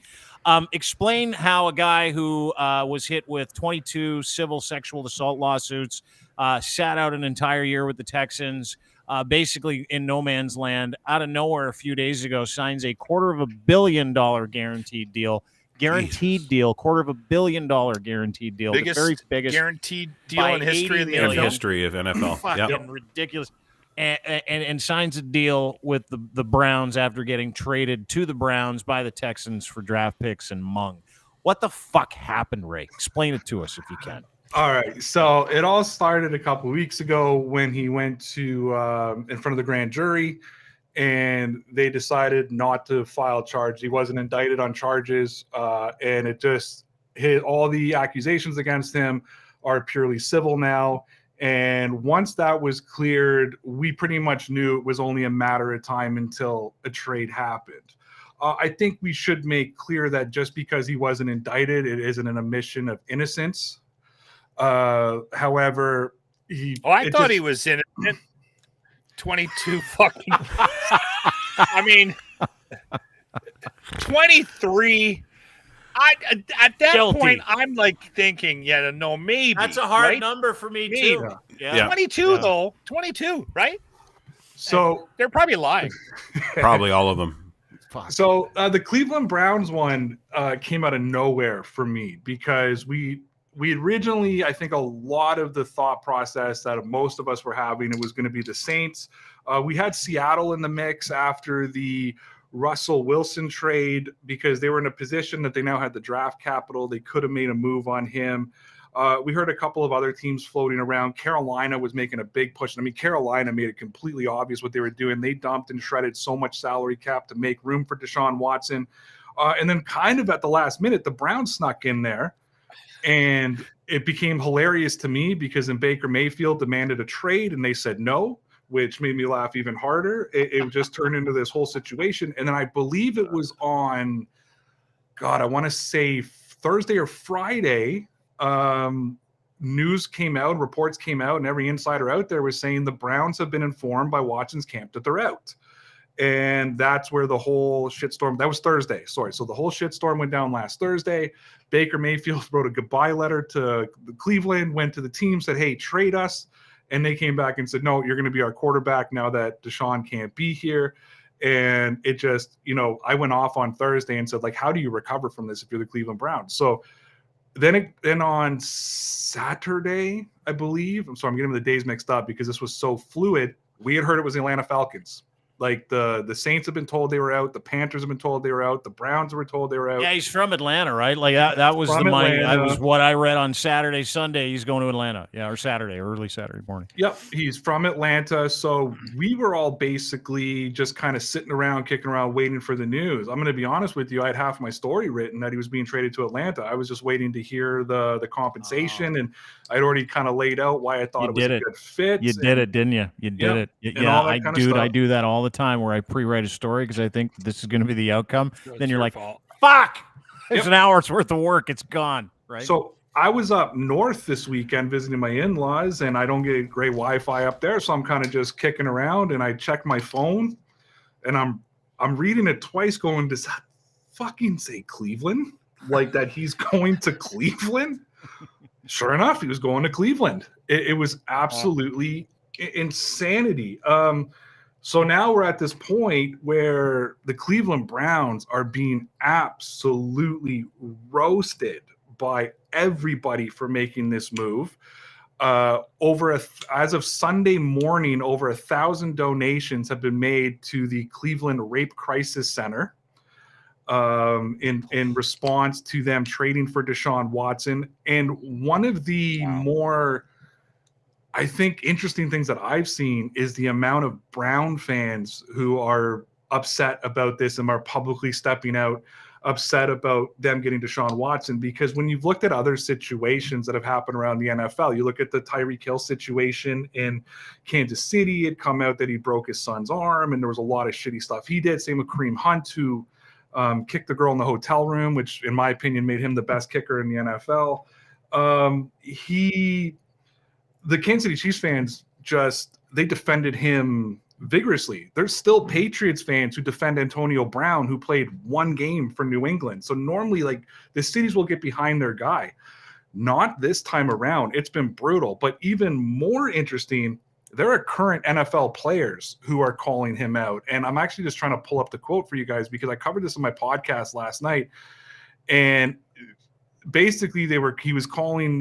[SPEAKER 1] Explain how a guy who was hit with 22 civil sexual assault lawsuits, sat out an entire year with the Texans, basically in no man's land, out of nowhere a few days ago, signs a $250 million guaranteed deal. $250 million guaranteed deal.
[SPEAKER 2] Biggest
[SPEAKER 1] the very biggest
[SPEAKER 2] guaranteed deal
[SPEAKER 1] by
[SPEAKER 2] in history of the
[SPEAKER 1] 80
[SPEAKER 3] in
[SPEAKER 1] million.
[SPEAKER 2] NFL.
[SPEAKER 3] history of NFL.
[SPEAKER 1] Fucking
[SPEAKER 3] Yep.
[SPEAKER 1] ridiculous. And signs a deal with the Browns after getting traded to the Browns by the Texans for draft picks and Mung. What the fuck happened, Ray? Explain it to us if you can.
[SPEAKER 8] All right. So it all started a couple of weeks ago when he went to in front of the grand jury and they decided not to file charges. He wasn't indicted on charges. And it just hit all the accusations against him are purely civil now. And once that was cleared, we pretty much knew it was only a matter of time until a trade happened. I think we should make clear that just because he wasn't indicted, it isn't an admission of innocence. However,
[SPEAKER 2] I thought he was innocent. 22 fucking. I mean, 23. At that
[SPEAKER 1] Guilty.
[SPEAKER 2] point, I'm like thinking, yeah, no, maybe.
[SPEAKER 1] That's a hard
[SPEAKER 2] right?
[SPEAKER 1] number for me,
[SPEAKER 2] Maybe.
[SPEAKER 1] too. Yeah.
[SPEAKER 2] 22, though. 22, right?
[SPEAKER 8] So
[SPEAKER 2] They're probably lying.
[SPEAKER 3] Probably all of them.
[SPEAKER 8] So the Cleveland Browns one came out of nowhere for me because we originally, I think a lot of the thought process that most of us were having, it was going to be the Saints. We had Seattle in the mix after the Russell Wilson trade because they were in a position that they now had the draft capital. They could have made a move on him. We heard a couple of other teams floating around. Carolina was making a big push. I mean, Carolina made it completely obvious what they were doing. They dumped and shredded so much salary cap to make room for Deshaun Watson. And then kind of at the last minute, the Browns snuck in there, and it became hilarious to me because then Baker Mayfield demanded a trade and they said no, which made me laugh even harder. It just turned into this whole situation. And then I believe it was on, God, I want to say Thursday or Friday, news came out, reports came out, and every insider out there was saying the Browns have been informed by Watson's camp that they're out. And that's where the whole shitstorm, that was Thursday, sorry. So the whole shitstorm went down last Thursday. Baker Mayfield wrote a goodbye letter to Cleveland, went to the team, said, hey, trade us. And they came back and said, no, you're going to be our quarterback now that Deshaun can't be here. And it just, I went off on Thursday and said, like, how do you recover from this if you're the Cleveland Browns? So then on Saturday, I believe, I'm getting the days mixed up because this was so fluid. We had heard it was the Atlanta Falcons. Like the Saints have been told they were out. The Panthers have been told they were out. The Browns were told they were out.
[SPEAKER 1] Yeah, he's from Atlanta, right? Like that was
[SPEAKER 8] from
[SPEAKER 1] the money.
[SPEAKER 8] Atlanta.
[SPEAKER 1] That was what I read on Saturday, Sunday. He's going to Atlanta. Yeah, or Saturday, early Saturday morning.
[SPEAKER 8] Yep, he's from Atlanta. So we were all basically just kind of sitting around, kicking around, waiting for the news. I'm going to be honest with you. I had half my story written that he was being traded to Atlanta. I was just waiting to hear the compensation, and I'd already kind of laid out why I thought it was a good fit.
[SPEAKER 1] You did it, didn't you? You did it. Yeah, I do that all the time where I pre-write a story because I think this is going to be the outcome. Then you're like, fuck, there's an hour's worth of work. It's gone, right?
[SPEAKER 8] So I was up north this weekend visiting my in-laws, and I don't get great Wi-Fi up there, so I'm kind of just kicking around, and I check my phone, and I'm reading it twice going, does that fucking say Cleveland? Like that he's going to Cleveland? Sure enough, he was going to Cleveland. It was absolutely insanity. So now we're at this point where the Cleveland Browns are being absolutely roasted by everybody for making this move. As of Sunday morning, over 1,000 donations have been made to the Cleveland Rape Crisis Center in response to them trading for Deshaun Watson. And one of the more, I think, interesting things that I've seen is the amount of Brown fans who are upset about this and are publicly stepping out, upset about them getting Deshaun Watson. Because when you've looked at other situations that have happened around the NFL, you look at the Tyreek Hill situation in Kansas City, it come out that he broke his son's arm, and there was a lot of shitty stuff he did. Same with Kareem Hunt, who kicked the girl in the hotel room, which in my opinion made him the best kicker in the NFL. The Kansas City Chiefs fans they defended him vigorously. There's still Patriots fans who defend Antonio Brown, who played one game for New England. So normally, like, the cities will get behind their guy. Not this time around. It's been brutal. But even more interesting, there are current NFL players who are calling him out. And I'm actually just trying to pull up the quote for you guys because I covered this in my podcast last night. And basically, he was calling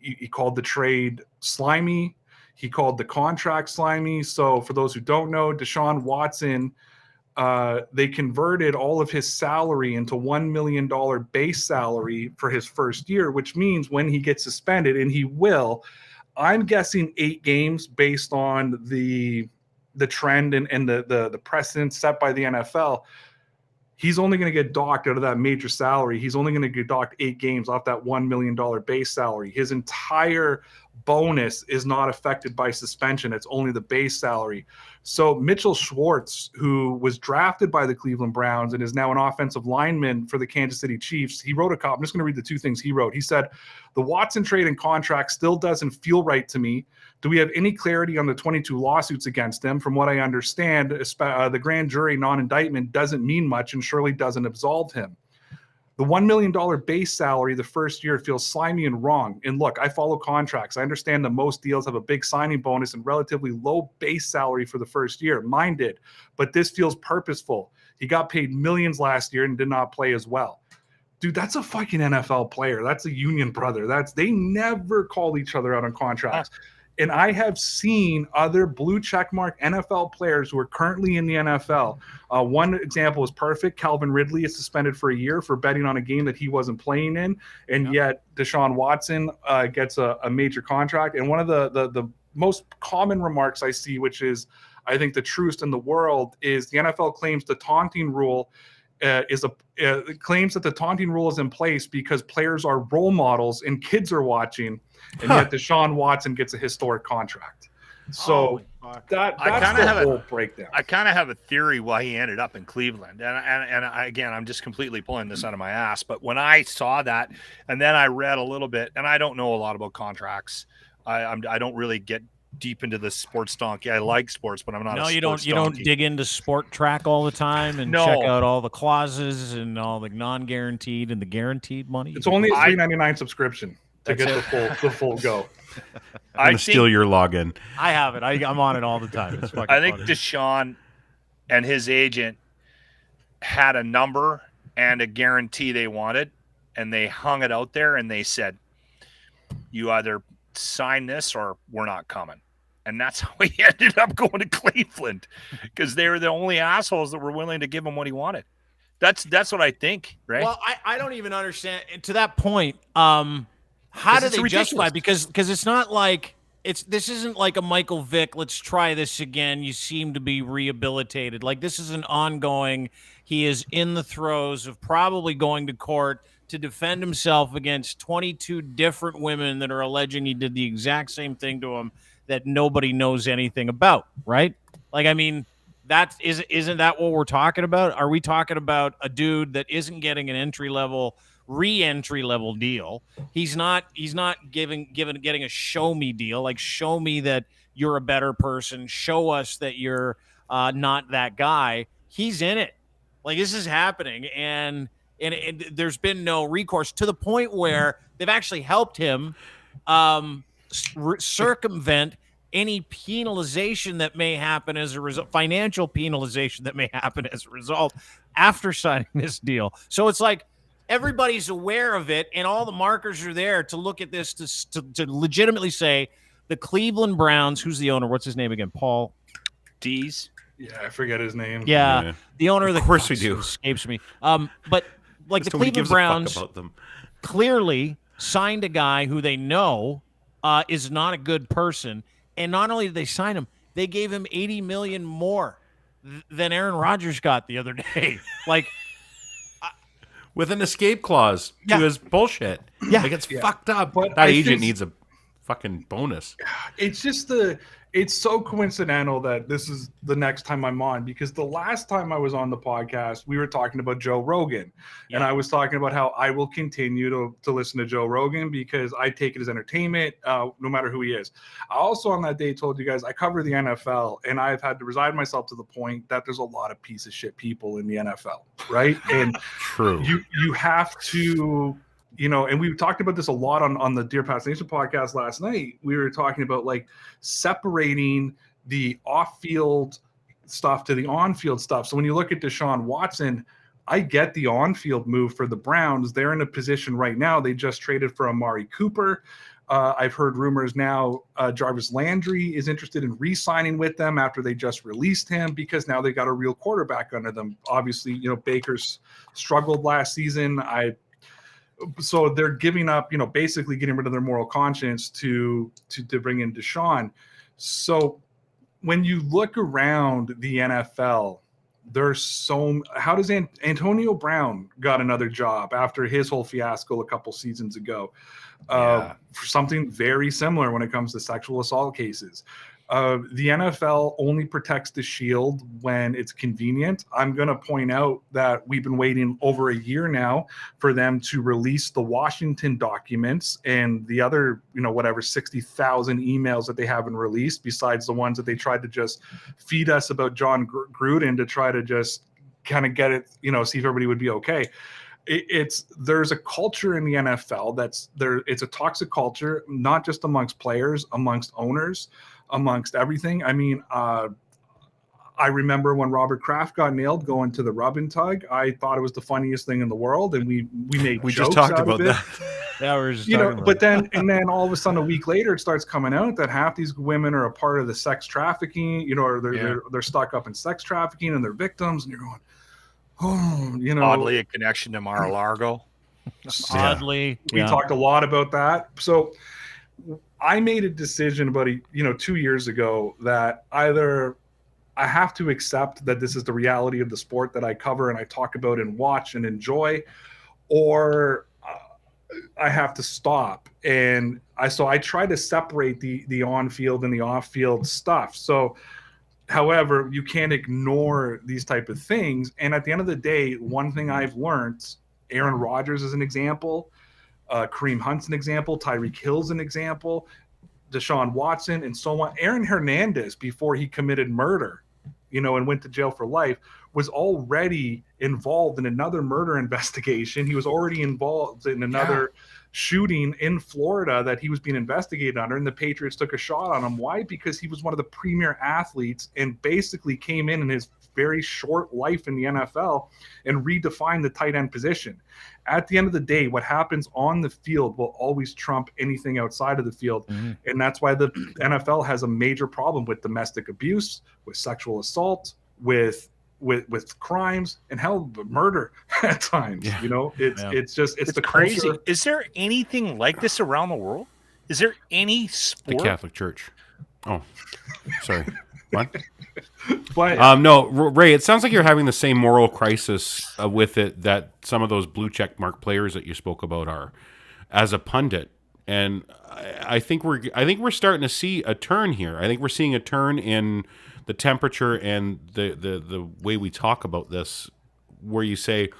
[SPEAKER 8] he called the trade slimy. He called the contract slimy. So for those who don't know, Deshaun Watson, they converted all of his salary into $1 million base salary for his first year, which means when he gets suspended, and he will, I'm guessing 8 games based on the trend and the precedent set by the NFL. He's only going to get docked out of that major salary. He's only going to get docked 8 games off that $1 million base salary. His entire bonus is not affected by suspension. It's only the base salary. So Mitchell Schwartz, who was drafted by the Cleveland Browns and is now an offensive lineman for the Kansas City Chiefs, he wrote I'm just going to read the 2 things he wrote. He said, the Watson trade and contract still doesn't feel right to me. Do we have any clarity on the 22 lawsuits against him? From what I understand, the grand jury non-indictment doesn't mean much and surely doesn't absolve him. The $1 million base salary the first year feels slimy and wrong. And look, I follow contracts. I understand that most deals have a big signing bonus and relatively low base salary for the first year. Mine did. But this feels purposeful. He got paid millions last year and did not play as well. Dude, that's a fucking NFL player. That's a union brother. They never call each other out on contracts. And I have seen other blue checkmark NFL players who are currently in the NFL. One example is perfect. Calvin Ridley is suspended for a year for betting on a game that he wasn't playing in. And yet Deshaun Watson gets a major contract. And one of the most common remarks I see, which is I think the truest in the world, is the NFL claims the taunting rule claims that the taunting rule is in place because players are role models and kids are watching, and yet Deshaun Watson gets a historic contract. So that's the whole breakdown.
[SPEAKER 2] I kind of have a theory why he ended up in Cleveland, and again, I'm just completely pulling this out of my ass. But when I saw that, and then I read a little bit, and I don't know a lot about contracts. I don't really get deep into the sports donkey. I like sports, but I'm not.
[SPEAKER 1] No,
[SPEAKER 2] a
[SPEAKER 1] you
[SPEAKER 2] sports
[SPEAKER 1] don't
[SPEAKER 2] donkey.
[SPEAKER 1] dig into Sport Track all the time and
[SPEAKER 2] No.
[SPEAKER 1] check out all the clauses and all the non-guaranteed and the guaranteed money.
[SPEAKER 8] It's only a $3.99 subscription to get the full go.
[SPEAKER 3] I'm gonna steal your login.
[SPEAKER 1] I have it. I'm on it all the time. It's fucking
[SPEAKER 2] I think
[SPEAKER 1] funny.
[SPEAKER 2] Deshaun and his agent had a number and a guarantee they wanted, and they hung it out there, and they said, "You either sign this or we're not coming." And that's how he ended up going to Cleveland, because they were the only assholes that were willing to give him what he wanted. That's what I think, right?
[SPEAKER 1] Well, I don't even understand to that point. How do they justify? Because it's not like this isn't like a Michael Vick. Let's try this again. You seem to be rehabilitated. Like, this is an ongoing. He is in the throes of probably going to court to defend himself against 22 different women that are alleging he did the exact same thing to him that nobody knows anything about, right? Like, I mean, isn't that what we're talking about? Are we talking about a dude that isn't getting an re-entry level deal? He's not getting a show me deal. Like, show me that you're a better person. Show us that you're not that guy. He's in it. Like, this is happening, and there's been no recourse, to the point where they've actually helped him circumvent any penalization that may happen as a result, financial penalization that may happen as a result after signing this deal. So it's like everybody's aware of it, and all the markers are there to look at this to legitimately say the Cleveland Browns, who's the owner? What's his name again? Paul Dees?
[SPEAKER 8] Yeah, I forget his name.
[SPEAKER 1] Yeah. The owner of the,
[SPEAKER 3] of course we do.
[SPEAKER 1] Escapes me. But like, the Cleveland Browns clearly signed a guy who they know is not a good person, and not only did they sign him, they gave him $80 million more than Aaron Rodgers got the other day. Like,
[SPEAKER 3] with an escape clause to his bullshit.
[SPEAKER 1] Yeah,
[SPEAKER 3] like, it's fucked up.
[SPEAKER 8] But
[SPEAKER 3] that agent needs a fucking bonus.
[SPEAKER 8] It's just it's so coincidental that this is the next time I'm on, because the last time I was on the podcast, we were talking about Joe Rogan, and I was talking about how I will continue to listen to Joe Rogan because I take it as entertainment, no matter who he is. I also on that day told you guys I cover the NFL, and I've had to resign myself to the point that there's a lot of piece of shit people in the NFL, right? And
[SPEAKER 3] true,
[SPEAKER 8] you have to. And we talked about this a lot on the Dear Pats Nation podcast last night. We were talking about, like, separating the off-field stuff to the on-field stuff. So when you look at Deshaun Watson, I get the on-field move for the Browns. They're in a position right now. They just traded for Amari Cooper. I've heard rumors now Jarvis Landry is interested in re-signing with them after they just released him, because now they got a real quarterback under them. Obviously, Baker's struggled last season. So they're giving up, basically getting rid of their moral conscience to bring in Deshaun. So when you look around the NFL, how does Antonio Brown got another job after his whole fiasco a couple seasons ago? For something very similar when it comes to sexual assault cases. The NFL only protects the shield when it's convenient. I'm going to point out that we've been waiting over a year now for them to release the Washington documents and the other, 60,000 emails that they haven't released, besides the ones that they tried to just feed us about John Gruden to try to just kind of get it, see if everybody would be okay. There's a culture in the NFL that's there. It's a toxic culture, not just amongst players, amongst owners, amongst everything. I mean, I remember when Robert Kraft got nailed going to the rub and tug. I thought it was the funniest thing in the world, and we jokes
[SPEAKER 3] just talked
[SPEAKER 8] out
[SPEAKER 3] about
[SPEAKER 8] of it.
[SPEAKER 3] that.
[SPEAKER 1] Yeah, we were just talking about
[SPEAKER 8] but then all of a sudden a week later it starts coming out that half these women are a part of the sex trafficking, or they're stuck up in sex trafficking and they're victims, and you're going,
[SPEAKER 2] oddly a connection to Mar-a-Lago.
[SPEAKER 1] Oddly,
[SPEAKER 8] we talked a lot about that. So I made a decision about 2 years ago that either I have to accept that this is the reality of the sport that I cover and I talk about and watch and enjoy, or I have to stop. And I try to separate the on-field and the off-field stuff. So, however, you can't ignore these type of things. And at the end of the day, one thing I've learned, Aaron Rodgers is an example, Kareem Hunt's an example, Tyreek Hill's an example, Deshaun Watson, and so on. Aaron Hernandez, before he committed murder, and went to jail for life, was already involved in another murder investigation. He was already involved in another shooting in Florida that he was being investigated under, and the Patriots took a shot on him. Why? Because he was one of the premier athletes and basically came in his very short life in the NFL and redefined the tight end position. At the end of the day, what happens on the field will always trump anything outside of the field. And that's why the NFL has a major problem with domestic abuse, with sexual assault, with crimes, and hell, murder at times. It's the
[SPEAKER 2] crazy
[SPEAKER 8] culture.
[SPEAKER 2] Is there anything like this around the world? Is there any sport?
[SPEAKER 3] The Catholic Church. Oh, sorry. What?
[SPEAKER 8] But
[SPEAKER 3] no, Ray, it sounds like you're having the same moral crisis with it that some of those blue check mark players that you spoke about are, as a pundit. And I think we're starting to see a turn here. I think we're seeing a turn in the temperature and the way we talk about this, where you say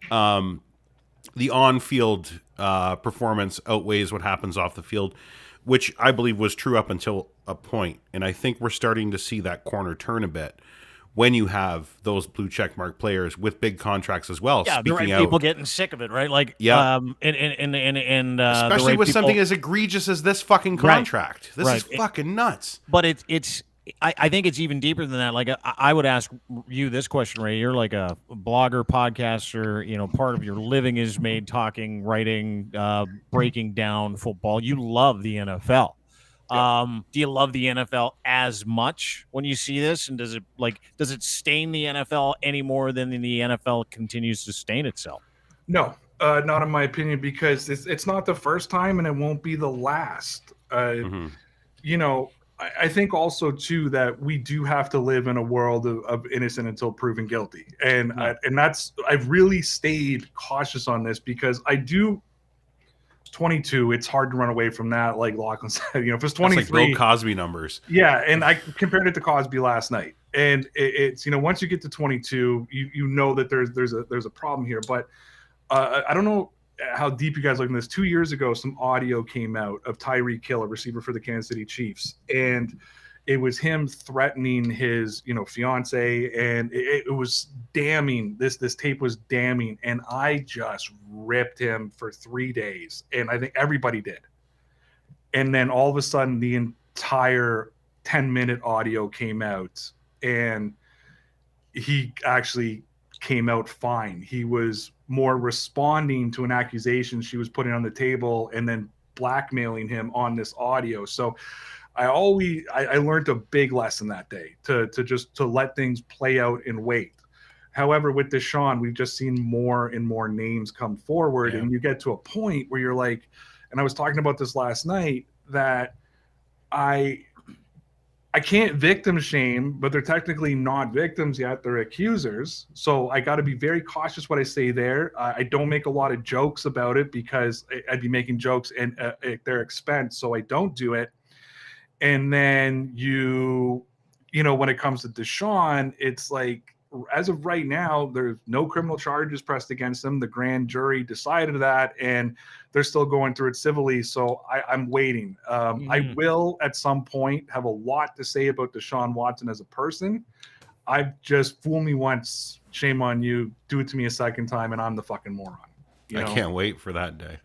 [SPEAKER 3] the on-field performance outweighs what happens off the field, which I believe was true up until a point. And I think we're starting to see that corner turn a bit when you have those blue checkmark players with big contracts as well.
[SPEAKER 1] Yeah, the right people getting sick of it, right? Like, and
[SPEAKER 3] especially with something as egregious as this fucking contract. Right. This is fucking nuts.
[SPEAKER 1] But I think it's even deeper than that. Like, I would ask you this question, Ray. You're like a blogger, podcaster. Part of your living is made talking, writing, breaking down football. You love the NFL. Do you love the NFL as much when you see this? And does it stain the NFL any more than the NFL continues to stain itself?
[SPEAKER 8] No, not in my opinion, because it's not the first time and it won't be the last. I think also too that we do have to live in a world of innocent until proven guilty, and I've really stayed cautious on this because I do. 22, it's hard to run away from that. Like Lachlan said, if it's 23,
[SPEAKER 3] it's like Bill Cosby numbers.
[SPEAKER 8] Yeah, and I compared it to Cosby last night, and it's once you get to 22, you know that there's a problem here. But I don't know how deep you guys look in this. 2 years ago, some audio came out of Tyreek Hill, a receiver for the Kansas City Chiefs, and it was him threatening his fiance, and it was damning. This tape was damning, and I just ripped him for 3 days, and I think everybody did. And then all of a sudden, the entire 10-minute audio came out, and he actually came out fine. He was more responding to an accusation she was putting on the table and then blackmailing him on this audio. So I learned a big lesson that day to let things play out and wait. However, with Deshaun, we've just seen more and more names come forward, and you get to a point where you're like, and I was talking about this last night, that I can't victim shame, but they're technically not victims yet. They're accusers. So I got to be very cautious what I say there. I don't make a lot of jokes about it because I'd be making jokes at their expense. So I don't do it. And then when it comes to Deshaun, it's like, as of right now, there's no criminal charges pressed against him. The grand jury decided that, and they're still going through it civilly. So I'm waiting. I will at some point have a lot to say about Deshaun Watson as a person. I've just fool me once, shame on you. Do it to me a second time, and I'm the fucking moron.
[SPEAKER 3] I can't wait for that day.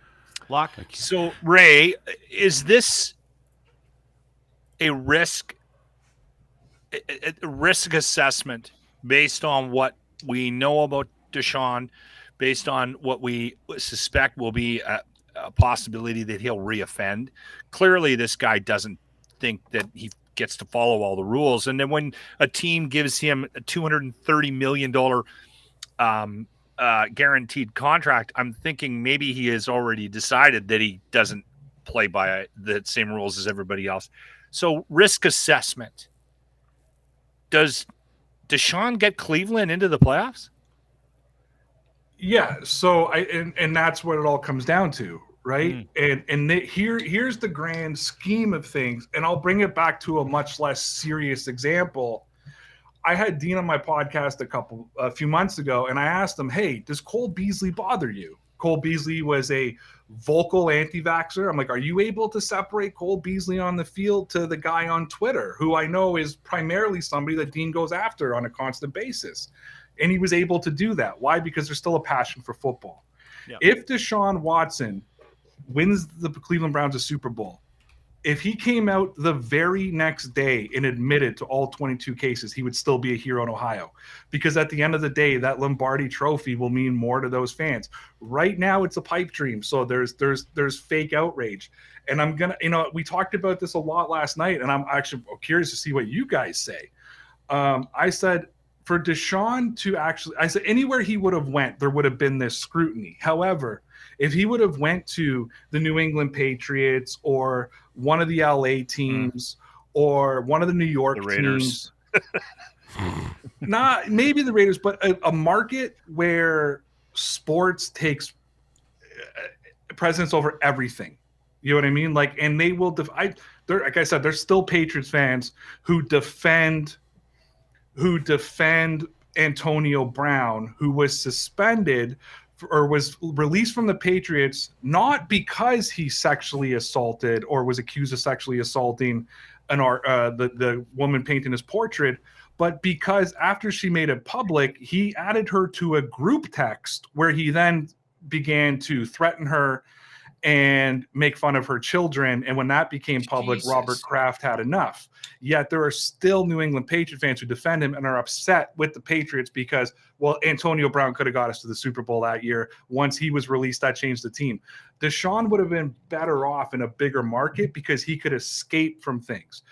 [SPEAKER 2] So, Ray, is this a risk assessment based on what we know about Deshaun, based on what we suspect will be a possibility that he'll reoffend? Clearly, this guy doesn't think that he gets to follow all the rules. And then when a team gives him a $230 million guaranteed contract, I'm thinking maybe he has already decided that he doesn't play by the same rules as everybody else. So risk assessment. Does Deshaun get Cleveland into the playoffs?
[SPEAKER 8] Yeah, so and that's what it all comes down to, right? Here's the grand scheme of things, and I'll bring it back to a much less serious example. I had Dean on my podcast a few months ago, and I asked him, "Hey, does Cole Beasley bother you?" Cole Beasley was a vocal anti-vaxxer. I'm like, "Are you able to separate Cole Beasley on the field to the guy on Twitter, who I know is primarily somebody that Dean goes after on a constant basis?" And he was able to do that. Why? Because there's still a passion for football. Yeah. If Deshaun Watson wins the Cleveland Browns a Super Bowl, if he came out the very next day and admitted to all 22 cases, he would still be a hero in Ohio. Because at the end of the day, that Lombardi trophy will mean more to those fans. Right now, it's a pipe dream. So there's fake outrage. And I'm going to, we talked about this a lot last night, and I'm actually curious to see what you guys say. I said, for Deshaun to I said anywhere he would have went, there would have been this scrutiny. However, if he would have went to the New England Patriots or one of the LA teams or one of the New York teams, not maybe the Raiders, but a market where sports takes precedence over everything. You know what I mean? Like, and they will, like I said, there's still Patriots fans who defend Antonio Brown, who was suspended or was released from the Patriots, not because he sexually assaulted or was accused of sexually assaulting the woman painting his portrait, but because after she made it public, he added her to a group text where he then began to threaten her and make fun of her children. And when that became public, Robert Kraft had enough. Yet there are still New England Patriot fans who defend him and are upset with the Patriots because, well, Antonio Brown could have got us to the Super Bowl that year. Once he was released, that changed the team. Deshaun would have been better off in a bigger market because he could escape from things.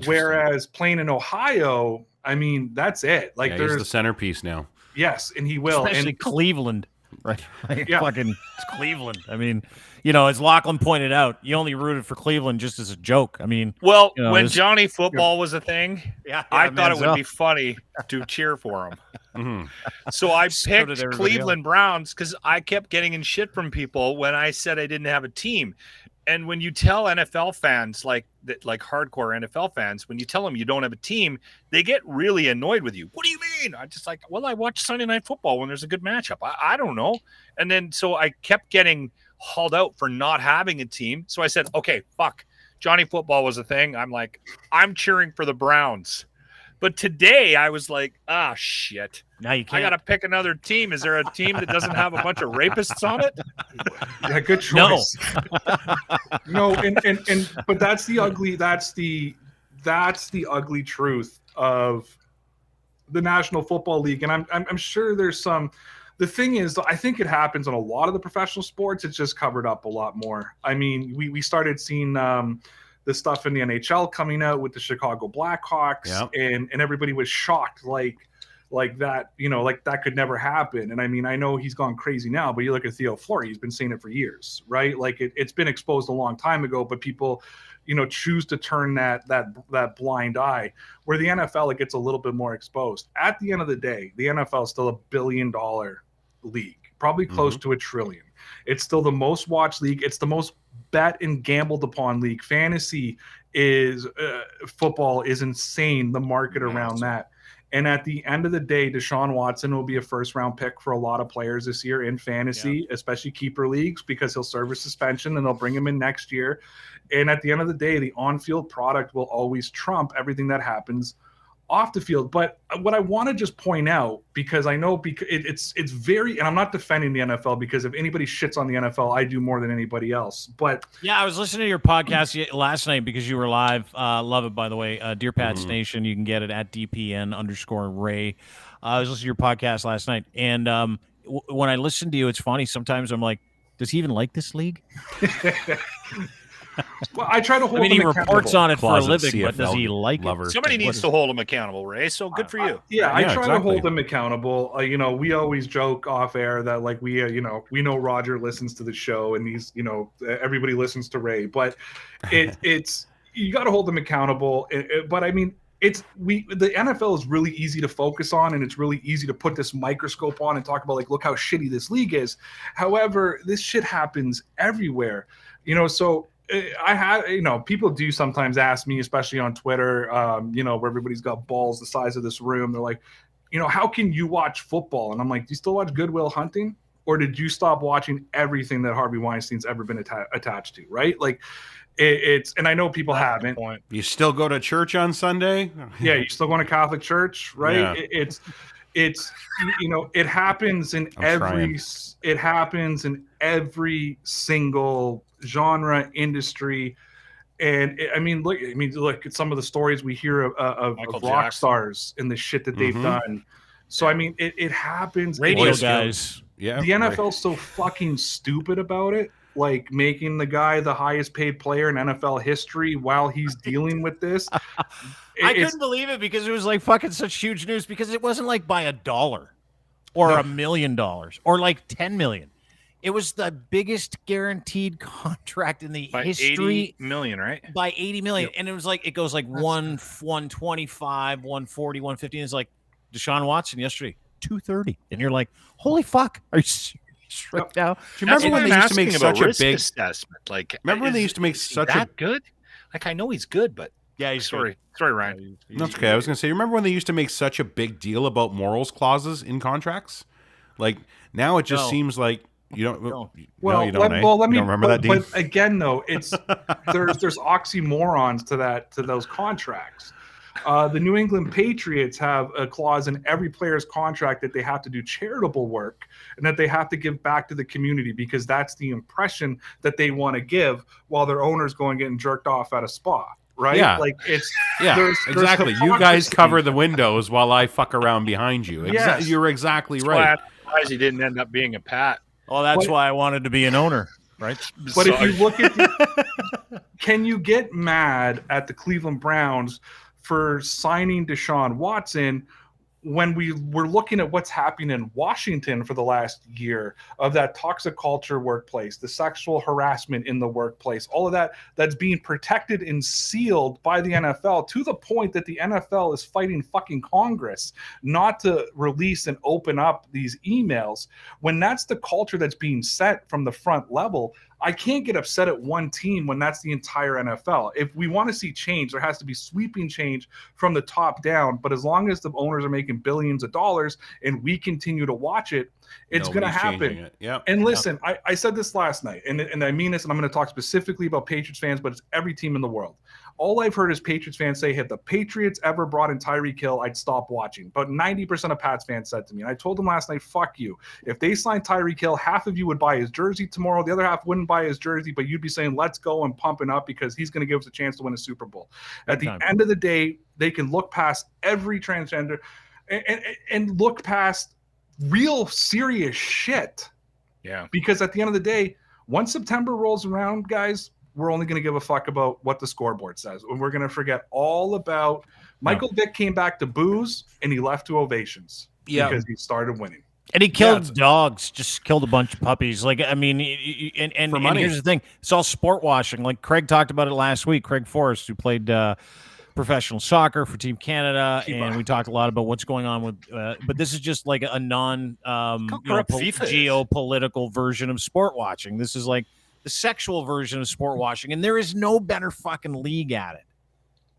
[SPEAKER 8] Whereas playing in Ohio, I mean, that's it. Like,
[SPEAKER 3] he's the centerpiece now.
[SPEAKER 8] Yes, and he will.
[SPEAKER 1] Especially Cleveland. Right.
[SPEAKER 8] Yeah.
[SPEAKER 1] It's Cleveland. I mean, as Lachlan pointed out, you only rooted for Cleveland just as a joke. I mean,
[SPEAKER 2] well, when Johnny Football was a thing, I thought it would be funny to cheer for him. So I picked Cleveland Browns because I kept getting in shit from people when I said I didn't have a team. And when you tell NFL fans, like hardcore NFL fans, when you tell them you don't have a team, they get really annoyed with you. What do you mean? I'm just like, well, I watch Sunday Night Football when there's a good matchup. I don't know. And then so I kept getting hauled out for not having a team. So I said, okay, fuck. Johnny Football was a thing. I'm like, I'm cheering for the Browns. But today I was like, shit.
[SPEAKER 1] Now you can't.
[SPEAKER 2] I got to pick another team. Is there a team that doesn't have a bunch of rapists on it?
[SPEAKER 8] Yeah, good choice. No, but that's the ugly truth of the National Football League. And I'm sure there's some. The thing is, I think it happens in a lot of the professional sports. It's just covered up a lot more. I mean, we started seeing the stuff in the NHL coming out with the Chicago Blackhawks, and everybody was shocked, like that, like that could never happen. And I mean, I know he's gone crazy now, but you look at Theo Fleury, he's been saying it for years, right? Like it's been exposed a long time ago, but people, choose to turn that blind eye. Where the NFL, it gets a little bit more exposed. At the end of the day, the NFL is still $1 billion league, probably close to $1 trillion. It's still the most watched league. It's the most bet and gambled upon league. Fantasy is football is insane. The market around that. And at the end of the day, Deshaun Watson will be a first-round pick for a lot of players this year in fantasy, especially keeper leagues, because he'll serve a suspension and they'll bring him in next year. And at the end of the day, the on-field product will always trump everything that happens off the field. But what I want to just point out, because I know it's very, and I'm not defending the NFL, because if anybody shits on the NFL, I do more than anybody else. But
[SPEAKER 1] yeah, I was listening to your podcast last night because you were live. Love it, by the way. Dear Pat Station, you can get it at DPN_Ray. I was listening to your podcast last night, and when I listen to you, it's funny. Sometimes I'm like, does he even like this league?
[SPEAKER 8] Well, I try to hold.
[SPEAKER 1] he reports on it for a living, but does he like it?
[SPEAKER 2] Somebody needs to hold him accountable, Ray. So good for you.
[SPEAKER 8] I try to hold him accountable. We always joke off air that we know Roger listens to the show, and he's everybody listens to Ray, but it's you got to hold them accountable. But I mean, the NFL is really easy to focus on, and it's really easy to put this microscope on and talk about, like, look how shitty this league is. However, this shit happens everywhere, so I have, people do sometimes ask me, especially on Twitter, where everybody's got balls the size of this room. They're like, how can you watch football? And I'm like, do you still watch Good Will Hunting? Or did you stop watching everything that Harvey Weinstein's ever been attached to, right? Like, it's, and I know people haven't.
[SPEAKER 3] You still go to church on Sunday?
[SPEAKER 8] Yeah, you still going to Catholic church, right?
[SPEAKER 3] Yeah.
[SPEAKER 8] It's it happens in every single genre, industry. And look at some of the stories we hear of rock stars and the shit that they've done. So it happens.
[SPEAKER 1] Radio guys.
[SPEAKER 3] Yeah,
[SPEAKER 8] the NFL's so fucking stupid about it, like making the guy the highest paid player in NFL history while he's dealing with this.
[SPEAKER 1] I couldn't believe it because it was like fucking such huge news, because it wasn't like by $1 or $1 million or like 10 million. It was the biggest guaranteed contract in the history.
[SPEAKER 2] 80 million, right?
[SPEAKER 1] By 80 million. Yep. And it was like, it goes like 125, 140, 150. And it's like Deshaun Watson yesterday, 230. And you're like, holy fuck. Are you serious right now?
[SPEAKER 3] Do you remember when they used to make such a big
[SPEAKER 2] assessment? Like,
[SPEAKER 3] remember when they used to make such
[SPEAKER 2] that good? Like, I know he's good, but
[SPEAKER 1] yeah, he's
[SPEAKER 2] sorry, Ryan.
[SPEAKER 3] That's okay. I was gonna say, remember when they used to make such a big deal about morals clauses in contracts? Like, now it just seems like you don't.
[SPEAKER 8] Well,
[SPEAKER 3] you don't,
[SPEAKER 8] let me.
[SPEAKER 3] You don't remember that, Dean?
[SPEAKER 8] But again, though, it's there's oxymorons to those contracts. The New England Patriots have a clause in every player's contract that they have to do charitable work and that they have to give back to the community, because that's the impression that they want to give while their owner's going getting jerked off at a spa. Right?
[SPEAKER 3] Yeah.
[SPEAKER 8] Like, it's
[SPEAKER 3] exactly. You guys cover the windows while I fuck around behind you.
[SPEAKER 8] Yes.
[SPEAKER 3] You're exactly right.
[SPEAKER 2] Why he didn't end up being a Pat?
[SPEAKER 1] Well, that's why I wanted to be an owner, right?
[SPEAKER 8] But if you look at can you get mad at the Cleveland Browns for signing Deshaun Watson when we were looking at what's happening in Washington for the last year, of that toxic culture workplace, the sexual harassment in the workplace, all of that's being protected and sealed by the NFL, to the point that the NFL is fighting fucking Congress not to release and open up these emails. When that's the culture that's being set from the front level, I can't get upset at one team when that's the entire NFL. If we want to see change, there has to be sweeping change from the top down. But as long as the owners are making billions of dollars and we continue to watch it, it's going to happen.
[SPEAKER 3] Yep.
[SPEAKER 8] And listen, I said this last night, and I mean this, and I'm going to talk specifically about Patriots fans, but it's every team in the world. All I've heard is Patriots fans say, if the Patriots ever brought in Tyreek Hill, I'd stop watching. But 90% of Pats fans said to me, and I told them last night, fuck you. If they signed Tyreek Hill, half of you would buy his jersey tomorrow. The other half wouldn't buy his jersey, but you'd be saying, let's go, and pumping up because he's going to give us a chance to win a Super Bowl. At the end of the day, they can look past every transgender and look past real serious shit.
[SPEAKER 2] Yeah.
[SPEAKER 8] Because at the end of the day, once September rolls around, guys, we're only going to give a fuck about what the scoreboard says. And we're going to forget all about Michael Vick came back to booze and he left to ovations because he started winning.
[SPEAKER 1] And he killed dogs, just killed a bunch of puppies. Like, I mean, and here's the thing. It's all sport washing. Like Craig talked about it last week. Craig Forrest, who played professional soccer for Team Canada. And we talked a lot about what's going on with, but this is just like a geopolitical version of sport watching. This is like the sexual version of sport washing. And there is no better fucking league at it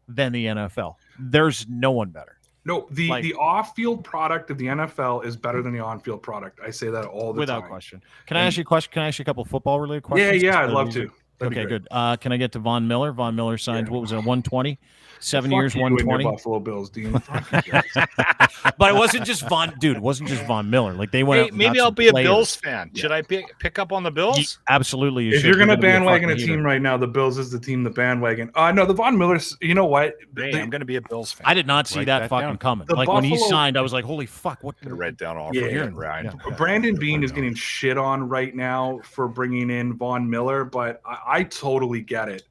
[SPEAKER 1] than the NFL. There's no one better.
[SPEAKER 8] No, the off-field product of the NFL is better than the on-field product. I say that all the time.
[SPEAKER 1] Without question. Can I ask you a question? Can I ask you a couple of football-related questions?
[SPEAKER 8] Yeah, I'd love to.
[SPEAKER 1] Okay, good. Can I get to Von Miller? Von Miller signed, what was it, 120? 7 years, 120.
[SPEAKER 8] Buffalo Bills, Dean.
[SPEAKER 1] But it wasn't just Von Miller. Like they went.
[SPEAKER 2] Hey, maybe I'll be a Bills fan. Should I pick up on the Bills?
[SPEAKER 1] Absolutely.
[SPEAKER 8] If you're gonna bandwagon a team right now, the Bills is the team to bandwagon. No, the Von Millers. You know what?
[SPEAKER 2] I'm gonna be a Bills fan.
[SPEAKER 1] I did not see that fucking coming. Like when he signed, I was like, "Holy fuck!" What?
[SPEAKER 2] Could have read down off
[SPEAKER 8] here,
[SPEAKER 2] Ryan.
[SPEAKER 8] Brandon Beane is getting shit on right now for bringing in Von Miller, but I totally get it.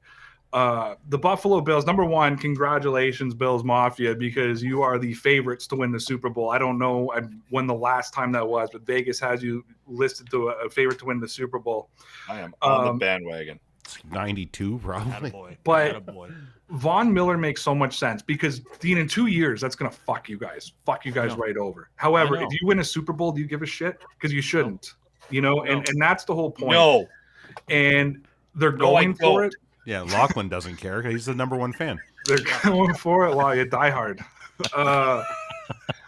[SPEAKER 8] The Buffalo Bills, number one, congratulations, Bills Mafia, because you are the favorites to win the Super Bowl. I don't know when the last time that was, but Vegas has you listed to a favorite to win the Super Bowl.
[SPEAKER 2] I am on the bandwagon.
[SPEAKER 3] 92, probably.
[SPEAKER 8] But Von Miller makes so much sense because Dean, in 2 years, that's gonna fuck you guys right over. However, if you win a Super Bowl, do you give a shit? Because you shouldn't, and that's the whole point.
[SPEAKER 2] No,
[SPEAKER 8] and they're going for it.
[SPEAKER 3] Yeah, Lachlan doesn't care. He's the #1 fan.
[SPEAKER 8] They're going for it. Wow, you die hard.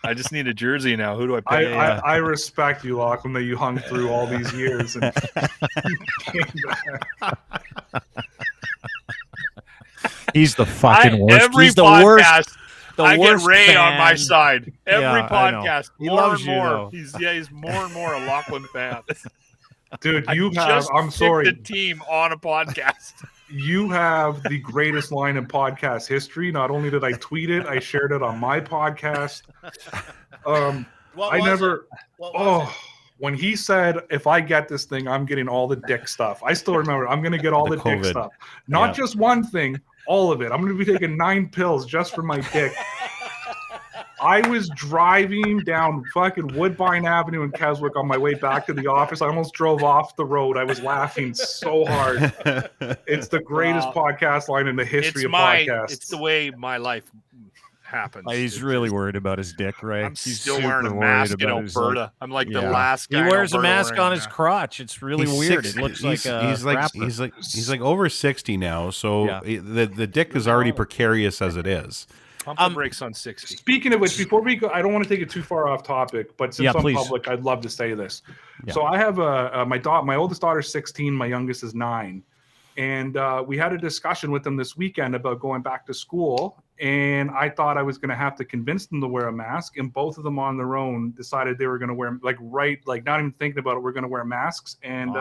[SPEAKER 2] I just need a jersey now. Who do I pay?
[SPEAKER 8] I respect you, Lachlan, that you hung through all these years. And
[SPEAKER 1] He's the fucking worst.
[SPEAKER 2] Every
[SPEAKER 1] He's the
[SPEAKER 2] podcast,
[SPEAKER 1] worst.
[SPEAKER 2] I get Ray
[SPEAKER 1] fan.
[SPEAKER 2] on my side. Every podcast,
[SPEAKER 1] He
[SPEAKER 2] more
[SPEAKER 1] loves
[SPEAKER 2] and
[SPEAKER 1] you,
[SPEAKER 2] more.
[SPEAKER 1] though.
[SPEAKER 2] He's more and more a Lachlan fan.
[SPEAKER 8] dude,
[SPEAKER 2] I'm
[SPEAKER 8] sorry.
[SPEAKER 2] The team on a podcast.
[SPEAKER 8] You have the greatest line in podcast history. Not only did I tweet it, I shared it on my podcast. When he said, if I get this thing, I'm getting all the dick stuff. I still remember, I'm going to get all the dick stuff. Not just one thing, all of it. I'm going to be taking 9 pills just for my dick. I was driving down fucking Woodbine Avenue in Keswick on my way back to the office. I almost drove off the road. I was laughing so hard. It's the greatest podcast line in the history of podcasts.
[SPEAKER 2] It's the way my life happens.
[SPEAKER 1] He's really worried about his dick, right?
[SPEAKER 2] I'm
[SPEAKER 1] He's
[SPEAKER 2] still wearing a mask in Alberta. I'm like the last guy.
[SPEAKER 1] He wears
[SPEAKER 2] in
[SPEAKER 1] a
[SPEAKER 2] Alberta
[SPEAKER 1] mask on his crotch. It's really weird. It looks like
[SPEAKER 3] he's like over 60 now, so the dick is already precarious as it is.
[SPEAKER 2] Pump the brakes on 60.
[SPEAKER 8] Speaking of which, before we go, I don't want to take it too far off topic, but since I'm public, I'd love to say this. Yeah. So I have my oldest daughter's 16, my youngest is 9. And we had a discussion with them this weekend about going back to school. And I thought I was going to have to convince them to wear a mask. And both of them on their own decided they were going to wear, not even thinking about it, we're going to wear masks. And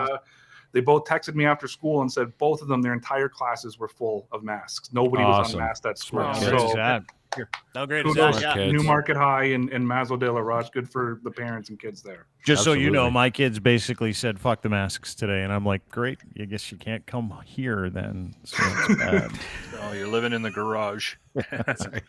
[SPEAKER 8] they both texted me after school and said both of them, their entire classes were full of masks. Nobody was unmasked at school.
[SPEAKER 1] How great is that?
[SPEAKER 8] Newmarket High and Mazo de la Roche. Good for the parents and kids there.
[SPEAKER 1] Just so you know, my kids basically said, fuck the masks today. And I'm like, great. I guess you can't come here then. So it's bad.
[SPEAKER 2] Oh, you're living in the garage.
[SPEAKER 1] That's right.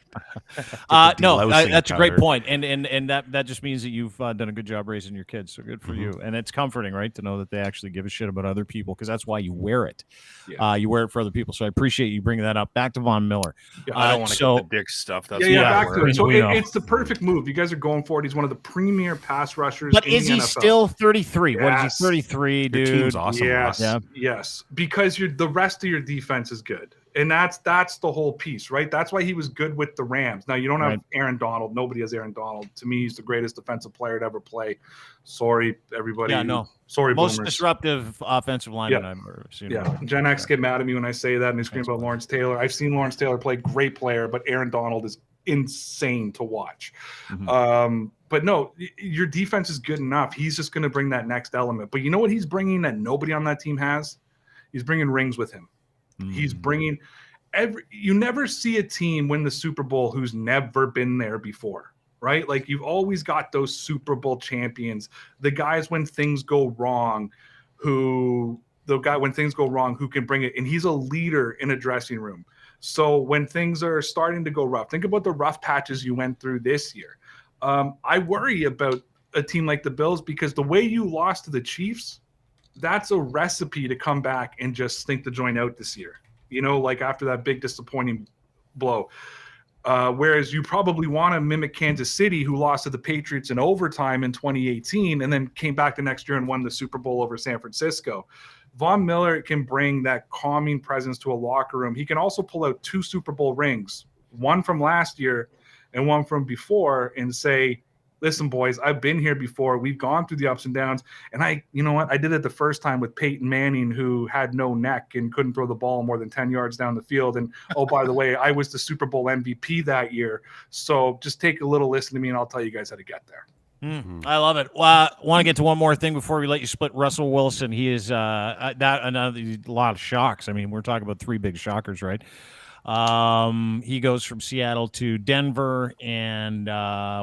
[SPEAKER 1] That's a great point. And that just means that you've done a good job raising your kids. So good for you. And it's comforting, right, to know that they actually give a shit about other people, because that's why you wear it. Yeah. You wear it for other people. So I appreciate you bringing that up. Back to Von Miller.
[SPEAKER 2] Yeah, I don't want to get the dick stuff. That's
[SPEAKER 8] back to it. So it's the perfect move. You guys are going for it. He's one of the premier pass rushers.
[SPEAKER 1] But is he
[SPEAKER 8] NFL.
[SPEAKER 1] Still 33?
[SPEAKER 8] Yes.
[SPEAKER 1] What is he? 33, dude.
[SPEAKER 3] Your team's awesome.
[SPEAKER 8] Yes. Because the rest of your defense is good, and that's the whole piece, right? That's why he was good with the Rams. Now you don't have Aaron Donald. Nobody has Aaron Donald. To me, he's the greatest defensive player to ever play. Sorry, everybody.
[SPEAKER 1] Yeah, no.
[SPEAKER 8] Sorry,
[SPEAKER 1] most
[SPEAKER 8] boomers.
[SPEAKER 1] Disruptive offensive lineman I've ever seen.
[SPEAKER 8] Yeah, Gen X get mad at me when I say that, and they scream about Lawrence Taylor. I've seen Lawrence Taylor play, great player, but Aaron Donald is insane to watch. But no, your defense is good enough. He's just going to bring that next element. But you know what he's bringing that nobody on that team has? He's bringing rings with him. He's bringing you never see a team win the Super Bowl who's never been there before, right? Like, you've always got those Super Bowl champions, the guys when things go wrong, who can bring it. And he's a leader in a dressing room. So when things are starting to go rough, think about the rough patches you went through this year. I worry about a team like the Bills, because the way you lost to the Chiefs, that's a recipe to come back and just stink the joint out this year. Like after that big disappointing blow. Whereas you probably want to mimic Kansas City, who lost to the Patriots in overtime in 2018 and then came back the next year and won the Super Bowl over San Francisco. Von Miller can bring that calming presence to a locker room. He can also pull out 2 Super Bowl rings, one from last year and one from before, and say, listen, boys, I've been here before. We've gone through the ups and downs. And you know what? I did it the first time with Peyton Manning, who had no neck and couldn't throw the ball more than 10 yards down the field. And, oh, by the way, I was the Super Bowl MVP that year. So just take a little listen to me, and I'll tell you guys how to get there.
[SPEAKER 1] I love it. Well, I want to get to one more thing before we let you split. Russell Wilson, he is a lot of shocks. I mean, we're talking about 3 big shockers, right? He goes from Seattle to Denver, and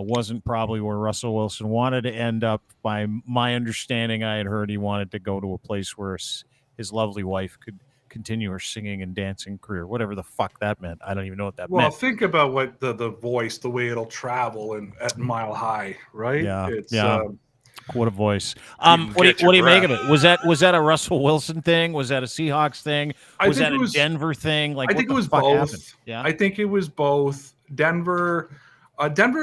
[SPEAKER 1] wasn't probably where Russell Wilson wanted to end up. By my understanding, I had heard he wanted to go to a place where his lovely wife could continue her singing and dancing career, whatever the fuck that meant. I don't even know what that meant.
[SPEAKER 8] Well, think about what the voice, the way it'll travel and at Mile High, right?
[SPEAKER 1] Yeah. What a voice.
[SPEAKER 2] can
[SPEAKER 1] What
[SPEAKER 2] catch
[SPEAKER 1] do you
[SPEAKER 2] your
[SPEAKER 1] make of
[SPEAKER 2] breath.
[SPEAKER 1] it? Was that a Russell Wilson thing? Was that a Seahawks thing? Was that a Denver thing? Like,
[SPEAKER 8] I
[SPEAKER 1] what
[SPEAKER 8] think
[SPEAKER 1] the
[SPEAKER 8] it was
[SPEAKER 1] fuck
[SPEAKER 8] both.
[SPEAKER 1] happened? Yeah.
[SPEAKER 8] I think it was both. Denver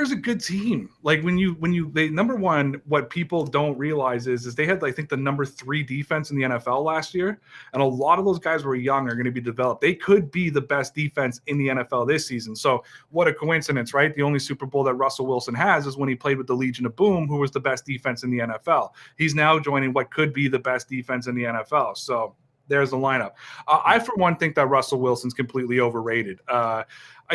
[SPEAKER 8] is a good team. Like they number one, what people don't realize is they had, I think, the number 3 defense in the NFL last year, and a lot of those guys were young, are going to be developed. They could be the best defense in the NFL this season. So what a coincidence, right? The only Super Bowl that Russell Wilson has is when he played with the Legion of Boom, who was the best defense in the NFL. He's now joining what could be the best defense in the NFL. So there's the lineup. I, for one, think that Russell Wilson's completely overrated. I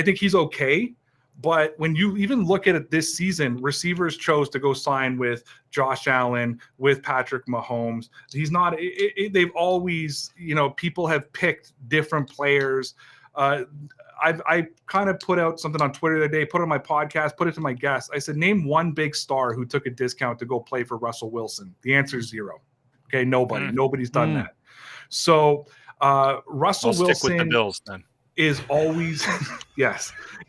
[SPEAKER 8] think he's okay. But when you even look at it this season, receivers chose to go sign with Josh Allen, with Patrick Mahomes. He's not. They've always, people have picked different players. I kind of put out something on Twitter the other day, put it on my podcast, put it to my guests. I said, name one big star who took a discount to go play for Russell Wilson. The answer is 0. Okay, nobody. Nobody's done that. So Russell Wilson
[SPEAKER 2] stick with the Bills then.
[SPEAKER 8] Is always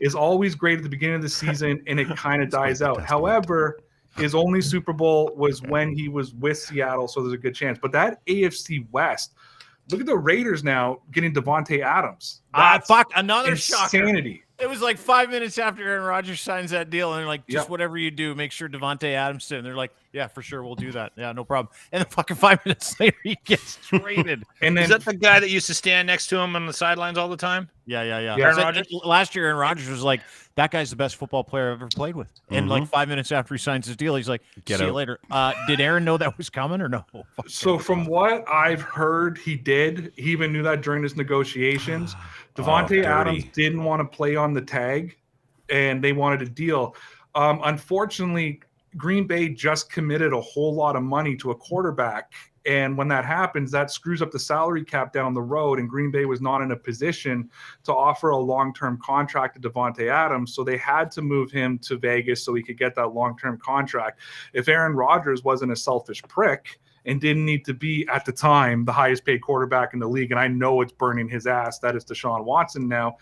[SPEAKER 8] is always great at the beginning of the season, and it kind of dies out. However, his only Super Bowl was when he was with Seattle, so there's a good chance. But that AFC West, look at the Raiders now getting Devontae Adams.
[SPEAKER 1] Fuck, another
[SPEAKER 8] insanity.
[SPEAKER 1] shocker. It was like 5 minutes after Aaron Rodgers signs that deal, and they're like, just whatever you do, make sure Devontae Adams in. They're like, yeah, for sure, we'll do that. Yeah, no problem. And then fucking 5 minutes later, he gets traded.
[SPEAKER 2] And then, is that the guy that used to stand next to him on the sidelines all the time?
[SPEAKER 1] Yeah.
[SPEAKER 2] Aaron Rodgers?
[SPEAKER 1] Last year, Aaron Rodgers was like, that guy's the best football player I've ever played with. And like 5 minutes after he signs his deal, he's like, see you later. Did Aaron know that was coming or no?
[SPEAKER 8] So from what I've heard, he did. He even knew that during his negotiations. Devontae Adams didn't want to play on the tag, and they wanted a deal. Unfortunately, Green Bay just committed a whole lot of money to a quarterback, and when that happens, that screws up the salary cap down the road, and Green Bay was not in a position to offer a long-term contract to Devontae Adams, so they had to move him to Vegas so he could get that long-term contract. If Aaron Rodgers wasn't a selfish prick and didn't need to be, at the time, the highest paid quarterback in the league, and I know it's burning his ass, that is Deshaun Watson now,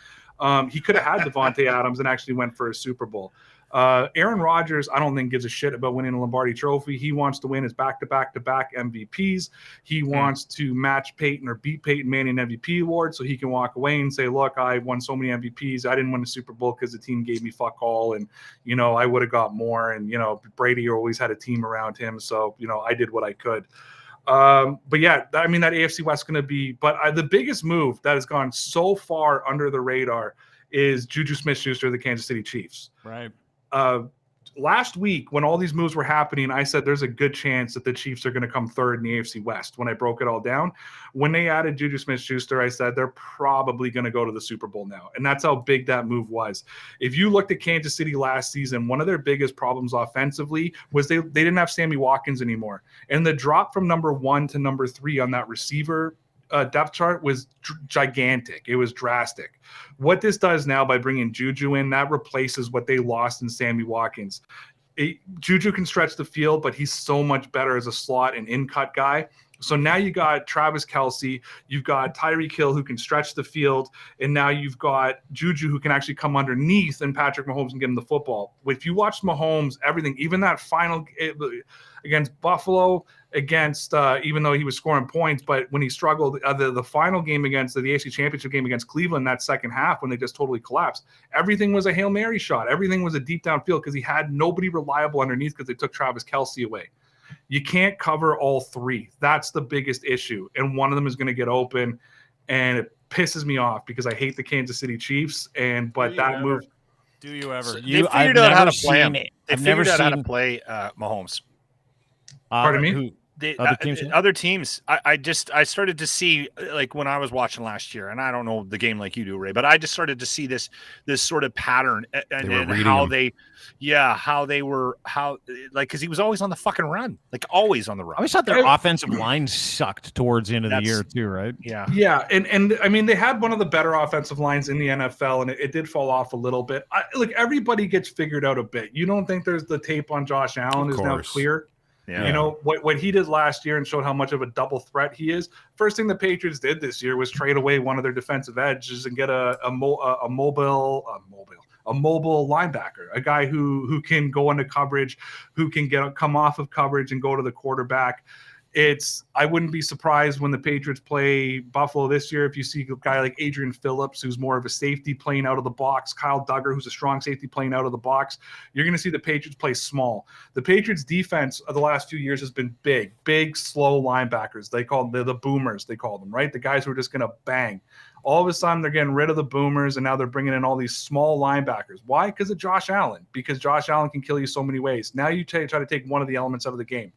[SPEAKER 8] he could have had Devontae Adams and actually went for a Super Bowl. Aaron Rodgers, I don't think gives a shit about winning a Lombardi trophy. He wants to win his back-to-back-to-back MVPs. He wants to match Peyton or beat Peyton Manning MVP award so he can walk away and say, look, I won so many MVPs. I didn't win a Super Bowl because the team gave me fuck all, and, I would have got more. And, Brady always had a team around him, so, I did what I could. But yeah, I mean, that AFC West is going to be, but the biggest move that has gone so far under the radar is Juju Smith-Schuster, the Kansas City Chiefs.
[SPEAKER 1] Right.
[SPEAKER 8] Last week, when all these moves were happening, I said there's a good chance that the Chiefs are going to come third in the AFC West when I broke it all down. When they added Juju Smith-Schuster, I said they're probably going to go to the Super Bowl now. And that's how big that move was. If you looked at Kansas City last season, one of their biggest problems offensively was they didn't have Sammy Watkins anymore. And the drop from number 1 to number 3 on that receiver depth chart was gigantic. It was drastic. What this does now by bringing Juju in, that replaces what they lost in Sammy Watkins. Juju can stretch the field, but he's so much better as a slot and in-cut guy. So now you got Travis Kelce, you've got Tyreek Hill who can stretch the field, and now you've got Juju who can actually come underneath, and Patrick Mahomes can get him the football. If you watch Mahomes, everything, even that final against Buffalo, against even though he was scoring points, but when he struggled, the final game against the AFC Championship game against Cleveland, that second half when they just totally collapsed, everything was a Hail Mary shot. Everything was a deep downfield because he had nobody reliable underneath because they took Travis Kelce away. You can't cover all three. That's the biggest issue. And one of them is going to get open, and it pisses me off because I hate the Kansas City Chiefs. But that move.
[SPEAKER 1] Do you ever?
[SPEAKER 2] So they figured out how to play him. They figured out how to play Mahomes.
[SPEAKER 8] Pardon me?
[SPEAKER 2] Other teams. I started to see, like when I was watching last year, and I don't know the game like you do, Ray, but I just started to see this sort of pattern and how they were because he was always on the fucking run, like always on the run.
[SPEAKER 1] I always thought their offensive line sucked towards the end of the year too, right?
[SPEAKER 8] Yeah, and I mean they had one of the better offensive lines in the NFL, and it did fall off a little bit. Everybody gets figured out a bit. You don't think there's the tape on Josh Allen is now clear? Yeah. You know, what he did last year and showed how much of a double threat he is. First thing the Patriots did this year was trade away one of their defensive edges and get a mobile a mobile linebacker, a guy who can go into coverage, who can come off of coverage and go to the quarterback. I wouldn't be surprised when the Patriots play Buffalo this year if you see a guy like Adrian Phillips, who's more of a safety playing out of the box, Kyle Duggar, who's a strong safety playing out of the box. You're going to see the Patriots play small. The Patriots defense of the last few years has been big, slow linebackers. They call them the boomers, they call them, right? The guys who are just going to bang. All of a sudden, they're getting rid of the boomers, and now they're bringing in all these small linebackers. Why? Because of Josh Allen. Because Josh Allen can kill you so many ways. Now you try to take one of the elements out of the game.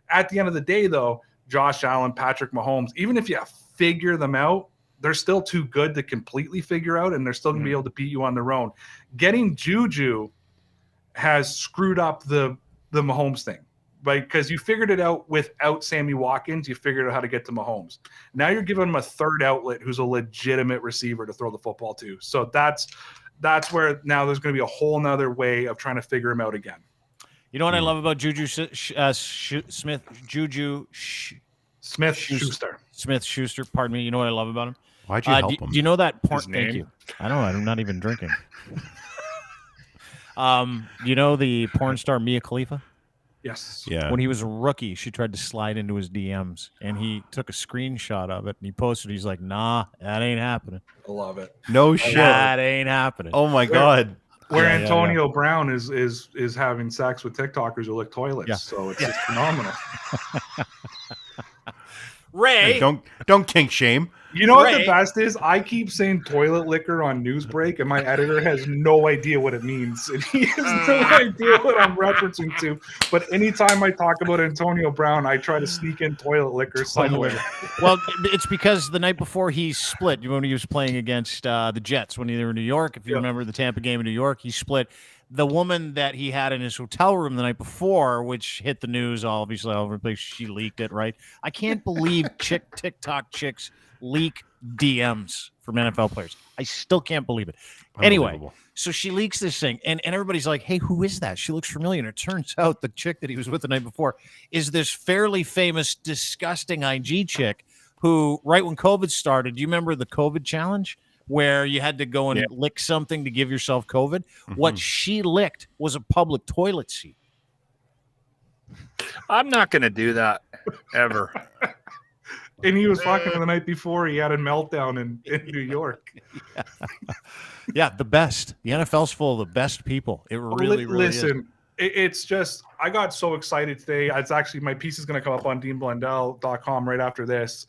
[SPEAKER 8] At the end of the day, though, Josh Allen, Patrick Mahomes, even if you figure them out, they're still too good to completely figure out, and they're still going to be able to beat you on their own. Getting Juju has screwed up the Mahomes thing, right? Because you figured it out without Sammy Watkins. You figured out how to get to Mahomes. Now you're giving him a third outlet who's a legitimate receiver to throw the football to. So that's where now there's going to be a whole nother way of trying to figure him out again.
[SPEAKER 1] You know what I love about Juju Smith-Schuster? Pardon me. You know what I love about him?
[SPEAKER 3] Why'd you help him?
[SPEAKER 1] Do you know that porn?
[SPEAKER 8] His name?
[SPEAKER 1] Thank you. I know. I'm not even drinking. You know the porn star Mia Khalifa?
[SPEAKER 8] Yes.
[SPEAKER 3] Yeah.
[SPEAKER 1] When he was a rookie, she tried to slide into his DMs, and he took a screenshot of it, and he posted. He's like, "Nah, that ain't happening.
[SPEAKER 8] I love it.
[SPEAKER 3] No shit.
[SPEAKER 1] That ain't happening."
[SPEAKER 3] Oh my God.
[SPEAKER 8] Where Antonio Brown is having sex with TikTokers who lick toilets.
[SPEAKER 1] Yeah.
[SPEAKER 8] So it's just phenomenal.
[SPEAKER 1] Ray,
[SPEAKER 3] Hey, don't kink shame.
[SPEAKER 8] You know what the best is? I keep saying toilet liquor on Newsbreak, and my editor has no idea what it means. And he has no idea what I'm referencing to. But anytime I talk about Antonio Brown, I try to sneak in toilet liquor somewhere.
[SPEAKER 1] Well, it's because the night before he split, when he was playing against the Jets, when they were in New York, if you remember the Tampa game in New York, he split. The woman that he had in his hotel room the night before, which hit the news obviously all over the place, she leaked it, right? I can't believe TikTok chicks leak DMs from NFL players. I still can't believe it. Anyway, so she leaks this thing, and everybody's like, hey, who is that? She looks familiar. And it turns out the chick that he was with the night before is this fairly famous, disgusting IG chick who, right when COVID started, do you remember the COVID challenge? Where you had to go and lick something to give yourself COVID. What she licked was a public toilet seat.
[SPEAKER 2] I'm not going to do that ever.
[SPEAKER 8] And he was talking the night before. He had a meltdown in New York.
[SPEAKER 1] Yeah, the best. The NFL's full of the best people. It really is.
[SPEAKER 8] It's just, I got so excited today. It's actually, my piece is going to come up on deanblundell.com right after this.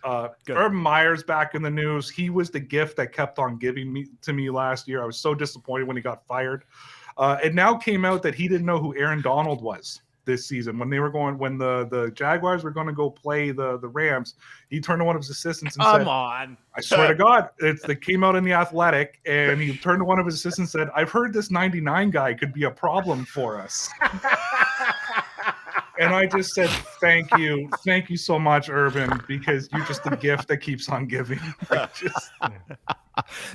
[SPEAKER 8] Urban Meyer's back in the news. He was the gift that kept on giving to me last year. I was so disappointed when he got fired. It now came out that he didn't know who Aaron Donald was this season. When the Jaguars were going to go play the Rams, he turned to one of his assistants and said, I swear to God, it came out in The Athletic, and he turned to one of his assistants and said, I've heard this 99 guy could be a problem for us. And I just said, thank you so much, Urban, because you're just the gift that keeps on giving.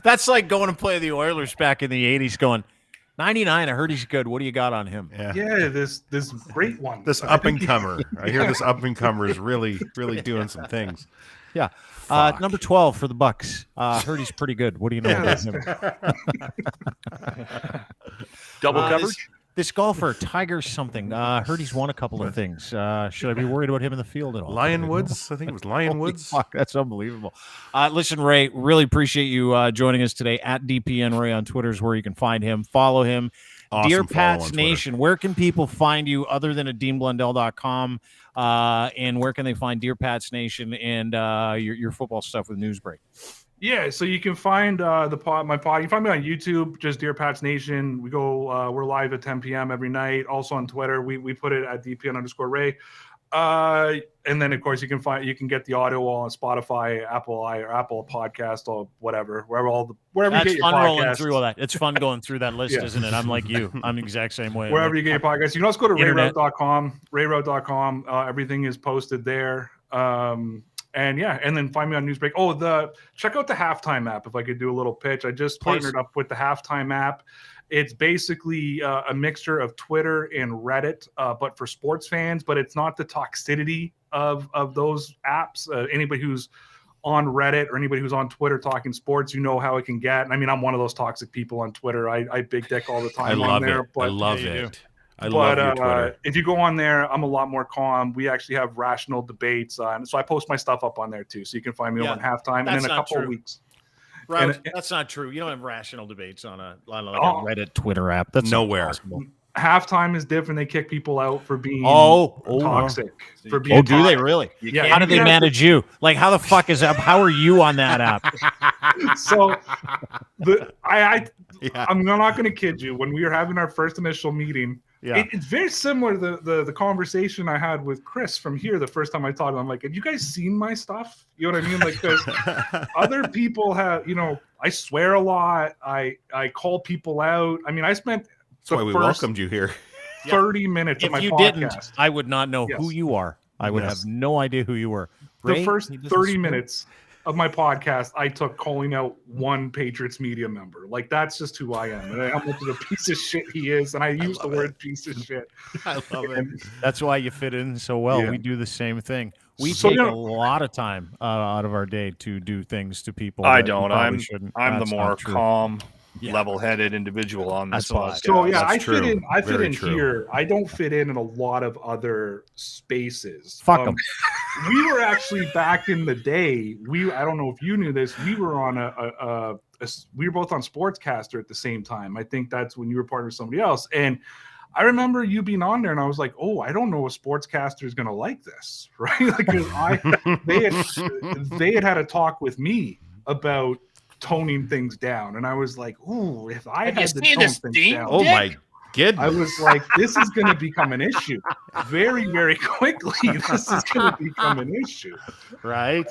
[SPEAKER 1] That's like going to play the Oilers back in the 80s going, 99, I heard he's good. What do you got on him?
[SPEAKER 8] Yeah, this great one.
[SPEAKER 3] This up-and-comer. I hear this up-and-comer is really doing some things.
[SPEAKER 1] Yeah. Number 12 for the Bucks. Heard he's pretty good. What do you know about him?
[SPEAKER 2] Double coverage?
[SPEAKER 1] This golfer, Tiger something. Heard he's won a couple of things. Should I be worried about him in the field at all?
[SPEAKER 3] Lion Woods? I think it was Lion Woods.
[SPEAKER 1] Fuck, that's unbelievable. Listen, Ray, really appreciate you joining us today. At DPN Ray on Twitter is where you can find him. Follow him.
[SPEAKER 3] Awesome.
[SPEAKER 1] Dear Pats Nation, where can people find you other than at deanblundell.com? And where can they find Dear Pats Nation and your football stuff with Newsbreak? Yeah,
[SPEAKER 8] so you can find my pod. You can find me on YouTube, just Dear Pats Nation. We go, we're live at 10 p.m. every night. Also on Twitter, we put it at DPN_Ray. And then of course you can get the audio on Spotify, Apple Podcast, or whatever, wherever
[SPEAKER 1] That's
[SPEAKER 8] you get your
[SPEAKER 1] fun
[SPEAKER 8] podcast.
[SPEAKER 1] rolling through all that. It's fun going through that list, isn't it? I'm like you. I'm the exact same way.
[SPEAKER 8] Wherever you get your podcast. You can also go to rayroute.com. Everything is posted there. And then find me on Newsbreak. Check out the Halftime app if I could do a little pitch. I just partnered up with the Halftime app. It's basically a mixture of Twitter and Reddit, but for sports fans. But it's not the toxicity of those apps. Anybody who's on Reddit or anybody who's on Twitter talking sports, you know how it can get. I mean, I'm one of those toxic people on Twitter. I big dick all the time on there.
[SPEAKER 3] I love it. I
[SPEAKER 8] but
[SPEAKER 3] love your Twitter.
[SPEAKER 8] If you go on there, I'm a lot more calm. We actually have rational debates on, so I post my stuff up on there too. So you can find me over on Halftime, and in a couple of weeks.
[SPEAKER 1] Right, that's not true. You don't have rational debates on a Reddit Twitter app. That's
[SPEAKER 3] nowhere.
[SPEAKER 1] Impossible.
[SPEAKER 8] Halftime is different. They kick people out for being toxic. For being
[SPEAKER 1] do they really?
[SPEAKER 8] Yeah.
[SPEAKER 1] How do they manage you? Like, how the fuck is that? How are you on that app?
[SPEAKER 8] So, I'm not going to kid you. When we were having our first initial meeting, it's very similar to the conversation I had with Chris from here the first time I talked to him. I'm like, have you guys seen my stuff? You know what I mean? Like, because other people have, I swear a lot. I call people out. I mean, I spent
[SPEAKER 3] That's why we welcomed you here.
[SPEAKER 8] 30 minutes of my podcast.
[SPEAKER 1] If you didn't, I would not know who you are. I would have no idea who you were.
[SPEAKER 8] The first 30 minutes of my podcast, I took calling out one Patriots media member. Like, that's just who I am. And how much of a piece of shit he is. And I use the word piece of shit.
[SPEAKER 1] I love it. That's why you fit in so well. Yeah. We do the same thing. We take a lot of time out of our day to do things to people.
[SPEAKER 2] I don't. I'm the more calm, level-headed individual on this podcast.
[SPEAKER 8] So I fit in here. I don't fit in a lot of other spaces.
[SPEAKER 1] Fuck them.
[SPEAKER 8] We were actually back in the day. I don't know if you knew this. We were on we were both on Sportscaster at the same time. I think that's when you were partnered with somebody else. And I remember you being on there, and I was like, "Oh, I don't know if Sportscaster is going to like this, right?" Because they had a talk with me about toning things down, and I was like, "Ooh, if I had to tone things down."
[SPEAKER 3] Oh my goodness!
[SPEAKER 8] I was like, "This is going to become an issue very, very quickly. This is going to become an issue,
[SPEAKER 1] right?"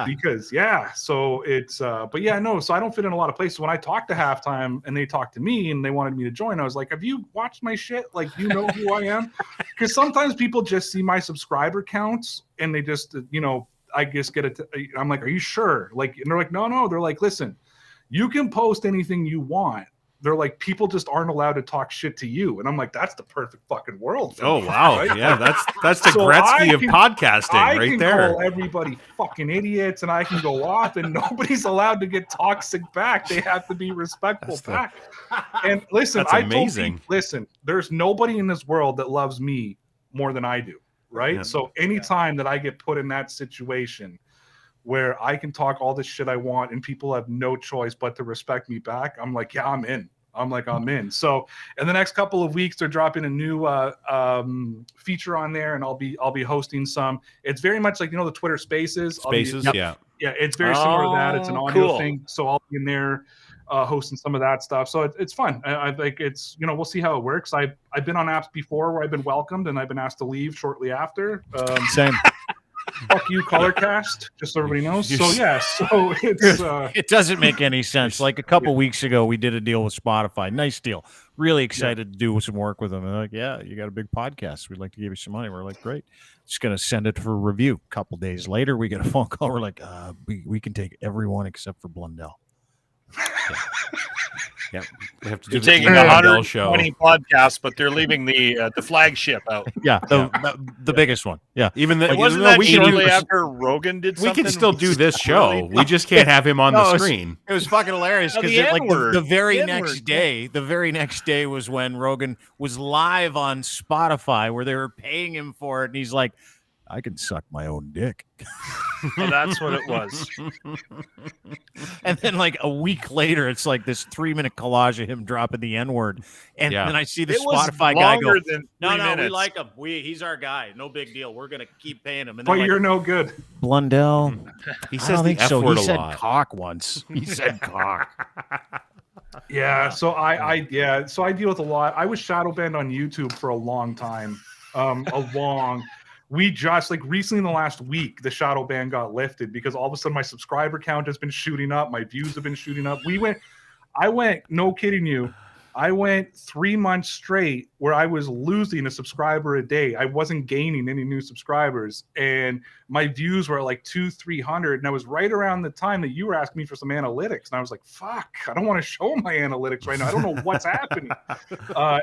[SPEAKER 8] Because so it's but no. So I don't fit in a lot of places. When I talk to Halftime and they talk to me and they wanted me to join, I was like, "Have you watched my shit? Like, you know who I am?" Because sometimes people just see my subscriber counts and they just I just get it. I'm like, "Are you sure?" Like, and they're like, "No." They're like, "Listen, you can post anything you want." They're like, people just aren't allowed to talk shit to you. And I'm like, that's the perfect fucking world.
[SPEAKER 3] Oh, wow. Right? Yeah, that's the Gretzky of podcasting right there. I can
[SPEAKER 8] call everybody fucking idiots, and I can go off, and nobody's allowed to get toxic back. They have to be respectful back. And listen, there's nobody in this world that loves me more than I do, right? Yeah. So anytime that I get put in that situation where I can talk all the shit I want and people have no choice but to respect me back, I'm like, yeah, I'm in. I'm in. So in the next couple of weeks, they're dropping a new feature on there, and I'll be hosting some. It's very much like the Twitter Spaces. Yeah. It's very similar to that. It's an audio thing, so I'll be in there hosting some of that stuff. So it's fun. I think it's we'll see how it works. I've been on apps before where I've been welcomed and I've been asked to leave shortly after.
[SPEAKER 1] Same.
[SPEAKER 8] Fuck you, Colorcast, just so everybody knows. So it's
[SPEAKER 1] it doesn't make any sense. Like a couple weeks ago, we did a deal with Spotify. Nice deal. Really excited to do some work with them. And they're like, yeah, you got a big podcast. We'd like to give you some money. We're like, great. Just gonna send it for review. A couple days later, we get a phone call. We're like, we can take everyone except for Blundell.
[SPEAKER 3] Yeah, we have to do
[SPEAKER 2] the taking 120 podcasts, but they're leaving the flagship out.
[SPEAKER 1] Yeah, the biggest one. Yeah,
[SPEAKER 3] even
[SPEAKER 2] wasn't that shortly after Rogan did something?
[SPEAKER 3] We can still do this show. We just can't have him on the screen.
[SPEAKER 1] It was fucking hilarious because the very next day was when Rogan was live on Spotify where they were paying him for it, and he's like, I can suck my own dick.
[SPEAKER 2] Well, that's what it was.
[SPEAKER 1] And then like a week later, it's like this 3-minute collage of him dropping the N-word. And then I see the Spotify guy go, no, we like him. He's our guy. No big deal. We're going to keep paying him. And
[SPEAKER 8] but you're no good.
[SPEAKER 1] Blundell.
[SPEAKER 3] He says the F word a lot.
[SPEAKER 1] He said cock once. He said cock.
[SPEAKER 8] Yeah. So I deal with a lot. I was shadow banned on YouTube for a long time. We just recently in the last week, the shadow ban got lifted because all of a sudden my subscriber count has been shooting up. My views have been shooting up. I went, no kidding you. I went 3 months straight where I was losing a subscriber a day. I wasn't gaining any new subscribers, and my views were like 200-300. And I was right around the time that you were asking me for some analytics, and I was like, "Fuck, I don't want to show my analytics right now. I don't know what's happening."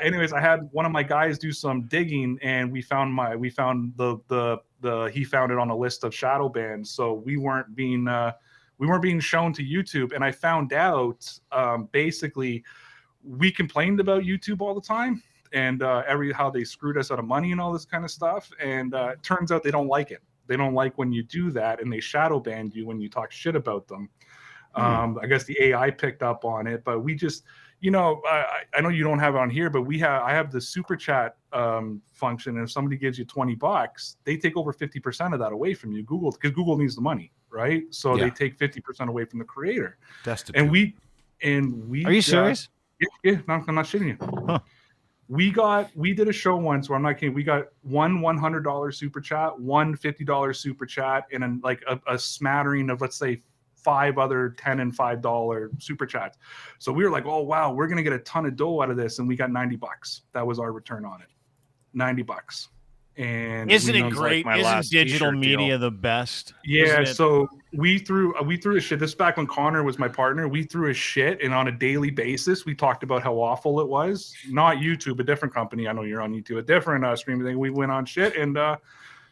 [SPEAKER 8] Anyways, I had one of my guys do some digging, and he found it on a list of shadow bans. So we weren't being We weren't being shown to YouTube. And I found out basically we complained about YouTube all the time and how they screwed us out of money and all this kind of stuff. And it turns out they don't like it. They don't like when you do that, and they shadow ban you when you talk shit about them. I guess the AI picked up on it, but we just, you know, I know you don't have it on here, but I have the super chat function. And if somebody gives you $20, they take over 50% of that away from you. Because Google needs the money, right? So they take 50% away from the creator. And we
[SPEAKER 1] Are you serious?
[SPEAKER 8] Yeah, no, I'm not shitting you.
[SPEAKER 1] Huh.
[SPEAKER 8] We did a show once where I'm not kidding. We got one $100 super chat, one $50 super chat, and then like a smattering of, let's say, 5 other $10 and $5 super chats. So we were like, oh wow, we're gonna get a ton of dough out of this, and we got $90. That was our return on it, $90. And
[SPEAKER 1] isn't it great? Isn't digital media the best?
[SPEAKER 8] Yeah. So we threw a shit. This is back when Connor was my partner. We threw a shit, and on a daily basis, we talked about how awful it was. Not YouTube, a different company. I know you're on YouTube, a different streaming thing. We went on shit, and I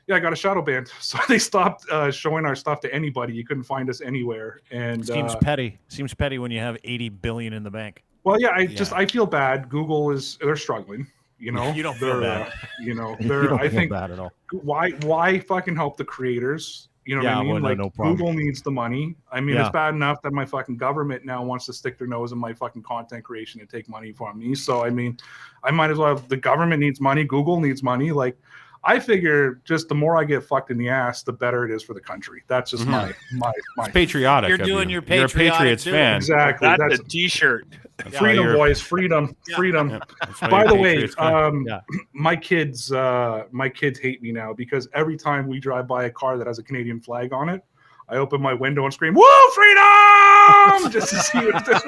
[SPEAKER 8] got a shadow banned. So they stopped showing our stuff to anybody. You couldn't find us anywhere. And
[SPEAKER 1] seems petty. Seems petty when you have $80 billion in the bank.
[SPEAKER 8] Well, yeah, I feel bad. Google they're struggling. You know,
[SPEAKER 1] you don't feel bad.
[SPEAKER 8] You know,
[SPEAKER 1] I think bad at all.
[SPEAKER 8] Why fucking help the creators? You know what I mean?
[SPEAKER 1] Well,
[SPEAKER 8] like
[SPEAKER 1] no problem.
[SPEAKER 8] Google needs the money. I mean, it's bad enough that my fucking government now wants to stick their nose in my fucking content creation and take money from me. So I mean, I might as well the government needs money, Google needs money. Like, I figure just the more I get fucked in the ass, the better it is for the country. That's just my
[SPEAKER 3] it's patriotic.
[SPEAKER 1] You're doing your patriotic.
[SPEAKER 3] You're a Patriots fan.
[SPEAKER 8] Exactly.
[SPEAKER 2] That's a T-shirt.
[SPEAKER 8] Freedom, boys. Freedom. Freedom.
[SPEAKER 3] Yeah,
[SPEAKER 8] By the way, my kids hate me now because every time we drive by a car that has a Canadian flag on it, I open my window and scream, "Woo, freedom!" just to see if they're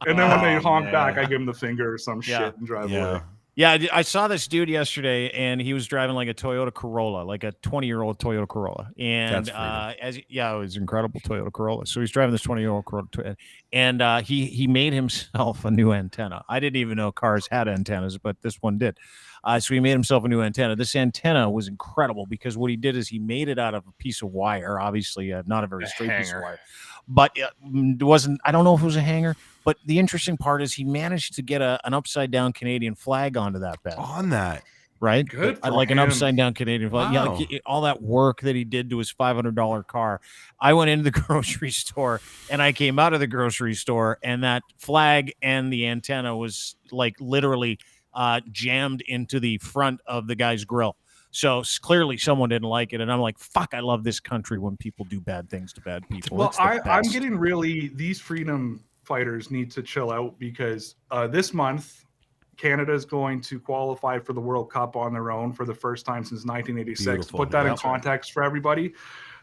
[SPEAKER 8] and then when they honk back, I give them the finger or some shit and drive away.
[SPEAKER 1] Yeah, I saw this dude yesterday, and he was driving like a Toyota Corolla, like a 20-year-old Toyota Corolla, and it was an incredible Toyota Corolla. So he's driving this 20-year-old Corolla, and he made himself a new antenna. I didn't even know cars had antennas, but this one did. So he made himself a new antenna. This antenna was incredible because what he did is he made it out of a piece of wire, obviously not a very straight piece of wire, but it wasn't. I don't know if it was a hanger. But the interesting part is he managed to get an upside-down Canadian flag onto that bed.
[SPEAKER 3] On that.
[SPEAKER 1] Right?
[SPEAKER 8] Good for
[SPEAKER 1] like
[SPEAKER 8] him.
[SPEAKER 1] an upside-down Canadian flag.
[SPEAKER 3] Wow.
[SPEAKER 1] Yeah, like all that work that he did to his $500 car. I went into the grocery store, and I came out of the grocery store, and that flag and the antenna was like literally jammed into the front of the guy's grill. So clearly someone didn't like it. And I'm like, fuck, I love this country when people do bad things to bad people.
[SPEAKER 8] Well, I'm getting these freedom fighters need to chill out because this month Canada is going to qualify for the World Cup on their own for the first time since 1986.
[SPEAKER 3] Beautiful.
[SPEAKER 8] To put that in context for everybody,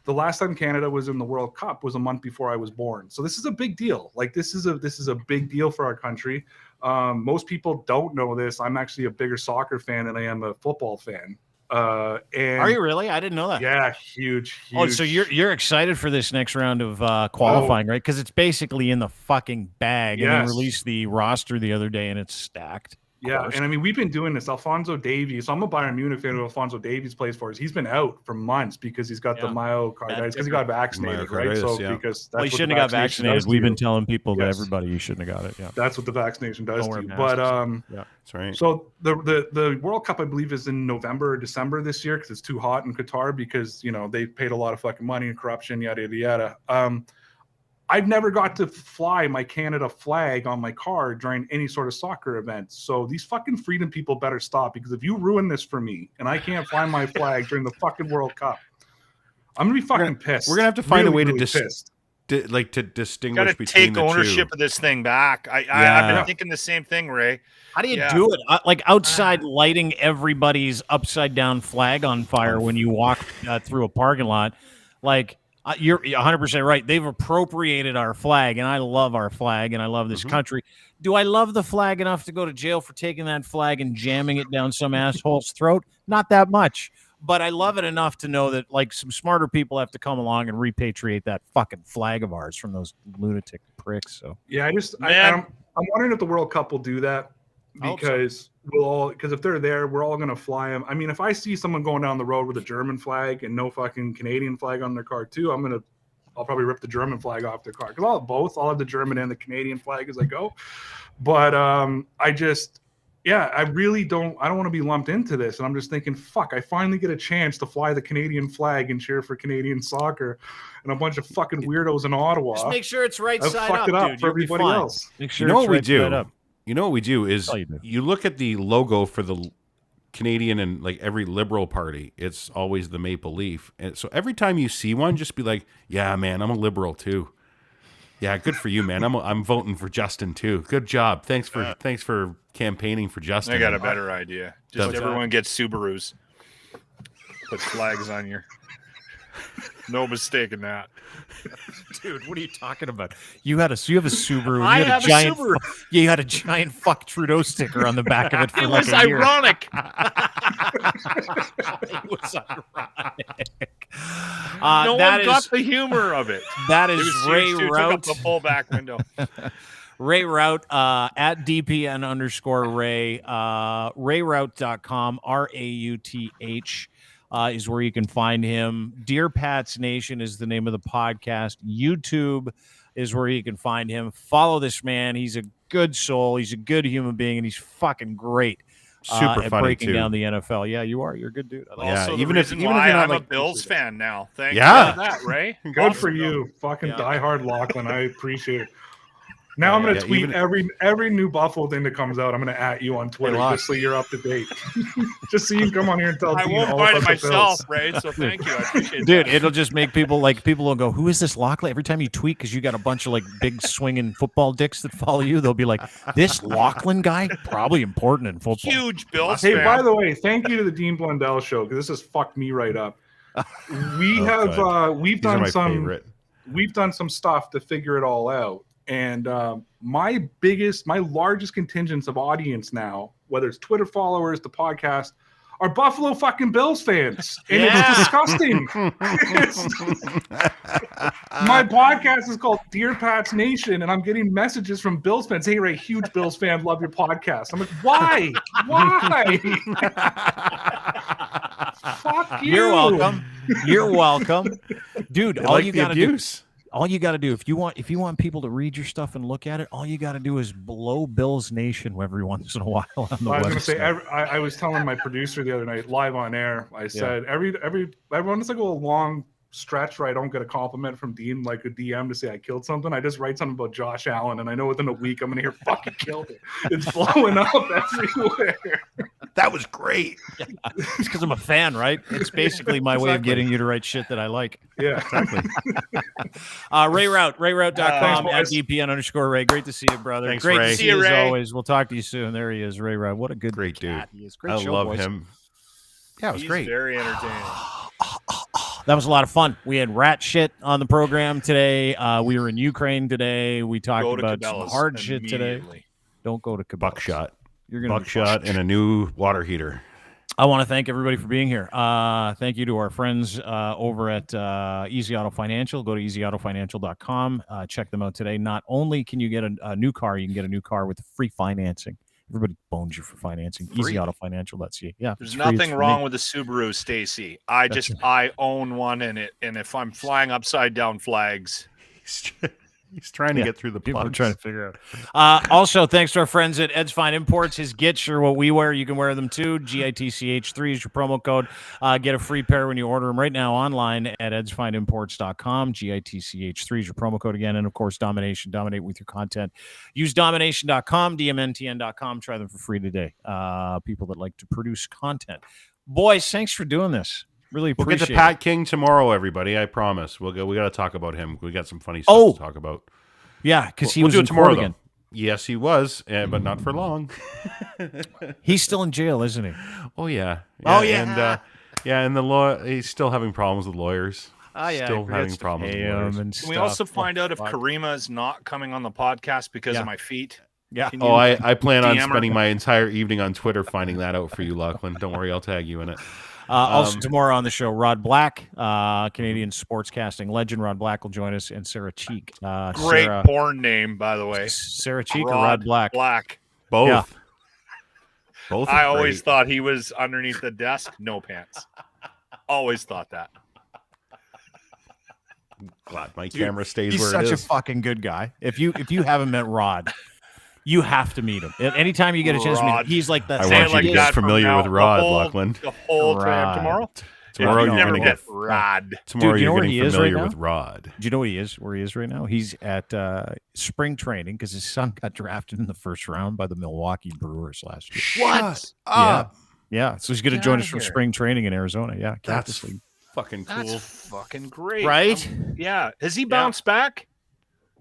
[SPEAKER 8] the last time Canada was in the World Cup was a month before I was born. So this is a big deal. Like this is a big deal for our country. Most people don't know this. I'm actually a bigger soccer fan than I am a football fan. And
[SPEAKER 1] are you really? I didn't know that.
[SPEAKER 8] Yeah, huge.
[SPEAKER 1] Oh, so you're excited for this next round of qualifying, right? Because it's basically in the fucking bag.
[SPEAKER 8] Yes.
[SPEAKER 1] And they released the roster the other day, and it's stacked.
[SPEAKER 8] Yeah, and I mean, we've been doing this. Alphonso Davies, I'm a Bayern Munich fan who Alphonso Davies plays for us. He's been out for months because he's got the myocarditis, because he got vaccinated, right? So because
[SPEAKER 1] he shouldn't have got vaccinated. We've been telling people to everybody you shouldn't have got it. Yeah,
[SPEAKER 8] that's what the vaccination does to you. But
[SPEAKER 3] that's right.
[SPEAKER 8] So the World Cup, I believe, is in November or December this year because it's too hot in Qatar because they paid a lot of fucking money and corruption, yada yada yada. I've never got to fly my Canada flag on my car during any sort of soccer event. So these fucking freedom people better stop, because if you ruin this for me and I can't fly my flag during the fucking World Cup, I'm going to be fucking pissed.
[SPEAKER 3] We're going to have to find a way
[SPEAKER 8] really
[SPEAKER 3] to distinguish
[SPEAKER 2] Got to
[SPEAKER 3] between
[SPEAKER 2] take
[SPEAKER 3] the
[SPEAKER 2] ownership
[SPEAKER 3] two.
[SPEAKER 2] of this thing back. I've been thinking the same thing, Ray.
[SPEAKER 1] How do you do it? Like outside lighting everybody's upside down flag on fire when you walk through a parking lot. Like, you're 100% right. They've appropriated our flag, and I love our flag, and I love this country. Do I love the flag enough to go to jail for taking that flag and jamming it down some asshole's throat? Not that much. But I love it enough to know that, like, some smarter people have to come along and repatriate that fucking flag of ours from those lunatic pricks. So
[SPEAKER 8] yeah, I'm wondering if the World Cup will do that. because because if they're there, we're all gonna fly them. I mean, if I see someone going down the road with a German flag and no fucking Canadian flag on their car too, I'll probably rip the German flag off their car because I'll have both. I'll have the German and the Canadian flag as I go. But I really don't want to be lumped into this. And I'm just thinking, fuck, I finally get a chance to fly the Canadian flag and cheer for Canadian soccer, and a bunch of fucking weirdos in Ottawa.
[SPEAKER 1] Just make sure it's right
[SPEAKER 8] I've
[SPEAKER 1] side
[SPEAKER 8] fucked
[SPEAKER 1] up,
[SPEAKER 8] it up
[SPEAKER 1] dude.
[SPEAKER 8] for
[SPEAKER 1] You'll be
[SPEAKER 8] everybody
[SPEAKER 1] fine.
[SPEAKER 8] else.
[SPEAKER 1] Make sure
[SPEAKER 3] You know
[SPEAKER 1] it's
[SPEAKER 3] what we
[SPEAKER 1] right
[SPEAKER 3] do?
[SPEAKER 1] side up.
[SPEAKER 3] You know what we do is you look at the logo for the Canadian and like every Liberal party, it's always the maple leaf. And so every time you see one, just be like, yeah, man, I'm a Liberal too. Yeah, good for you, man. I'm voting for Justin too. Good job. Thanks for campaigning for Justin.
[SPEAKER 2] I got a better idea. Just everyone gets Subarus. Put flags on your. No mistake in that.
[SPEAKER 1] Dude, what are you talking about? You have a Subaru.
[SPEAKER 2] I have a Subaru.
[SPEAKER 1] You had a giant fuck Trudeau sticker on the back of it for
[SPEAKER 2] It
[SPEAKER 1] like
[SPEAKER 2] was
[SPEAKER 1] a year.
[SPEAKER 2] ironic.
[SPEAKER 1] It was ironic.
[SPEAKER 2] No one got the humor of it.
[SPEAKER 1] That is Ray
[SPEAKER 2] Took up
[SPEAKER 1] Rout.
[SPEAKER 2] the pull back window.
[SPEAKER 1] Ray Rout at DPN_Ray. RayRout.com. RAUTH. Is where you can find him. Dear Pats Nation is the name of the podcast. YouTube is where you can find him. Follow this man. He's a good soul. He's a good human being, and he's fucking great.
[SPEAKER 3] Super
[SPEAKER 1] at
[SPEAKER 3] funny
[SPEAKER 1] breaking
[SPEAKER 3] too.
[SPEAKER 1] down the NFL. Yeah, you are. You're a good dude. I like
[SPEAKER 3] Yeah,
[SPEAKER 2] Also,
[SPEAKER 3] even
[SPEAKER 2] the
[SPEAKER 3] if
[SPEAKER 2] reason
[SPEAKER 3] you're
[SPEAKER 2] why
[SPEAKER 3] not
[SPEAKER 2] I'm
[SPEAKER 3] like
[SPEAKER 2] a Bills fan now. Thank
[SPEAKER 3] Yeah.
[SPEAKER 2] you for that, Ray.
[SPEAKER 8] Good for you. Fucking diehard Lachlan. I appreciate it. Now I'm going to tweet every new Buffalo thing that comes out. I'm going to at you on Twitter just so you're up to date. Just so you can come on here and tell
[SPEAKER 2] I
[SPEAKER 8] Dean
[SPEAKER 2] won't
[SPEAKER 8] all
[SPEAKER 2] find
[SPEAKER 8] about
[SPEAKER 2] it
[SPEAKER 8] the
[SPEAKER 2] myself,
[SPEAKER 8] Bills.
[SPEAKER 2] Ray, so thank you. I appreciate
[SPEAKER 1] Dude,
[SPEAKER 2] that.
[SPEAKER 1] it'll just make people will go, who is this Lachlan? Every time you tweet, because you got a bunch of like big swinging football dicks that follow you, they'll be like, this Lachlan guy, probably important in football.
[SPEAKER 2] Huge Bills
[SPEAKER 8] Hey,
[SPEAKER 2] fan.
[SPEAKER 8] by the way, thank you to the Dean Blundell show because this has fucked me right up. We've
[SPEAKER 3] These are
[SPEAKER 8] done we've done some stuff to figure it all out. And my largest contingents of audience now, whether it's Twitter followers, the podcast, are Buffalo fucking Bills fans. And it's disgusting. My podcast is called Dear Pats Nation, and I'm getting messages from Bills fans. Hey, Ray, huge Bills fan, love your podcast. I'm like, why? Why? Fuck you.
[SPEAKER 1] You're welcome. You're welcome. Dude, all you gotta do. All you got to do if you want people to read your stuff and look at it, all you got to do is blow Bills Nation every once in a while on the website.
[SPEAKER 8] I was going to say, I was telling my producer the other night, live on air, I said, everyone, it's like a long stretch where I don't get a compliment from Dean, like a DM to say I killed something. I just write something about Josh Allen, and I know within a week I'm going to hear fucking killed it. It's blowing up everywhere.
[SPEAKER 3] That was great.
[SPEAKER 1] Yeah. It's because I'm a fan, right? It's basically my way of getting you to write shit that I like.
[SPEAKER 8] Yeah, exactly.
[SPEAKER 1] Ray Rout, RayRout.com at
[SPEAKER 8] Thanks,
[SPEAKER 1] DPN_Ray. Great to see you, brother.
[SPEAKER 3] Thanks,
[SPEAKER 1] Great
[SPEAKER 3] Ray.
[SPEAKER 1] to see you, as always. We'll talk to you soon. There he is, Ray Rout. What a good
[SPEAKER 3] Great dude.
[SPEAKER 1] He is. Great
[SPEAKER 3] I
[SPEAKER 1] show,
[SPEAKER 3] love
[SPEAKER 1] boys.
[SPEAKER 3] him. Yeah, it was great.
[SPEAKER 2] Very entertaining.
[SPEAKER 1] That was a lot of fun. We had rat shit on the program today. We were in Ukraine today. We talked about some hard shit today. Don't go to Cabela's.
[SPEAKER 3] Buckshot.
[SPEAKER 1] You're gonna
[SPEAKER 3] Buckshot and a new water heater.
[SPEAKER 1] I want to thank everybody for being here. Thank you to our friends over at Easy Auto Financial. Go to easyautofinancial.com. Check them out today. Not only can you get a new car, you can get a new car with free financing. Everybody bones you for financing. Easyautofinancial.ca. Yeah,
[SPEAKER 2] there's nothing wrong with the Subaru, Stacy. I own one in it, and if I'm flying upside down flags,
[SPEAKER 3] he's trying to get through the
[SPEAKER 1] people are
[SPEAKER 3] plugs.
[SPEAKER 1] trying to figure out. Also, thanks to our friends at Ed's Fine Imports. His Gits are what we wear. You can wear them too. GITCH3 is your promo code. Get a free pair when you order them right now online at edsfineimports.com. GITCH3 is your promo code again. And of course, Domination. Dominate with your content. Use domination.com, DMNTN.com. Try them for free today. People that like to produce content. Boys, thanks for doing this. Really appreciate
[SPEAKER 3] We'll get to Pat King tomorrow, everybody. I promise. We got to talk about him. We got some funny stuff to talk about.
[SPEAKER 1] Yeah, because he
[SPEAKER 3] we'll
[SPEAKER 1] was
[SPEAKER 3] do
[SPEAKER 1] in
[SPEAKER 3] it tomorrow.
[SPEAKER 1] court again.
[SPEAKER 3] Yes, he was, but not for long.
[SPEAKER 1] He's still in jail, isn't he?
[SPEAKER 3] Oh yeah.
[SPEAKER 1] Yeah,
[SPEAKER 3] and the law. He's still having problems with lawyers. Still having problems with lawyers.
[SPEAKER 2] Can we also find out if Karima is not coming on the podcast because of my feet?
[SPEAKER 1] Yeah.
[SPEAKER 3] I plan on
[SPEAKER 2] DM her?
[SPEAKER 3] spending my entire evening on Twitter finding that out for you, Lachlan. Don't worry, I'll tag you in it.
[SPEAKER 1] Also tomorrow on the show, Rod Black, Canadian sportscasting legend. Rod Black will join us, and Sarah Cheek.
[SPEAKER 2] Great porn name, by the way.
[SPEAKER 1] Sarah Cheek or Rod Black?
[SPEAKER 3] Both.
[SPEAKER 1] Yeah.
[SPEAKER 3] Both
[SPEAKER 2] I
[SPEAKER 3] are
[SPEAKER 2] always
[SPEAKER 3] great.
[SPEAKER 2] thought he was underneath the desk, no pants. Always thought that.
[SPEAKER 3] Glad my camera stays
[SPEAKER 1] He's
[SPEAKER 3] where
[SPEAKER 1] such
[SPEAKER 3] it
[SPEAKER 1] a
[SPEAKER 3] is.
[SPEAKER 1] fucking good guy. If you haven't met Rod, you have to meet him. Anytime you get a chance to meet him,
[SPEAKER 2] Rod.
[SPEAKER 1] he's like that.
[SPEAKER 3] I
[SPEAKER 2] Say
[SPEAKER 3] want
[SPEAKER 2] it
[SPEAKER 3] you
[SPEAKER 2] like
[SPEAKER 3] to get
[SPEAKER 2] that from
[SPEAKER 3] familiar
[SPEAKER 2] now-
[SPEAKER 3] with Rod,
[SPEAKER 2] the whole,
[SPEAKER 3] Lachlan.
[SPEAKER 2] The whole
[SPEAKER 1] Rod.
[SPEAKER 2] time tomorrow.
[SPEAKER 3] Tomorrow
[SPEAKER 2] If you
[SPEAKER 3] you're
[SPEAKER 2] never
[SPEAKER 3] gonna
[SPEAKER 2] get
[SPEAKER 3] get
[SPEAKER 2] Rod.
[SPEAKER 3] tomorrow
[SPEAKER 1] Dude, you know
[SPEAKER 3] you're
[SPEAKER 1] where
[SPEAKER 3] getting
[SPEAKER 1] he is right
[SPEAKER 3] familiar
[SPEAKER 1] now?
[SPEAKER 3] with Rod.
[SPEAKER 1] Do you know what he is? Where he is right now? He's at spring training because his son got drafted in the first round by the Milwaukee Brewers last year.
[SPEAKER 2] What?
[SPEAKER 1] Yeah. So he's going to
[SPEAKER 2] Get
[SPEAKER 1] join
[SPEAKER 2] outta
[SPEAKER 1] us for
[SPEAKER 2] here.
[SPEAKER 1] spring training in Arizona. Yeah,
[SPEAKER 3] That's
[SPEAKER 1] Cactus League.
[SPEAKER 3] fucking cool.
[SPEAKER 2] That's fucking great.
[SPEAKER 1] Right?
[SPEAKER 2] Yeah. Has he bounced back?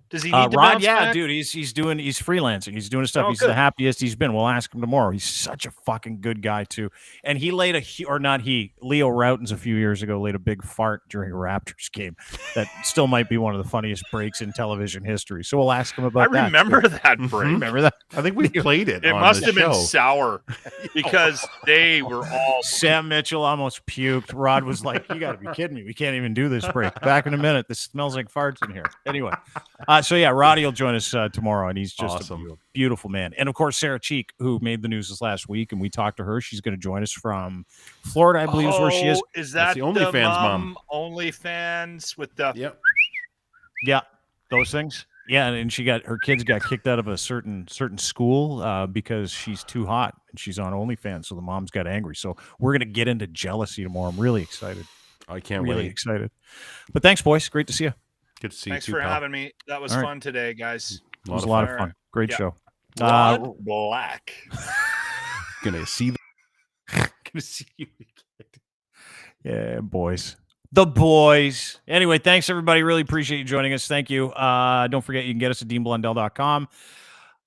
[SPEAKER 2] Does he need to
[SPEAKER 1] Rod,
[SPEAKER 2] bounce
[SPEAKER 1] yeah,
[SPEAKER 2] back?
[SPEAKER 1] dude, he's freelancing. He's doing his stuff.
[SPEAKER 2] Oh,
[SPEAKER 1] He's
[SPEAKER 2] good.
[SPEAKER 1] the happiest he's been. We'll ask him tomorrow. He's such a fucking good guy too. And he laid Leo Routens a few years ago laid a big fart during a Raptors game that still might be one of the funniest breaks in television history. So we'll ask him about
[SPEAKER 2] I
[SPEAKER 1] that.
[SPEAKER 2] remember that break.
[SPEAKER 1] Remember that?
[SPEAKER 3] I think we played it.
[SPEAKER 2] It
[SPEAKER 3] on
[SPEAKER 2] must
[SPEAKER 3] the
[SPEAKER 2] have been
[SPEAKER 3] show.
[SPEAKER 2] sour because they were all.
[SPEAKER 1] Sam Mitchell almost puked. Rod was like, "You got to be kidding me! We can't even do this break." Back in a minute. This smells like farts in here. Anyway, so yeah, Roddy will join us tomorrow, and he's just
[SPEAKER 3] Awesome.
[SPEAKER 1] a beautiful man. And of course, Sarah Cheek, who made the news this last week, and we talked to her. She's going to join us from Florida, I believe, is where she is.
[SPEAKER 2] Is
[SPEAKER 3] That's
[SPEAKER 2] that
[SPEAKER 3] the OnlyFans mom.
[SPEAKER 2] OnlyFans with the.
[SPEAKER 3] Yep.
[SPEAKER 1] Yeah, those things. Yeah, and her kids got kicked out of a certain school because she's too hot, and she's on OnlyFans. So the moms got angry. So we're gonna get into jealousy tomorrow. I'm really excited.
[SPEAKER 3] I can't
[SPEAKER 1] Really
[SPEAKER 3] wait.
[SPEAKER 1] excited. But thanks, boys. Great to see you.
[SPEAKER 3] Good to see
[SPEAKER 2] Thanks
[SPEAKER 3] you too,
[SPEAKER 2] for
[SPEAKER 3] pal.
[SPEAKER 2] having me. That was
[SPEAKER 1] All right.
[SPEAKER 2] fun today, guys.
[SPEAKER 1] It was a lot of
[SPEAKER 2] fun.
[SPEAKER 1] fun. Great
[SPEAKER 2] Yeah.
[SPEAKER 1] show.
[SPEAKER 2] Rod Black.
[SPEAKER 3] Gonna see
[SPEAKER 1] Gonna see you again. Yeah, boys. The boys. Anyway, thanks everybody. Really appreciate you joining us. Thank you. Don't forget you can get us at deanblundell.com.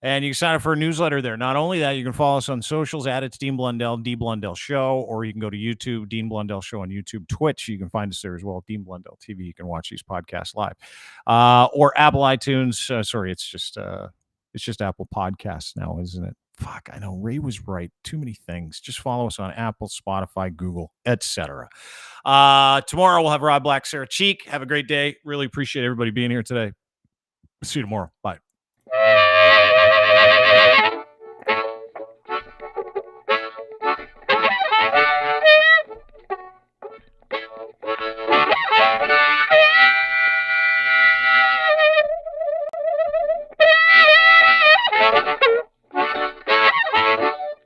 [SPEAKER 1] And you can sign up for a newsletter there. Not only that, you can follow us on socials at It's Dean Blundell, D Blundell Show, or you can go to YouTube, Dean Blundell Show on YouTube, Twitch. You can find us there as well, Dean Blundell TV. You can watch these podcasts live, or Apple iTunes. Sorry, it's just Apple Podcasts now, isn't it? Fuck, I know Ray was right. Too many things. Just follow us on Apple, Spotify, Google, etc. Tomorrow we'll have Rod Black, Sarah Cheek. Have a great day. Really appreciate everybody being here today. See you tomorrow. Bye.